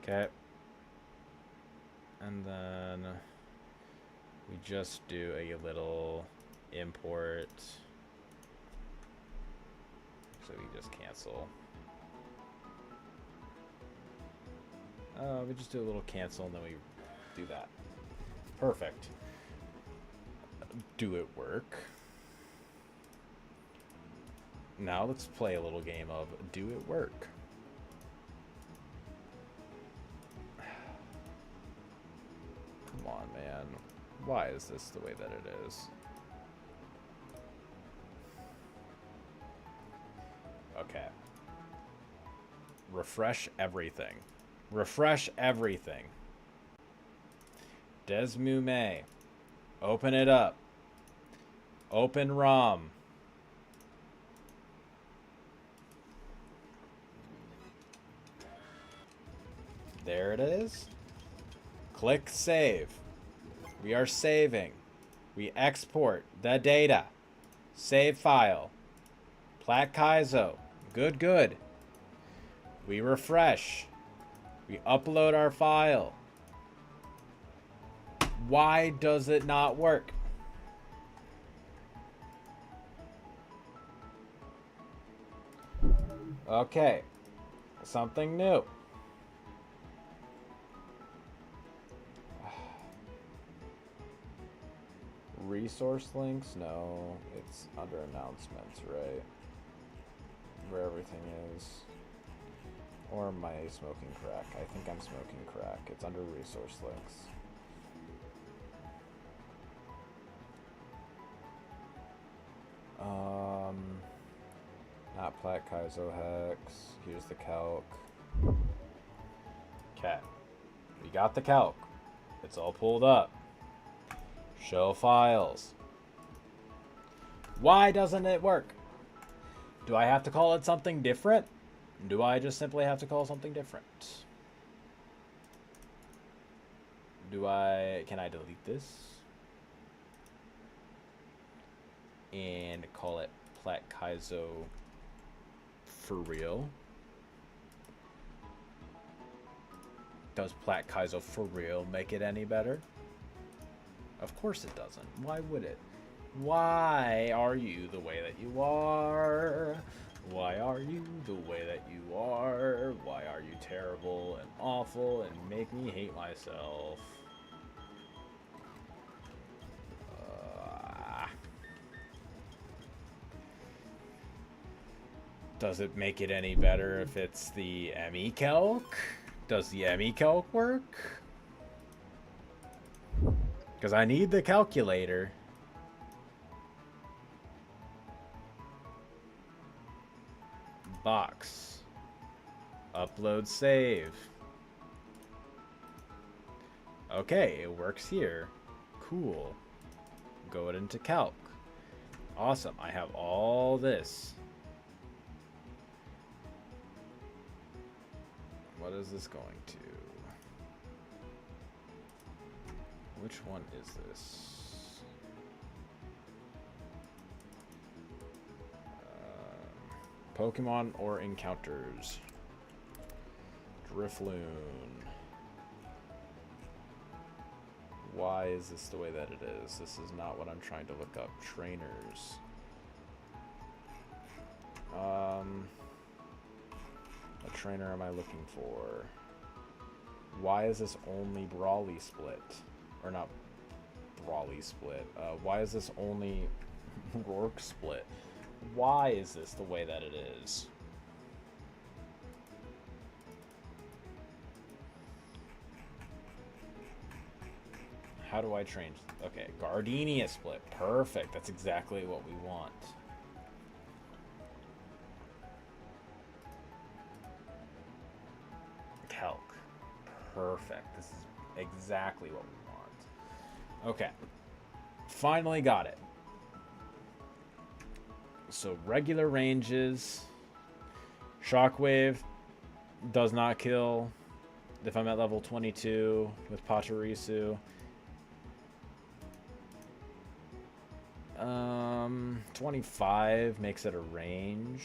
Okay. And then we just do a little import. So we just cancel. We just do a little cancel and then we do that. Perfect. Do it work? Now let's play a little game of do it work? Come on, man. Why is this the way that it is? Okay. Refresh everything. Refresh everything. Desmume. Open it up. Open ROM. There it is. Click save. We are saving. We export the data. Save file. Plat Kaizo. Good, good. We refresh. We upload our file. Why does it not work? Okay. Something new. Resource links? No, it's under announcements, right? Where everything is. Or am I smoking crack? I think I'm smoking crack. It's under resource links. Not Plat Kaizo hex. Here's the calc. Okay. We got the calc. It's all pulled up. Show files. Why doesn't it work? Do I have to call it something different? Do I just simply have to call something different? Can I delete this? And call it Plat Kaizo for real? Does Plat Kaizo for real make it any better? Of course it doesn't. Why would it? Why are you the way that you are? Why are you the way that you are? Why are you terrible and awful and make me hate myself? Does it make it any better if it's the ME calc? Does the ME calc work? Because I need the calculator. Box. Upload save. Okay, it works here. Cool. Go into calc. Awesome, I have all this. What is this going to? Which one is this? Pokemon or encounters? Drifloon. Why is this the way that it is? This is not what I'm trying to look up. Trainers. What trainer am I looking for? Why is this only Brawly split? Or not? Brawly split. Why is this only Rourke split? Why is this the way that it is? How do I change? Okay, Gardenia split. Perfect. That's exactly what we want. Kelk. Perfect. This is exactly what we want. Okay. Finally got it. So regular ranges. Shockwave does not kill if I'm at level 22 with Pachirisu. 25 makes it a range.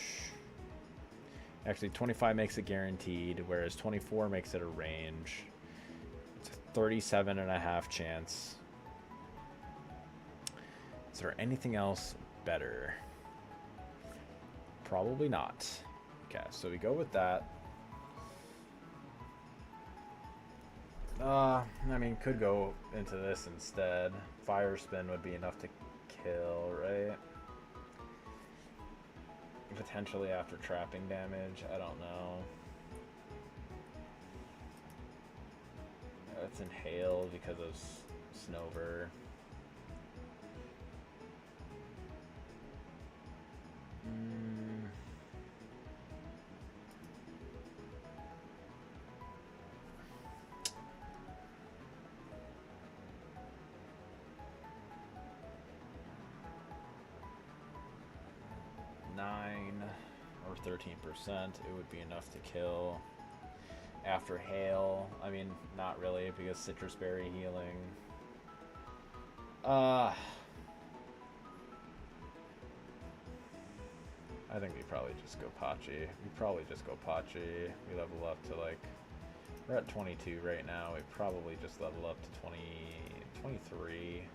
Actually, 25 makes it guaranteed, whereas 24 makes it a range. It's a 37.5 chance. Is there anything else better? Probably not. Okay, so we go with that. I mean, could go into this instead. Fire spin would be enough to kill, right? Potentially after trapping damage. I don't know. It's inhaled because of Snover. Or 13%, it would be enough to kill. After hail, I mean, not really, because citrus berry healing. I think we probably just go Pachi. We level up to like, we're at 22 right now. We probably just level up to 23.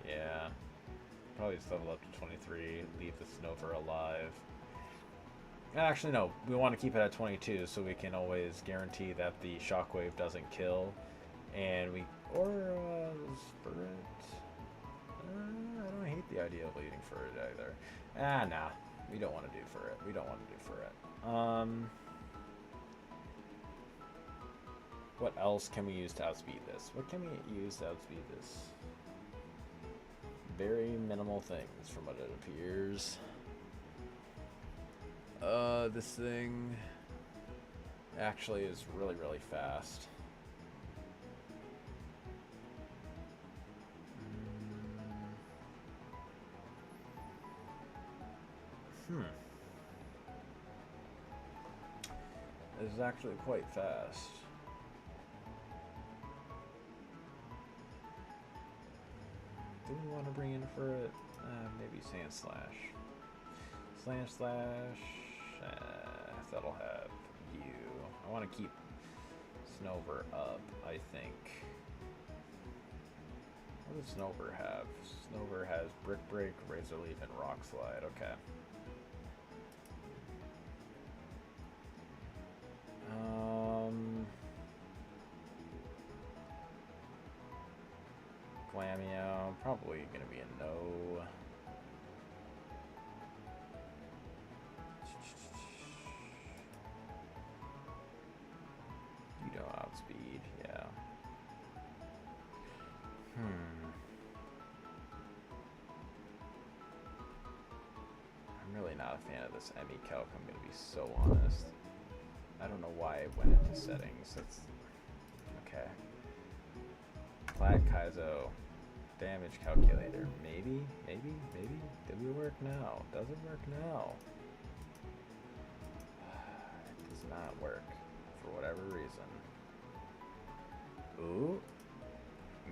Yeah. Probably just level up to 23, leave the Snover alive. Actually, no, we want to keep it at 22 so we can always guarantee that the Shockwave doesn't kill. And we, or Spirit. I don't hate the idea of leading for it either. Nah, we don't want to do for it. What else can we use to outspeed this? What can we use to outspeed this? Very minimal things from what it appears. This thing actually is really, really fast. This is actually quite fast. Do we want to bring in for it? Maybe Sand Slash. Sand Slash. That'll have you. I want to keep Snover up, I think. What does Snover have? Snover has Brick Break, Razor Leaf, and Rock Slide. Okay. Glamio, probably gonna be a no. You don't outspeed, yeah. I'm really not a fan of this Emmy calc, I'm gonna be so honest. I don't know why I went into settings. That's okay. Flat Kaizo. Damage calculator. Maybe? Did we work now? Does it work now? It does not work. For whatever reason. Ooh.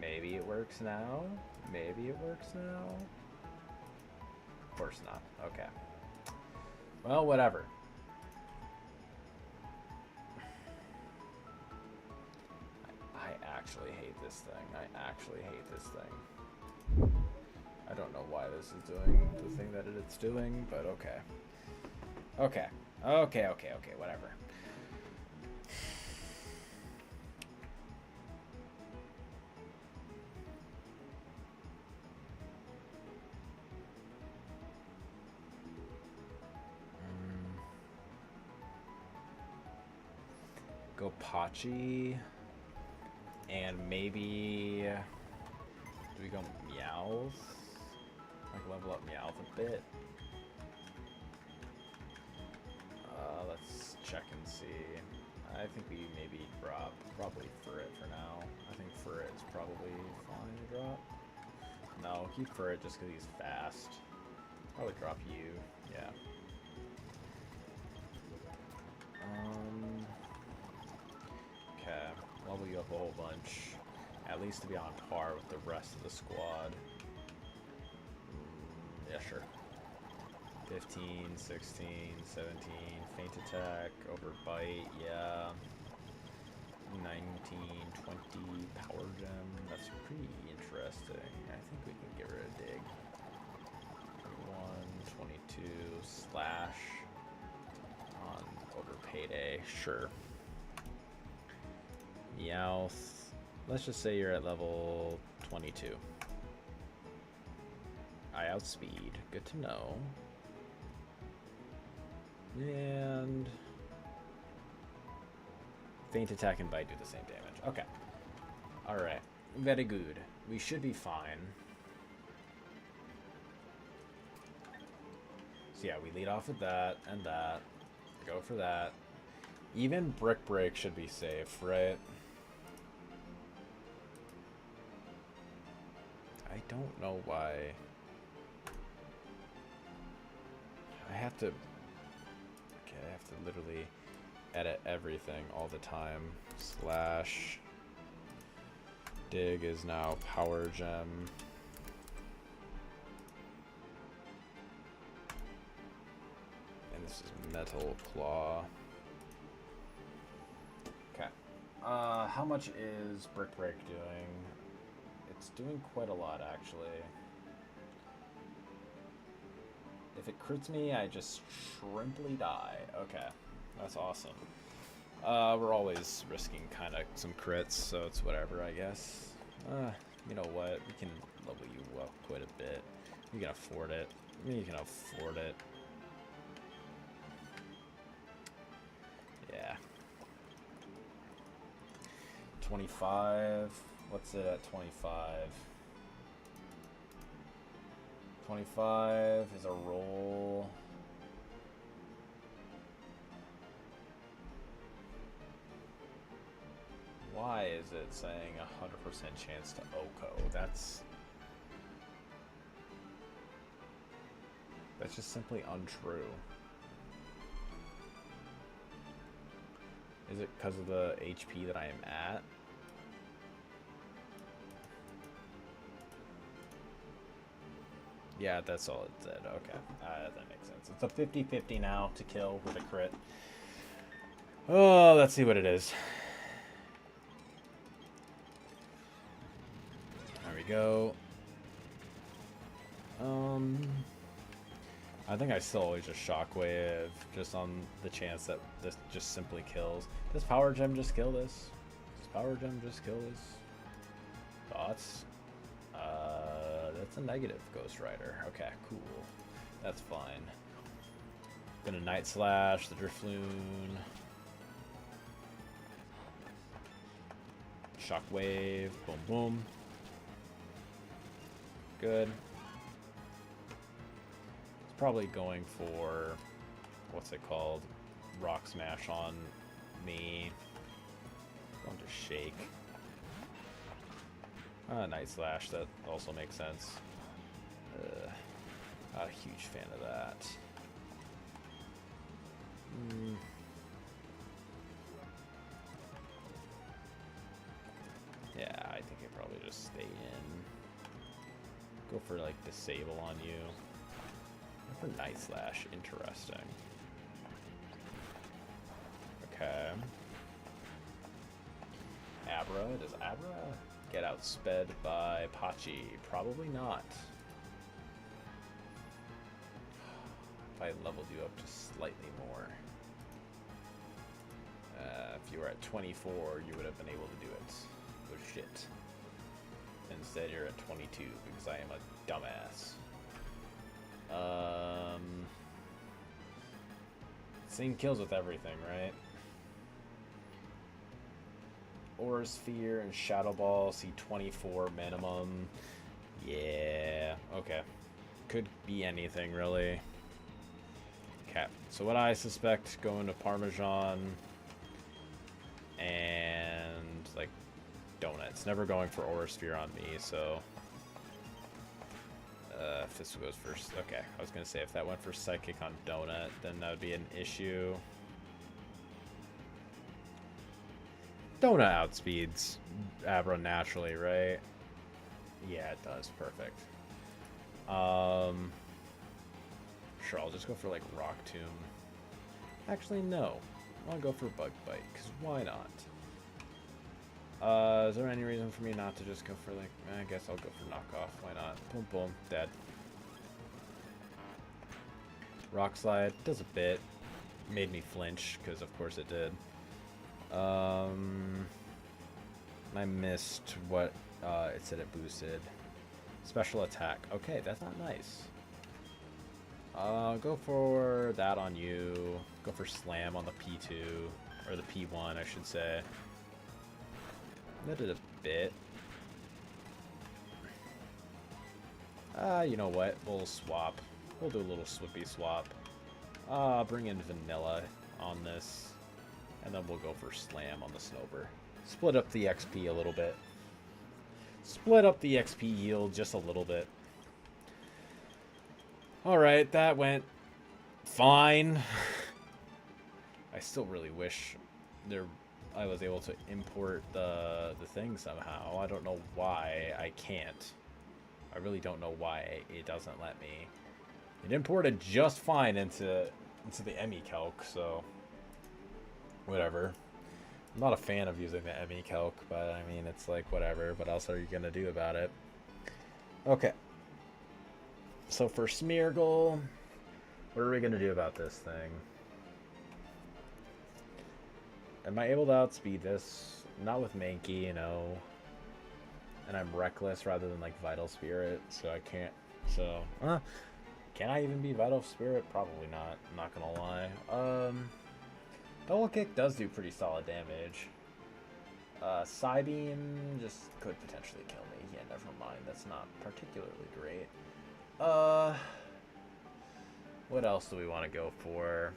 Maybe it works now? Of course not. Okay. Well, whatever. I actually hate this thing. I don't know why this is doing the thing that it's doing, but okay. Okay, whatever. Go Pachi. And maybe... Do we go Meowth? Like level up Meowth a bit. Let's check and see. I think we maybe drop probably Furret for now. I think Furret is probably fine to drop. No, keep Furret just because he's fast. Probably drop you. Yeah. Okay. Level you up a whole bunch. At least to be on par with the rest of the squad. Yeah, sure. 15, 16, 17, feint attack, overbite, yeah. 19, 20, power gem. That's pretty interesting. I think we can get rid of dig. 21, 22, slash on over payday, sure. Meowth. Let's just say you're at level 22. I outspeed. Good to know. And feint attack and bite do the same damage. Okay. Alright. Very good. We should be fine. So yeah, we lead off with that and that. Go for that. Even Brick Break should be safe, right? I don't know why. I have to... Okay, I have to literally edit everything all the time. Slash... Dig is now power gem. And this is metal claw. Okay. How much is Brick Break doing? It's doing quite a lot, actually. If it crits me, I just shrimply die. Okay, that's awesome. We're always risking kind of some crits, so it's whatever, I guess. You know what? We can level you up quite a bit. You can afford it. I mean, you can afford it. Yeah. 25. What's it at 25? 25 is a roll. Why is it saying 100% chance to Oko? That's just simply untrue. Is it because of the HP that I am at? Yeah, that's all it said. Okay, that makes sense. It's a 50-50 now to kill with a crit. Oh, let's see what it is. There we go. I think I still always just shockwave, just on the chance that this just simply kills. Does power gem just kill this? Does power gem just kill this? Thoughts? That's a negative Ghost Rider. Okay, cool. That's fine. Gonna Night Slash, the Drifloon. Shockwave, boom boom. Good. It's probably going for, what's it called? Rock Smash on me. Going to Shake. Night Slash, that also makes sense. Not a huge fan of that. Yeah, I think I probably just stay in. Go for like Disable on you. Go for Night Slash, interesting. Okay. Abra, does Abra get outsped by Pachi? Probably not. If I leveled you up just slightly more. If you were at 24, you would have been able to do it. Oh shit. Instead you're at 22 because I am a dumbass. Same kills with everything, right? Aura Sphere and Shadow Ball, see 24 minimum. Yeah, okay. Could be anything, really. Okay, so what I suspect, going to Parmesan and, like, donuts. Never going for Aura Sphere on me, so... if this goes first... Okay, I was going to say, if that went for Psychic on donut, then that would be an issue. Donut outspeeds Abra naturally, right? Yeah, it does. Perfect. Sure, I'll just go for, like, Rock Tomb. Actually, no. I want to go for Bug Bite, because why not? Is there any reason for me not to just go for, like... I guess I'll go for Knockoff. Why not? Boom, boom. Dead. Rock Slide. Does a bit. Made me flinch, because of course it did. I missed what it said it boosted. Special attack. Okay, that's not nice. Go for that on you. Go for Slam on the P2. Or the P1, I should say. That did a bit. You know what? We'll swap. We'll do a little Swippy swap. Bring in Vanilla on this. And then we'll go for Slam on the Snover. Split up the XP a little bit. Split up the XP yield just a little bit. Alright, that went fine. I still really wish I was able to import the thing somehow. I don't know why I can't. I really don't know why it doesn't let me. It imported just fine into the ME calc, so whatever. I'm not a fan of using the ME calc, but I mean, it's like whatever. What else are you gonna do about it? Okay. So for Smeargle, what are we gonna do about this thing? Am I able to outspeed this? Not with Mankey, you know. And I'm Reckless rather than like Vital Spirit, so I can't. So, can I even be Vital Spirit? Probably not. I'm not gonna lie. Double Kick does do pretty solid damage. Psybeam just could potentially kill me. Yeah, never mind. That's not particularly great. What else do we want to go for?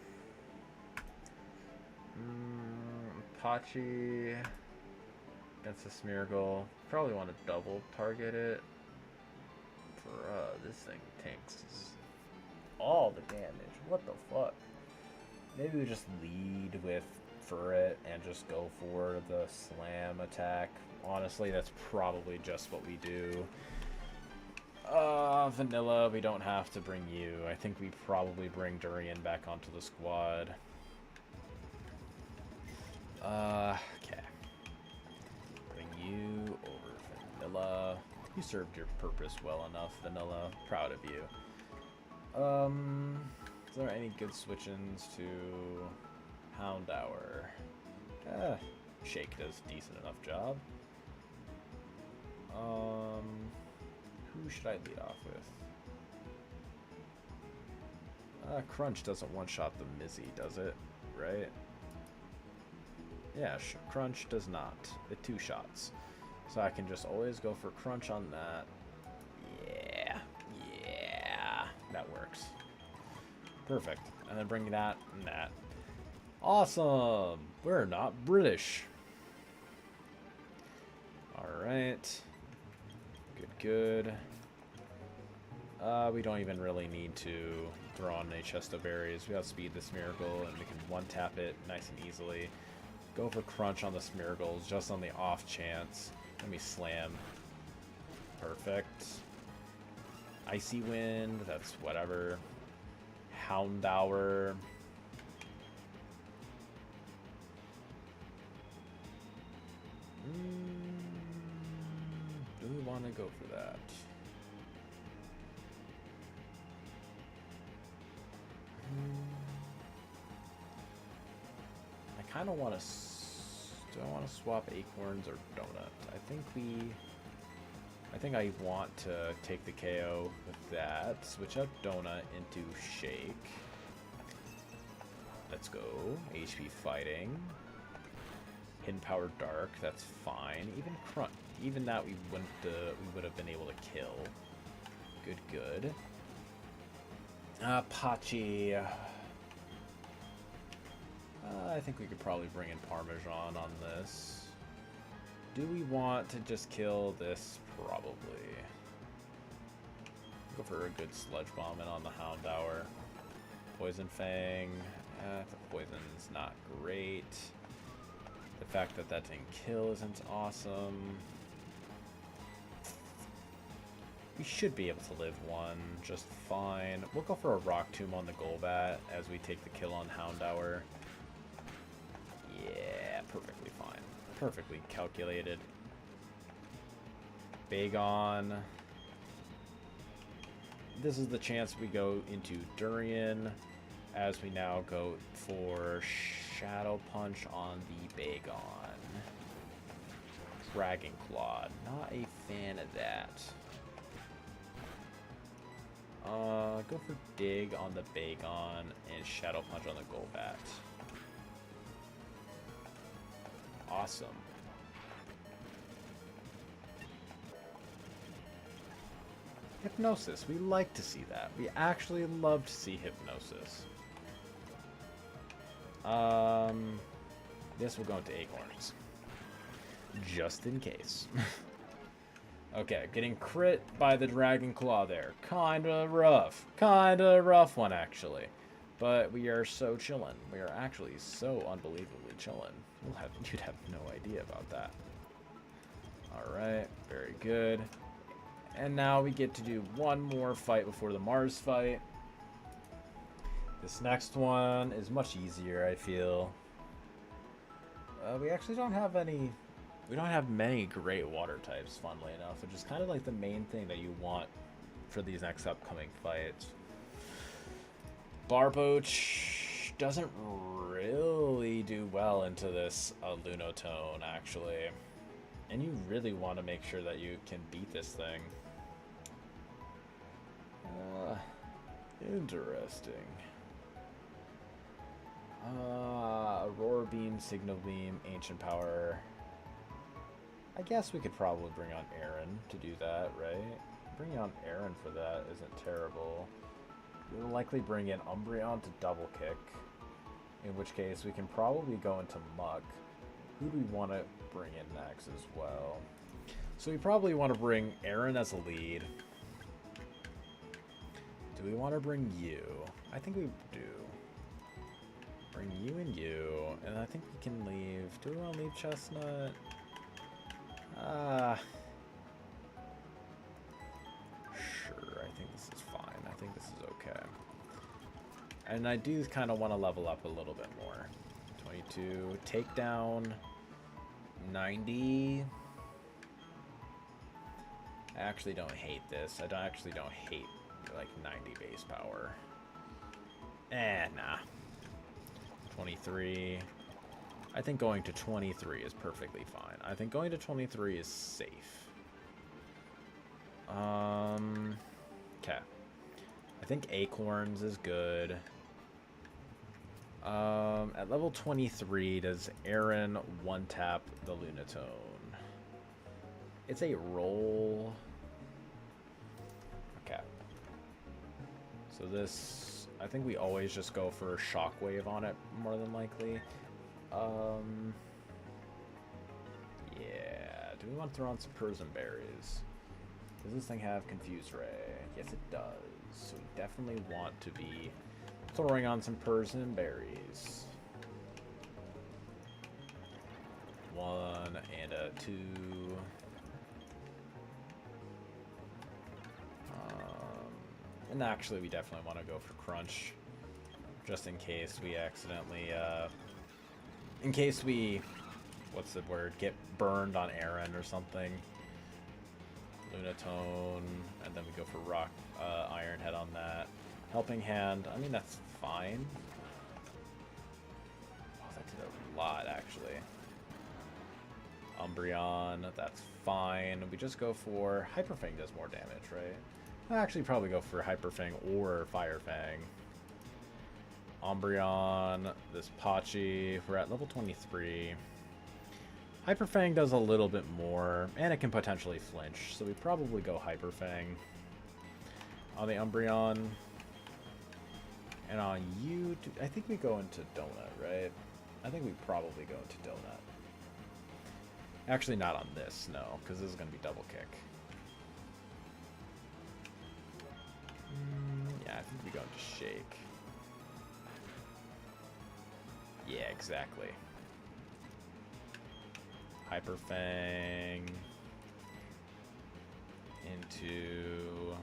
Pachi against the Smeargle. Probably want to double target it. For this thing tanks all the damage. What the fuck? Maybe we just lead with Furret and just go for the Slam attack. Honestly, that's probably just what we do. Vanilla, we don't have to bring you. I think we probably bring Durian back onto the squad. Okay. Bring you over Vanilla. You served your purpose well enough, Vanilla. Proud of you. Is there any good switch-ins to Houndour? Shake does a decent enough job. Who should I lead off with? Crunch doesn't one-shot the Mizzy, does it? Right? Yeah, Crunch does not. It two-shots. So I can just always go for Crunch on that. Yeah. Yeah. That works. Perfect. And then bring that and that. Awesome! We're not British. Alright. Good. We don't even really need to throw on a chest of berries. We outspeed this Smeargle and we can one-tap it nice and easily. Go for Crunch on the Smeargles just on the off chance. Let me Slam. Perfect. Icy Wind, that's whatever. Houndour. Do we want to go for that? I kind of want to... Do I want to swap Acorns or Donut? I think I want to take the KO with that. Switch out Donut into Shake. Let's go. HP Fighting. Hidden Power Dark, that's fine. Even Crunch, even that we would have been able to kill. Good. Pachi. I think we could probably bring in Parmesan on this. Do we want to just kill this? Probably. Go for a good Sludge Bombing on the Houndour. Poison Fang. The poison's not great. The fact that that didn't kill isn't awesome. We should be able to live one just fine. We'll go for a Rock Tomb on the Golbat as we take the kill on Houndour. Yeah, perfectly fine. Perfectly calculated. Bagon. This is the chance we go into Durian as we now go for Shadow Punch on the Bagon. Dragon Claw. Not a fan of that. Go for Dig on the Bagon and Shadow Punch on the Golbat. Awesome. Hypnosis. We like to see that. We actually love to see Hypnosis. This will go into Acorns. Just in case. Okay, getting crit by the Dragon Claw there. Kinda rough. Kinda rough one, actually. But we are so chillin'. We are actually so unbelievably chillin'. You'd have no idea about that. Alright, very good. And now we get to do one more fight before the Mars fight. This next one is much easier, I feel. We actually don't have any... We don't have many great water types, funnily enough, which is kind of like the main thing that you want for these next upcoming fights. Barboach doesn't really do well into this Lunatone, actually. And you really want to make sure that you can beat this thing. Interesting. Aurora Beam, Signal Beam, Ancient Power. I guess we could probably bring on Aaron to do that, right? Bringing on Aaron for that isn't terrible. We'll likely bring in Umbreon to double kick, in which case we can probably go into Muck. Who do we want to bring in next as well? So we probably want to bring Aaron as a lead. Do we want to bring you? I think we do. Bring you and you, and I think we can leave. Do we want to leave Chestnut? Sure, I think this is fine. I think this is okay. And I do kind of want to level up a little bit more. 22, takedown, 90. I actually don't hate this. I actually don't hate like 90 base power. Nah. 23. I think going to 23 is perfectly fine. I think going to 23 is safe. Okay. I think Acorns is good. At level 23, does Aaron one-tap the Lunatone? It's a roll. Okay. So this, I think we always just go for Shockwave on it, more than likely. Yeah. Do we want to throw on some Persian Berries? Does this thing have Confuse Ray? Yes, it does. So we definitely want to be throwing on some Persian Berries. 1 and a 2. And actually, we definitely want to go for Crunch, just in case we accidentally, in case we, what's the word, get burned on Aaron or something. Lunatone, and then we go for Rock, Iron Head on that. Helping Hand, I mean, that's fine. Oh, that did a lot, actually. Umbreon, that's fine. We just go for Hyper Fang does more damage, right? I actually probably go for Hyper Fang or Fire Fang. Umbreon, this Pachi, we're at level 23. Hyper Fang does a little bit more, and it can potentially flinch, so we probably go Hyper Fang on the Umbreon. And on you, I think we go into Donut, right? I think we probably go into Donut. Actually, not on this, no, because this is going to be Double Kick. Yeah, I think we go into Shake. Yeah, exactly. Hyper Fang into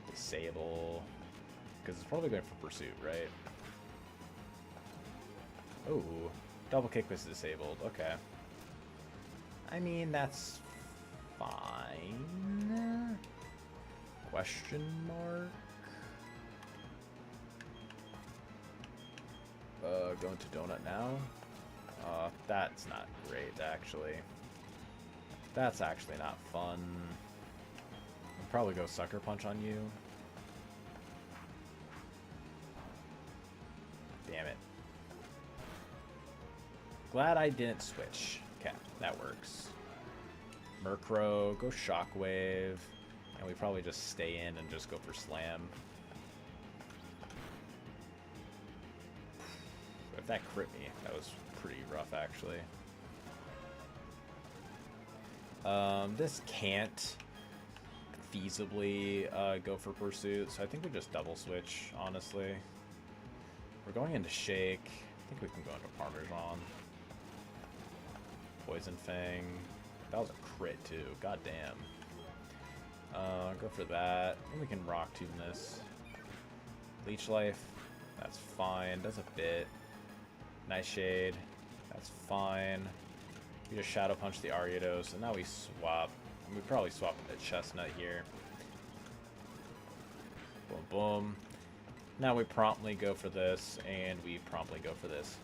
Disable, because it's probably going for Pursuit, right? Oh, Double Kick was disabled. Okay. I mean, that's fine. Question mark. Going to Donut now. That's not great, actually. That's actually not fun. I'll probably go Sucker Punch on you. Damn it. Glad I didn't switch. Okay, that works. Murkrow, go Shockwave. And we probably just stay in and just go for Slam. If that crit me, that was pretty rough, actually. This can't feasibly go for Pursuit, so I think we just double switch, honestly. We're going into Shake. I think we can go into Parmesan. Poison Fang. That was a crit, too. God damn. Go for that. And we can Rock Tomb this. Leech Life. That's fine. Does a bit. Nightshade. That's fine. We just Shadow Punch the Ariados, and now we swap. We probably swap a Chestnut here. Boom, boom. Now we promptly go for this, and we promptly go for this.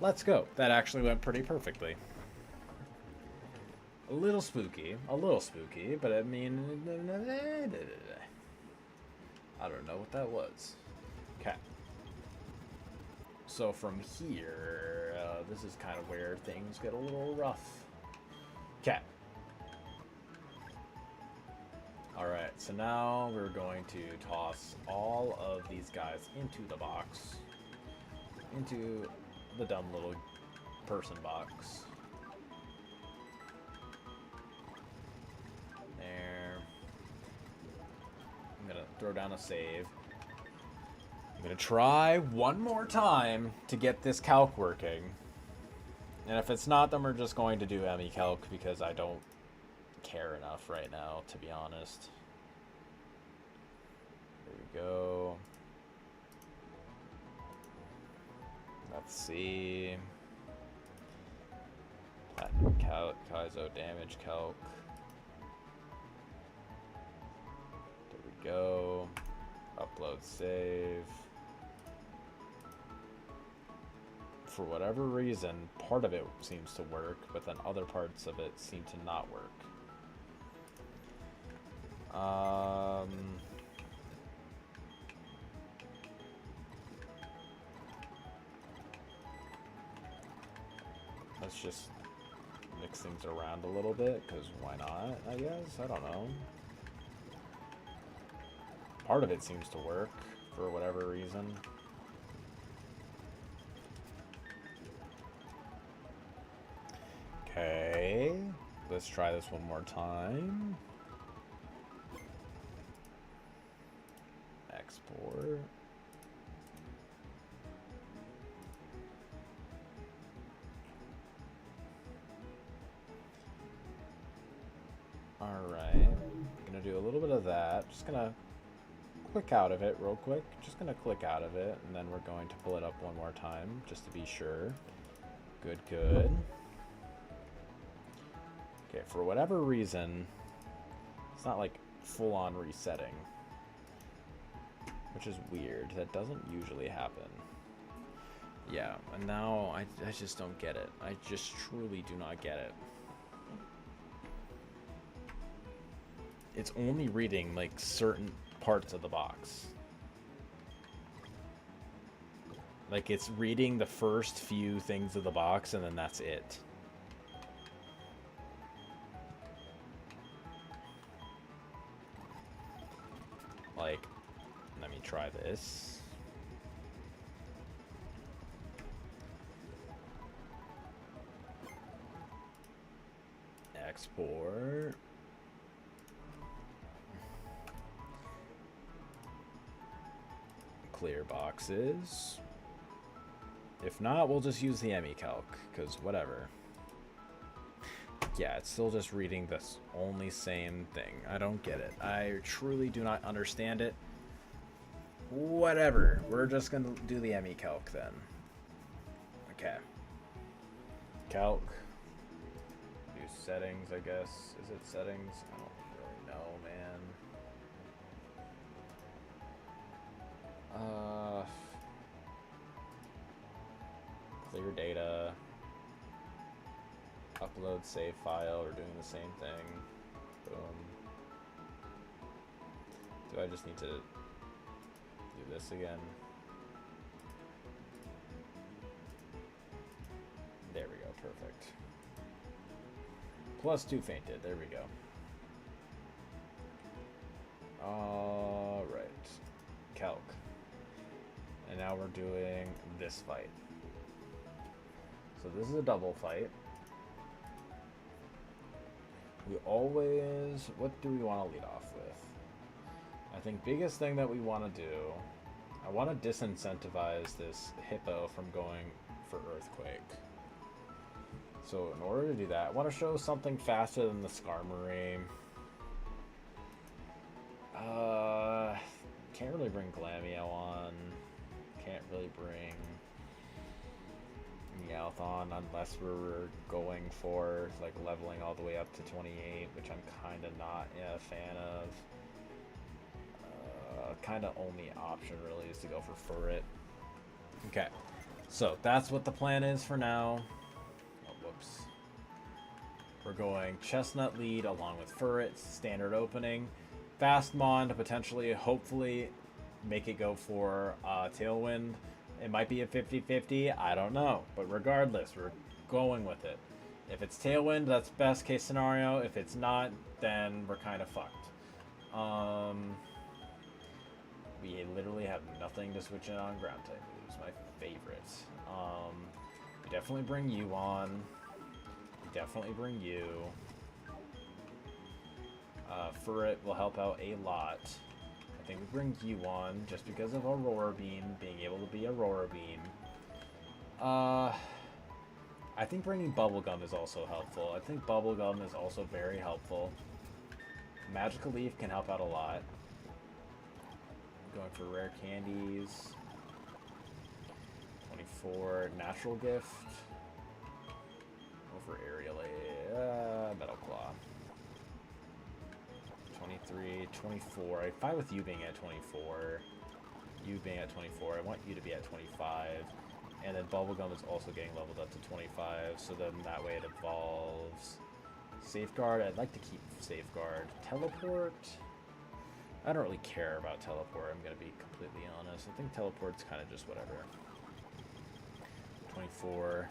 Let's go. That actually went pretty perfectly. A little spooky, but I mean, I don't know what that was. Okay. So from here, this is kind of where things get a little rough. Okay. Alright, so now we're going to toss all of these guys into the box. Into the dumb little person box. There. I'm gonna throw down a save. I'm gonna try one more time to get this calc working. And if it's not, then we're just going to do ME calc because I don't care enough right now, to be honest. There we go. Let's see. Platinum Kaizo damage calc. There we go. Upload save. For whatever reason, part of it seems to work, but then other parts of it seem to not work. Let's just mix things around a little bit, because why not, I guess? I don't know. Part of it seems to work, for whatever reason. Okay, let's try this one more time. Export. Alright, gonna do a little bit of that. Just gonna click out of it real quick. Just gonna click out of it, and then we're going to pull it up one more time, just to be sure. Good, good. Okay, for whatever reason, it's not like full-on resetting, which is weird. That doesn't usually happen. Yeah, and now I just don't get it. I just truly do not get it. It's only reading, like, certain parts of the box. Like, it's reading the first few things of the box, and then that's it. try this. Export. Clear boxes. If not, we'll just use the ME calc, because whatever. Yeah, it's still just reading the only same thing. I don't get it. I truly do not understand it. Whatever. We're just going to do the ME calc then. Okay. Calc. Do settings, I guess. Is it settings? I don't really know, man. Clear data. Upload save file. We're doing the same thing. Boom. Do I just need to do this again? There we go. Perfect. +2 fainted. There we go. Alright. Calc. And now we're doing this fight. So this is a double fight. We always... What do we want to lead off with? I think biggest thing that we want to do... I want to disincentivize this hippo from going for Earthquake. So in order to do that, I want to show something faster than the Skarmory. Can't really bring Glameow on. Can't really bring Meowth on unless we're going for like leveling all the way up to 28, which I'm kind of not a fan of. Kind of only option really is to go for Furret. Okay, so that's what the plan is for now. Oh, whoops. We're going Chestnut lead along with Furret, standard opening. Fastmon to potentially, hopefully, make it go for Tailwind. It might be a 50-50, I don't know. But regardless, we're going with it. If it's Tailwind, that's best case scenario. If it's not, then we're kind of fucked. We literally have nothing to switch in on ground type moves. My favorite. We definitely bring you on. We definitely bring you. Furret will help out a lot. I think we bring you on just because of Aurora Beam, being able to be Aurora Beam. I think bringing Bubblegum is also helpful. I think Bubblegum is also very helpful. Magical Leaf can help out a lot. Going for rare candies. 24 natural gift. Over Aerial Metal Claw. 23, 24. I'm fine with you being at 24. You being at 24. I want you to be at 25. And then Bubblegum is also getting leveled up to 25. So then that way it evolves. Safeguard. I'd like to keep Safeguard. Teleport. I don't really care about Teleport, I'm going to be completely honest. I think Teleport's kind of just whatever. 24,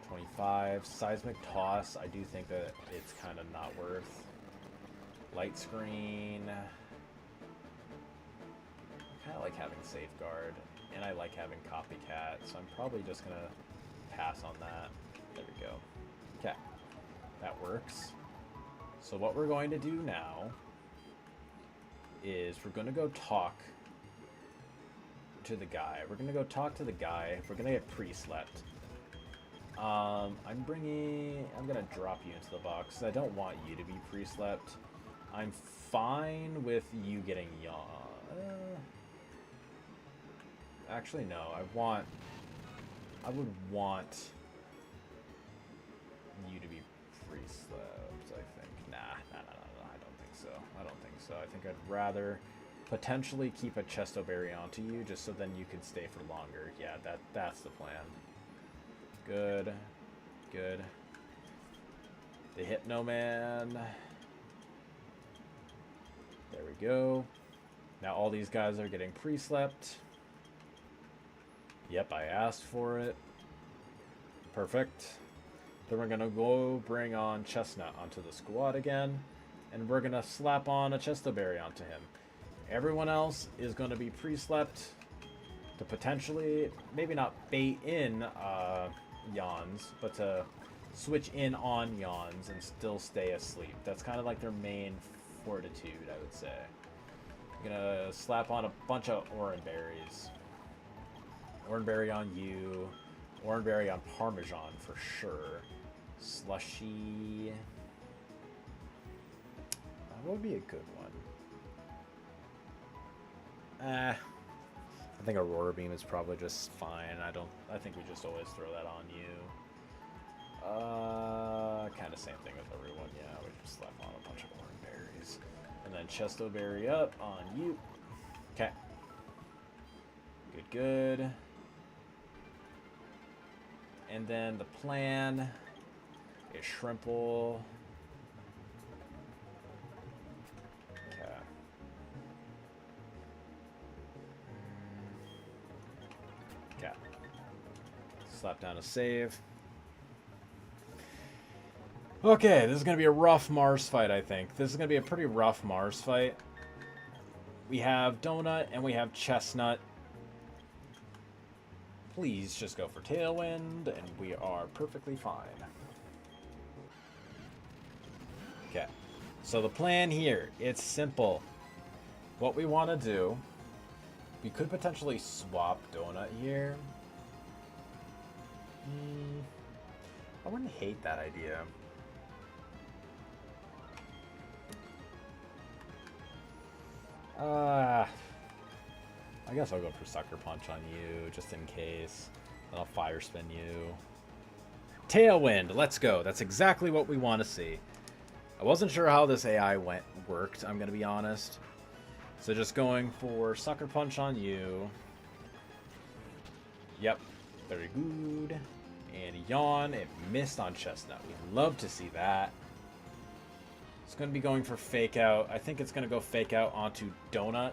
25. Seismic Toss, I do think that it's kind of not worth. Light Screen. I kind of like having Safeguard, and I like having Copycat, so I'm probably just going to pass on that. There we go. Okay, that works. So what we're going to do now is we're going to go talk to the guy. We're going to go talk to the guy. We're going to get pre-slept. I'm going to drop you into the box. I don't want you to be pre-slept. I'm fine with you getting yawn. Actually, no. I would want you to be pre-slept, I think. Nah, I don't think so. I think I'd rather potentially keep a Chesto Berry onto you just so then you can stay for longer. Yeah, that's the plan. Good. Good. The Hypno Man. There we go. Now all these guys are getting pre-slept. Yep, I asked for it. Perfect. Then we're going to go bring on Chestnut onto the squad again. And we're going to slap on a Chesto Berry onto him. Everyone else is going to be pre-slept to potentially, maybe not bait in yawns, but to switch in on yawns and still stay asleep. That's kind of like their main fortitude, I would say. I'm gonna slap on a bunch of oranberries. Oranberry on you. Oranberry on Parmesan for sure. Slushy. What would be a good one? I think Aurora Beam is probably just fine. I think we just always throw that on you. Kind of same thing with everyone. Yeah, we just slap on a bunch of oranberries. And then Chesto Berry up on you. Okay. Good, good. And then the plan is Shrimple. Okay. Okay. Slap down a save. Okay, this is going to be a rough Mars fight, I think. This is going to be a pretty rough Mars fight. We have Donut and we have Chestnut. Please just go for Tailwind, and we are perfectly fine. Okay, so the plan here, it's simple. What we want to do, we could potentially swap Donut here. I wouldn't hate that idea. I guess I'll go for Sucker Punch on you, just in case. And I'll Fire Spin you. Tailwind, let's go. That's exactly what we want to see. I wasn't sure how this AI worked, I'm going to be honest. So just going for Sucker Punch on you. Yep, very good. And Yawn, it missed on Chestnut. We'd love to see that. It's going to be going for Fake Out. I think it's going to go Fake Out onto Donut.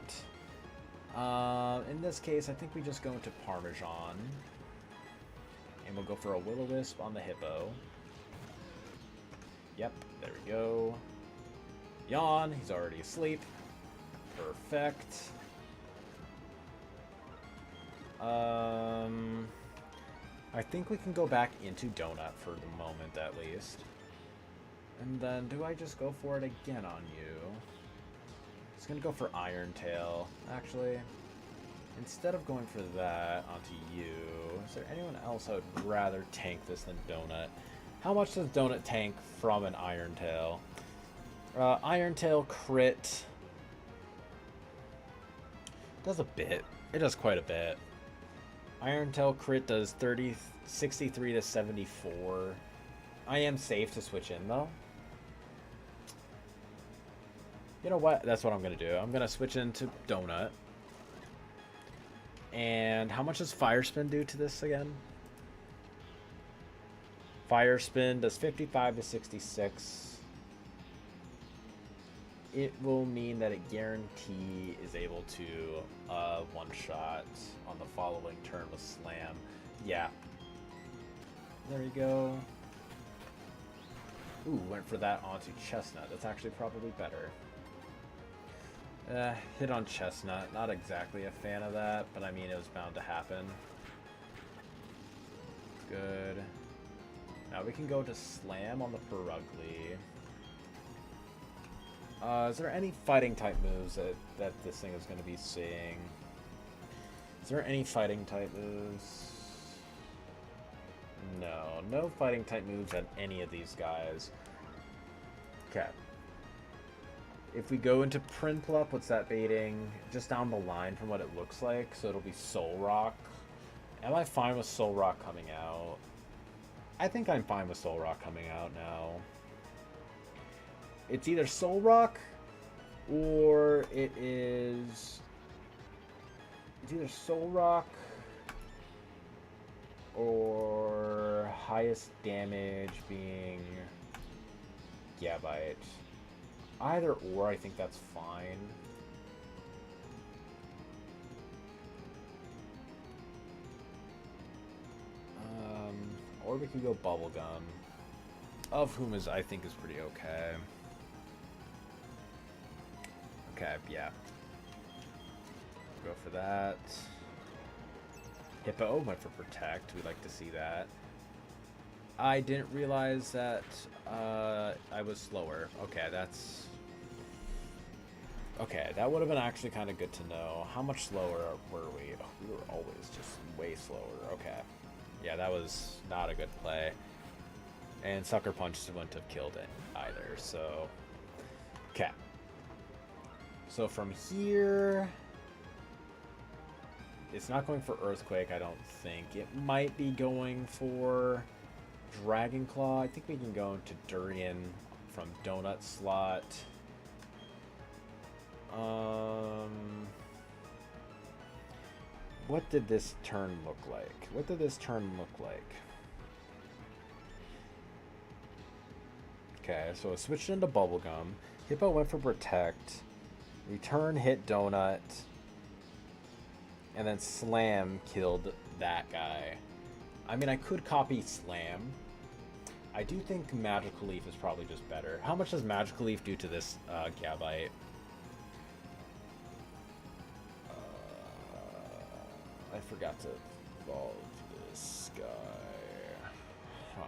In this case, I think we just go into Parmesan. And we'll go for a Will-O-Wisp on the Hippo. Yep, there we go. Yawn, he's already asleep. Perfect. I think we can go back into Donut for the moment, at least. And then, do I just go for it again on you? It's going to go for Iron Tail. Actually, instead of going for that onto you, is there anyone else I would rather tank this than Donut? How much does Donut tank from an Iron Tail? Iron Tail crit does a bit. It does quite a bit. Iron Tail crit does 63 to 74. I am safe to switch in, though. You know what? That's what I'm going to do. I'm going to switch into Donut. And how much does Fire Spin do to this again? Fire Spin does 55 to 66. It will mean that it guarantee is able to one-shot on the following turn with Slam. Yeah. There you go. Ooh, went for that onto Chestnut. That's actually probably better. Hit on Chestnut. Not exactly a fan of that, but I mean, it was bound to happen. Good. Now we can go to Slam on the Perugly. Is there any fighting type moves that this thing is going to be seeing? Is there any fighting type moves? No. No fighting type moves at any of these guys. Okay. If we go into Prinplup, what's that baiting? Just down the line from what it looks like, so it'll be Soul Rock. Am I fine with Soul Rock coming out? I think I'm fine with Soul Rock coming out now. It's either Soul Rock or it is... It's either Soul Rock or highest damage being Gabite. Either or, I think that's fine. Or we could go Bubblegum, of whom I think is pretty okay. Okay, yeah. Go for that. Hippo went for protect. We like to see that. I didn't realize that I was slower. Okay, that's... Okay, that would have been actually kind of good to know. How much slower were we? Oh, we were always just way slower. Okay. Yeah, that was not a good play. And Sucker Punch wouldn't have killed it either, so... Okay. So from here... It's not going for Earthquake, I don't think. It might be going for Dragon Claw. I think we can go into Durian from Donut Slot. What did this turn look like? What did this turn look like? Okay, so it switched into Bubblegum. Hippo went for Protect. Return hit Donut. And then Slam killed that guy. I mean, I could copy Slam. I do think Magical Leaf is probably just better. How much does Magical Leaf do to this Gabite? I forgot to evolve this guy. Huh.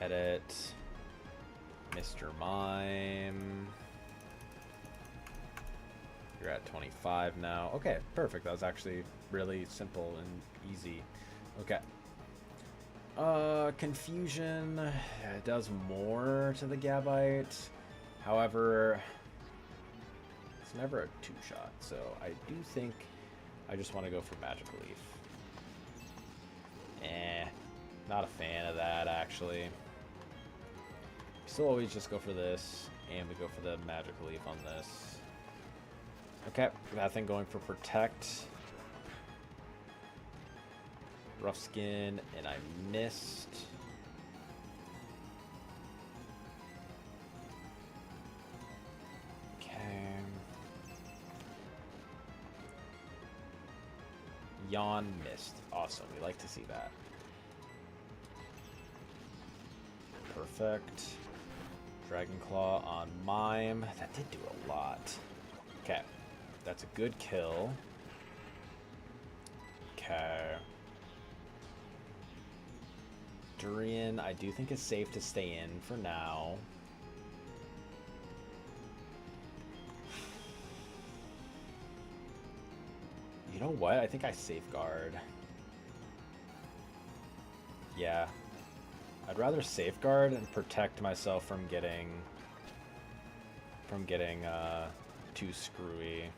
Edit. Mr. Mime. You're at 25 now. Okay, perfect. That was actually really simple and easy. Okay. Confusion. It does more to the Gabite. However, it's never a two-shot, so I do think I just want to go for Magical Leaf. Not a fan of that, actually. We still always just go for this, and we go for the Magical Leaf on this. Okay, that thing going for Protect. Rough Skin, and I missed. Yawn missed. Awesome. We like to see that. Perfect. Dragon Claw on Mime. That did do a lot. Okay. That's a good kill. Okay. Durian, I do think it's safe to stay in for now. You know what? I think I safeguard. Yeah. I'd rather safeguard and protect myself from getting too screwy.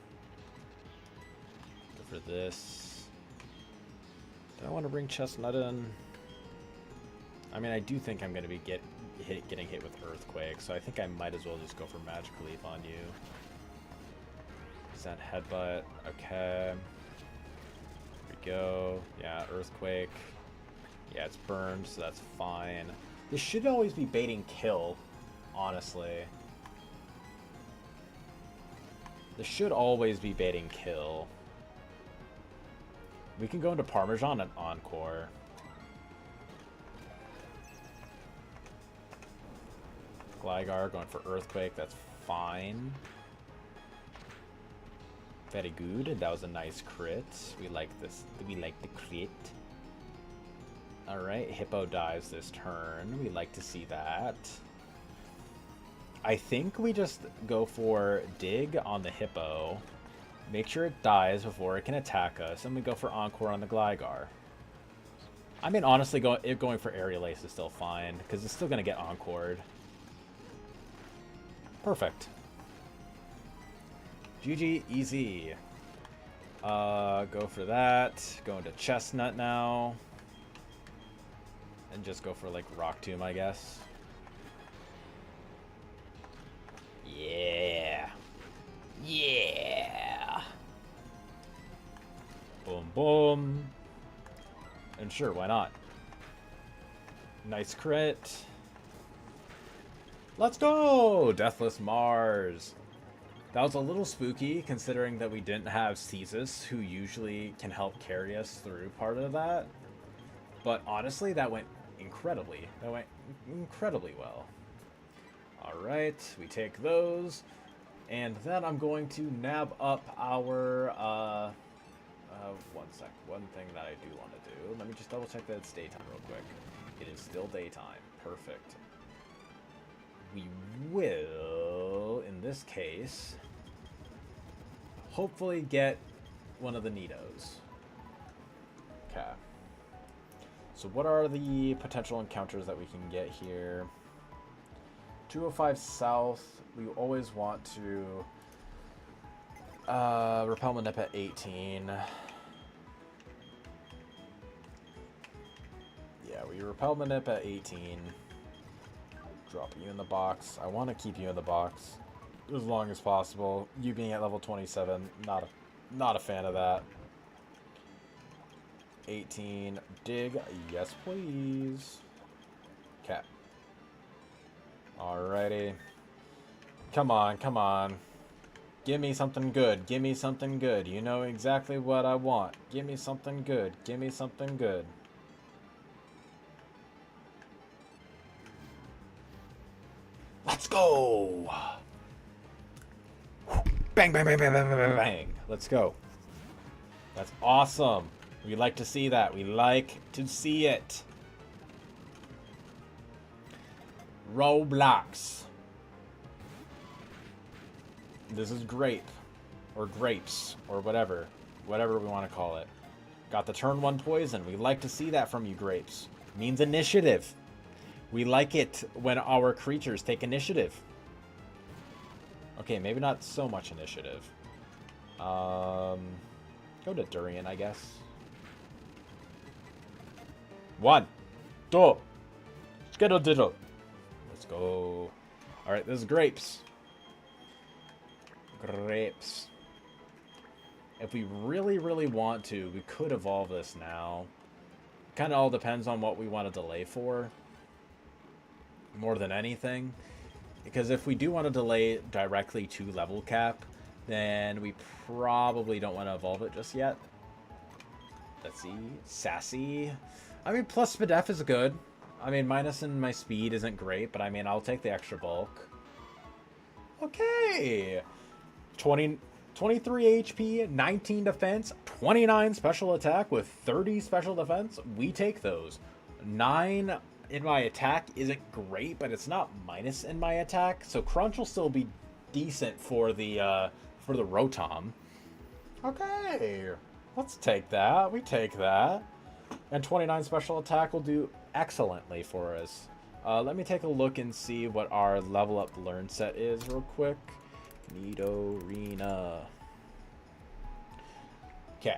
Go for this. Do I want to bring Chestnut in? I mean, I do think I'm going to be getting hit with Earthquake, so I think I might as well just go for Magical Leaf on you. Is that Headbutt? Okay. Here we go. Yeah, Earthquake. Yeah, it's burned, so that's fine. This should always be baiting kill, honestly. This should always be baiting kill. We can go into Parmesan and Encore. Gligar going for Earthquake, that's fine. Very good, that was a nice crit. We like this. We like the crit. Alright, Hippo dies this turn. We like to see that. I think we just go for Dig on the Hippo. Make sure it dies before it can attack us. And we go for Encore on the Gligar. I mean, honestly, going for Aerial Ace is still fine. Because it's still going to get Encored. Perfect. GG, easy. Go for that. Go into Chestnut now. And just go for, like, Rock Tomb, I guess. Yeah. Yeah. Boom, boom. And sure, why not? Nice crit. Let's go! Deathless Mars. That was a little spooky, considering that we didn't have Caestus, who usually can help carry us through part of that. But honestly, that went incredibly. That went incredibly well. Alright, we take those. And then I'm going to nab up our, one sec. One thing that I do want to do. Let me just double check that it's daytime real quick. It is still daytime. Perfect. We will, in this case, hopefully get one of the Nidos. Okay. So what are the potential encounters that we can get here? 205 South, we always want to repel Manip at 18. Yeah, we repel Manip at 18. Drop you in the box. I want to keep you in the box as long as possible. You being at level 27, not a fan of that. 18, dig, yes please. Okay. Alrighty. Come on, come on. Give me something good. Give me something good. You know exactly what I want. Give me something good. Give me something good. Let's go! Bang, bang, bang, bang, bang, bang, bang. Let's go. That's awesome. We like to see that. We like to see it. Roblox. This is grape. Or grapes. Or whatever. Whatever we want to call it. Got the turn 1 poison. We like to see that from you, grapes. Means initiative. We like it when our creatures take initiative. Okay, maybe not so much initiative. Go to Durian, I guess. 1, 2, skittle diddle. Let's go. Alright, this is grapes. Grapes. If we really, really want to, we could evolve this now. Kind of all depends on what we want to delay for. More than anything. Because if we do want to delay directly to level cap, then we probably don't want to evolve it just yet. Let's see. Sassy. I mean, plus Spadef is good. I mean, minus in my speed isn't great, but I mean, I'll take the extra bulk. Okay. 23 HP, 19 defense, 29 special attack with 30 special defense. We take those. 9 in my attack isn't great, but it's not minus in my attack, so crunch will still be decent for the Rotom. Okay. Let's take that. We take that. And 29 special attack will do excellently for us. Let me take a look and see what our level up learn set is real quick. Nidorina. Okay.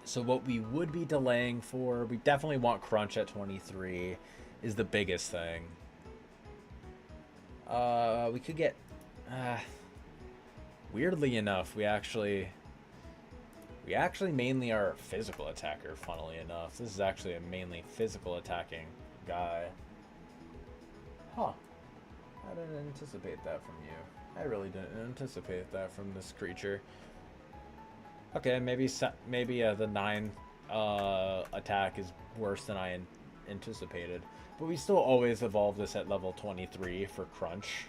So what we would be delaying for, we definitely want crunch at 23 is the biggest thing. We could get, weirdly enough, we actually mainly are a physical attacker, funnily enough. This is actually a mainly physical attacking guy. Huh. I didn't anticipate that from you. I really didn't anticipate that from this creature. Okay, maybe the 9 attack is worse than I anticipated. But we still always evolve this at level 23 for crunch.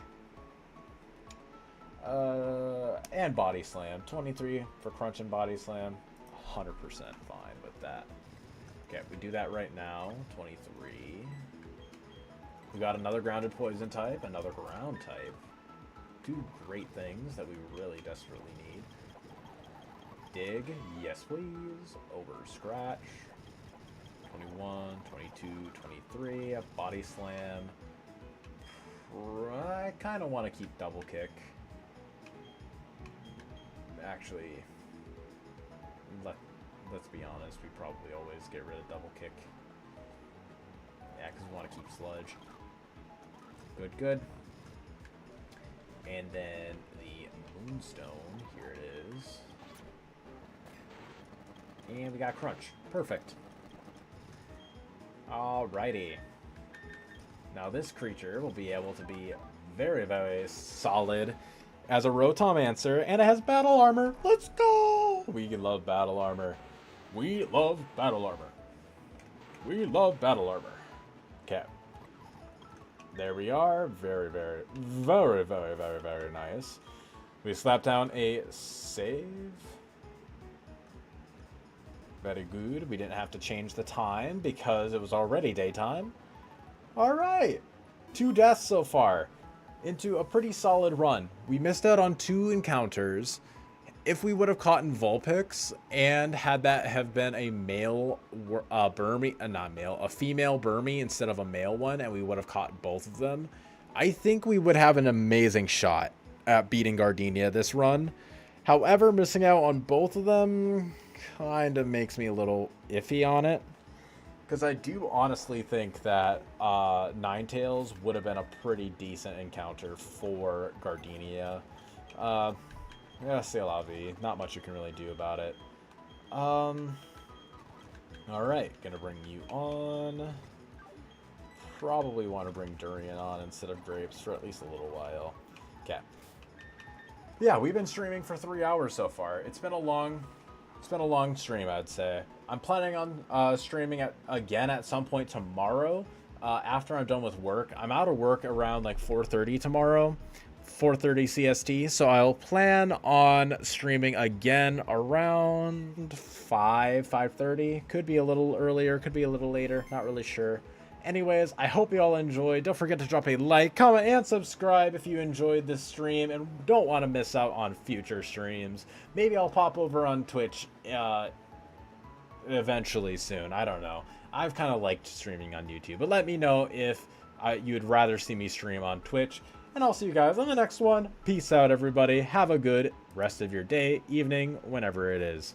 And body slam. 23 for crunch and body slam. 100% fine with that. Okay, we do that right now. 23. We got another grounded poison type, another ground type. 2 great things that we really desperately need. Dig, yes please. Over scratch. 21, 22, 23. A body slam. I kind of want to keep double kick. Actually, let's be honest, we probably always get rid of double kick. Yeah, because we want to keep sludge. Good, good. And then the moonstone, here it is. And we got crunch. Perfect. Alrighty. Now this creature will be able to be very, very solid as a Rotomancer, and it has battle armor. Let's go! We love battle armor. We love battle armor. We love battle armor. There we are. Very, very, very, very, very, very nice. We slapped down a save. Very good. We didn't have to change the time because it was already daytime. All right. 2 deaths so far into a pretty solid run. We missed out on 2 encounters. If we would have caught in Vulpix and had that have been a male Burmy, not male, a female Burmy instead of a male one, and we would have caught both of them, I think we would have an amazing shot at beating Gardenia this run. However, missing out on both of them kind of makes me a little iffy on it. Because I do honestly think that Ninetales would have been a pretty decent encounter for Gardenia. Yeah, c'est la vie. Not much you can really do about it. Alright, gonna bring you on. Probably want to bring Durian on instead of Grapes for at least a little while. Okay. Yeah, we've been streaming for 3 hours so far. It's been a long stream, I'd say. I'm planning on streaming again at some point tomorrow after I'm done with work. I'm out of work around like 4:30 tomorrow. 4:30 CST, so I'll plan on streaming again around 5:30. Could be a little earlier, could be a little later, not really sure. Anyways, I hope you all enjoyed. Don't forget to drop a like, comment, and subscribe if you enjoyed this stream and don't want to miss out on future streams. Maybe I'll pop over on Twitch eventually soon. I don't know. I've kind of liked streaming on YouTube, but let me know if you'd rather see me stream on Twitch. And I'll see you guys on the next one. Peace out, everybody. Have a good rest of your day, evening, whenever it is.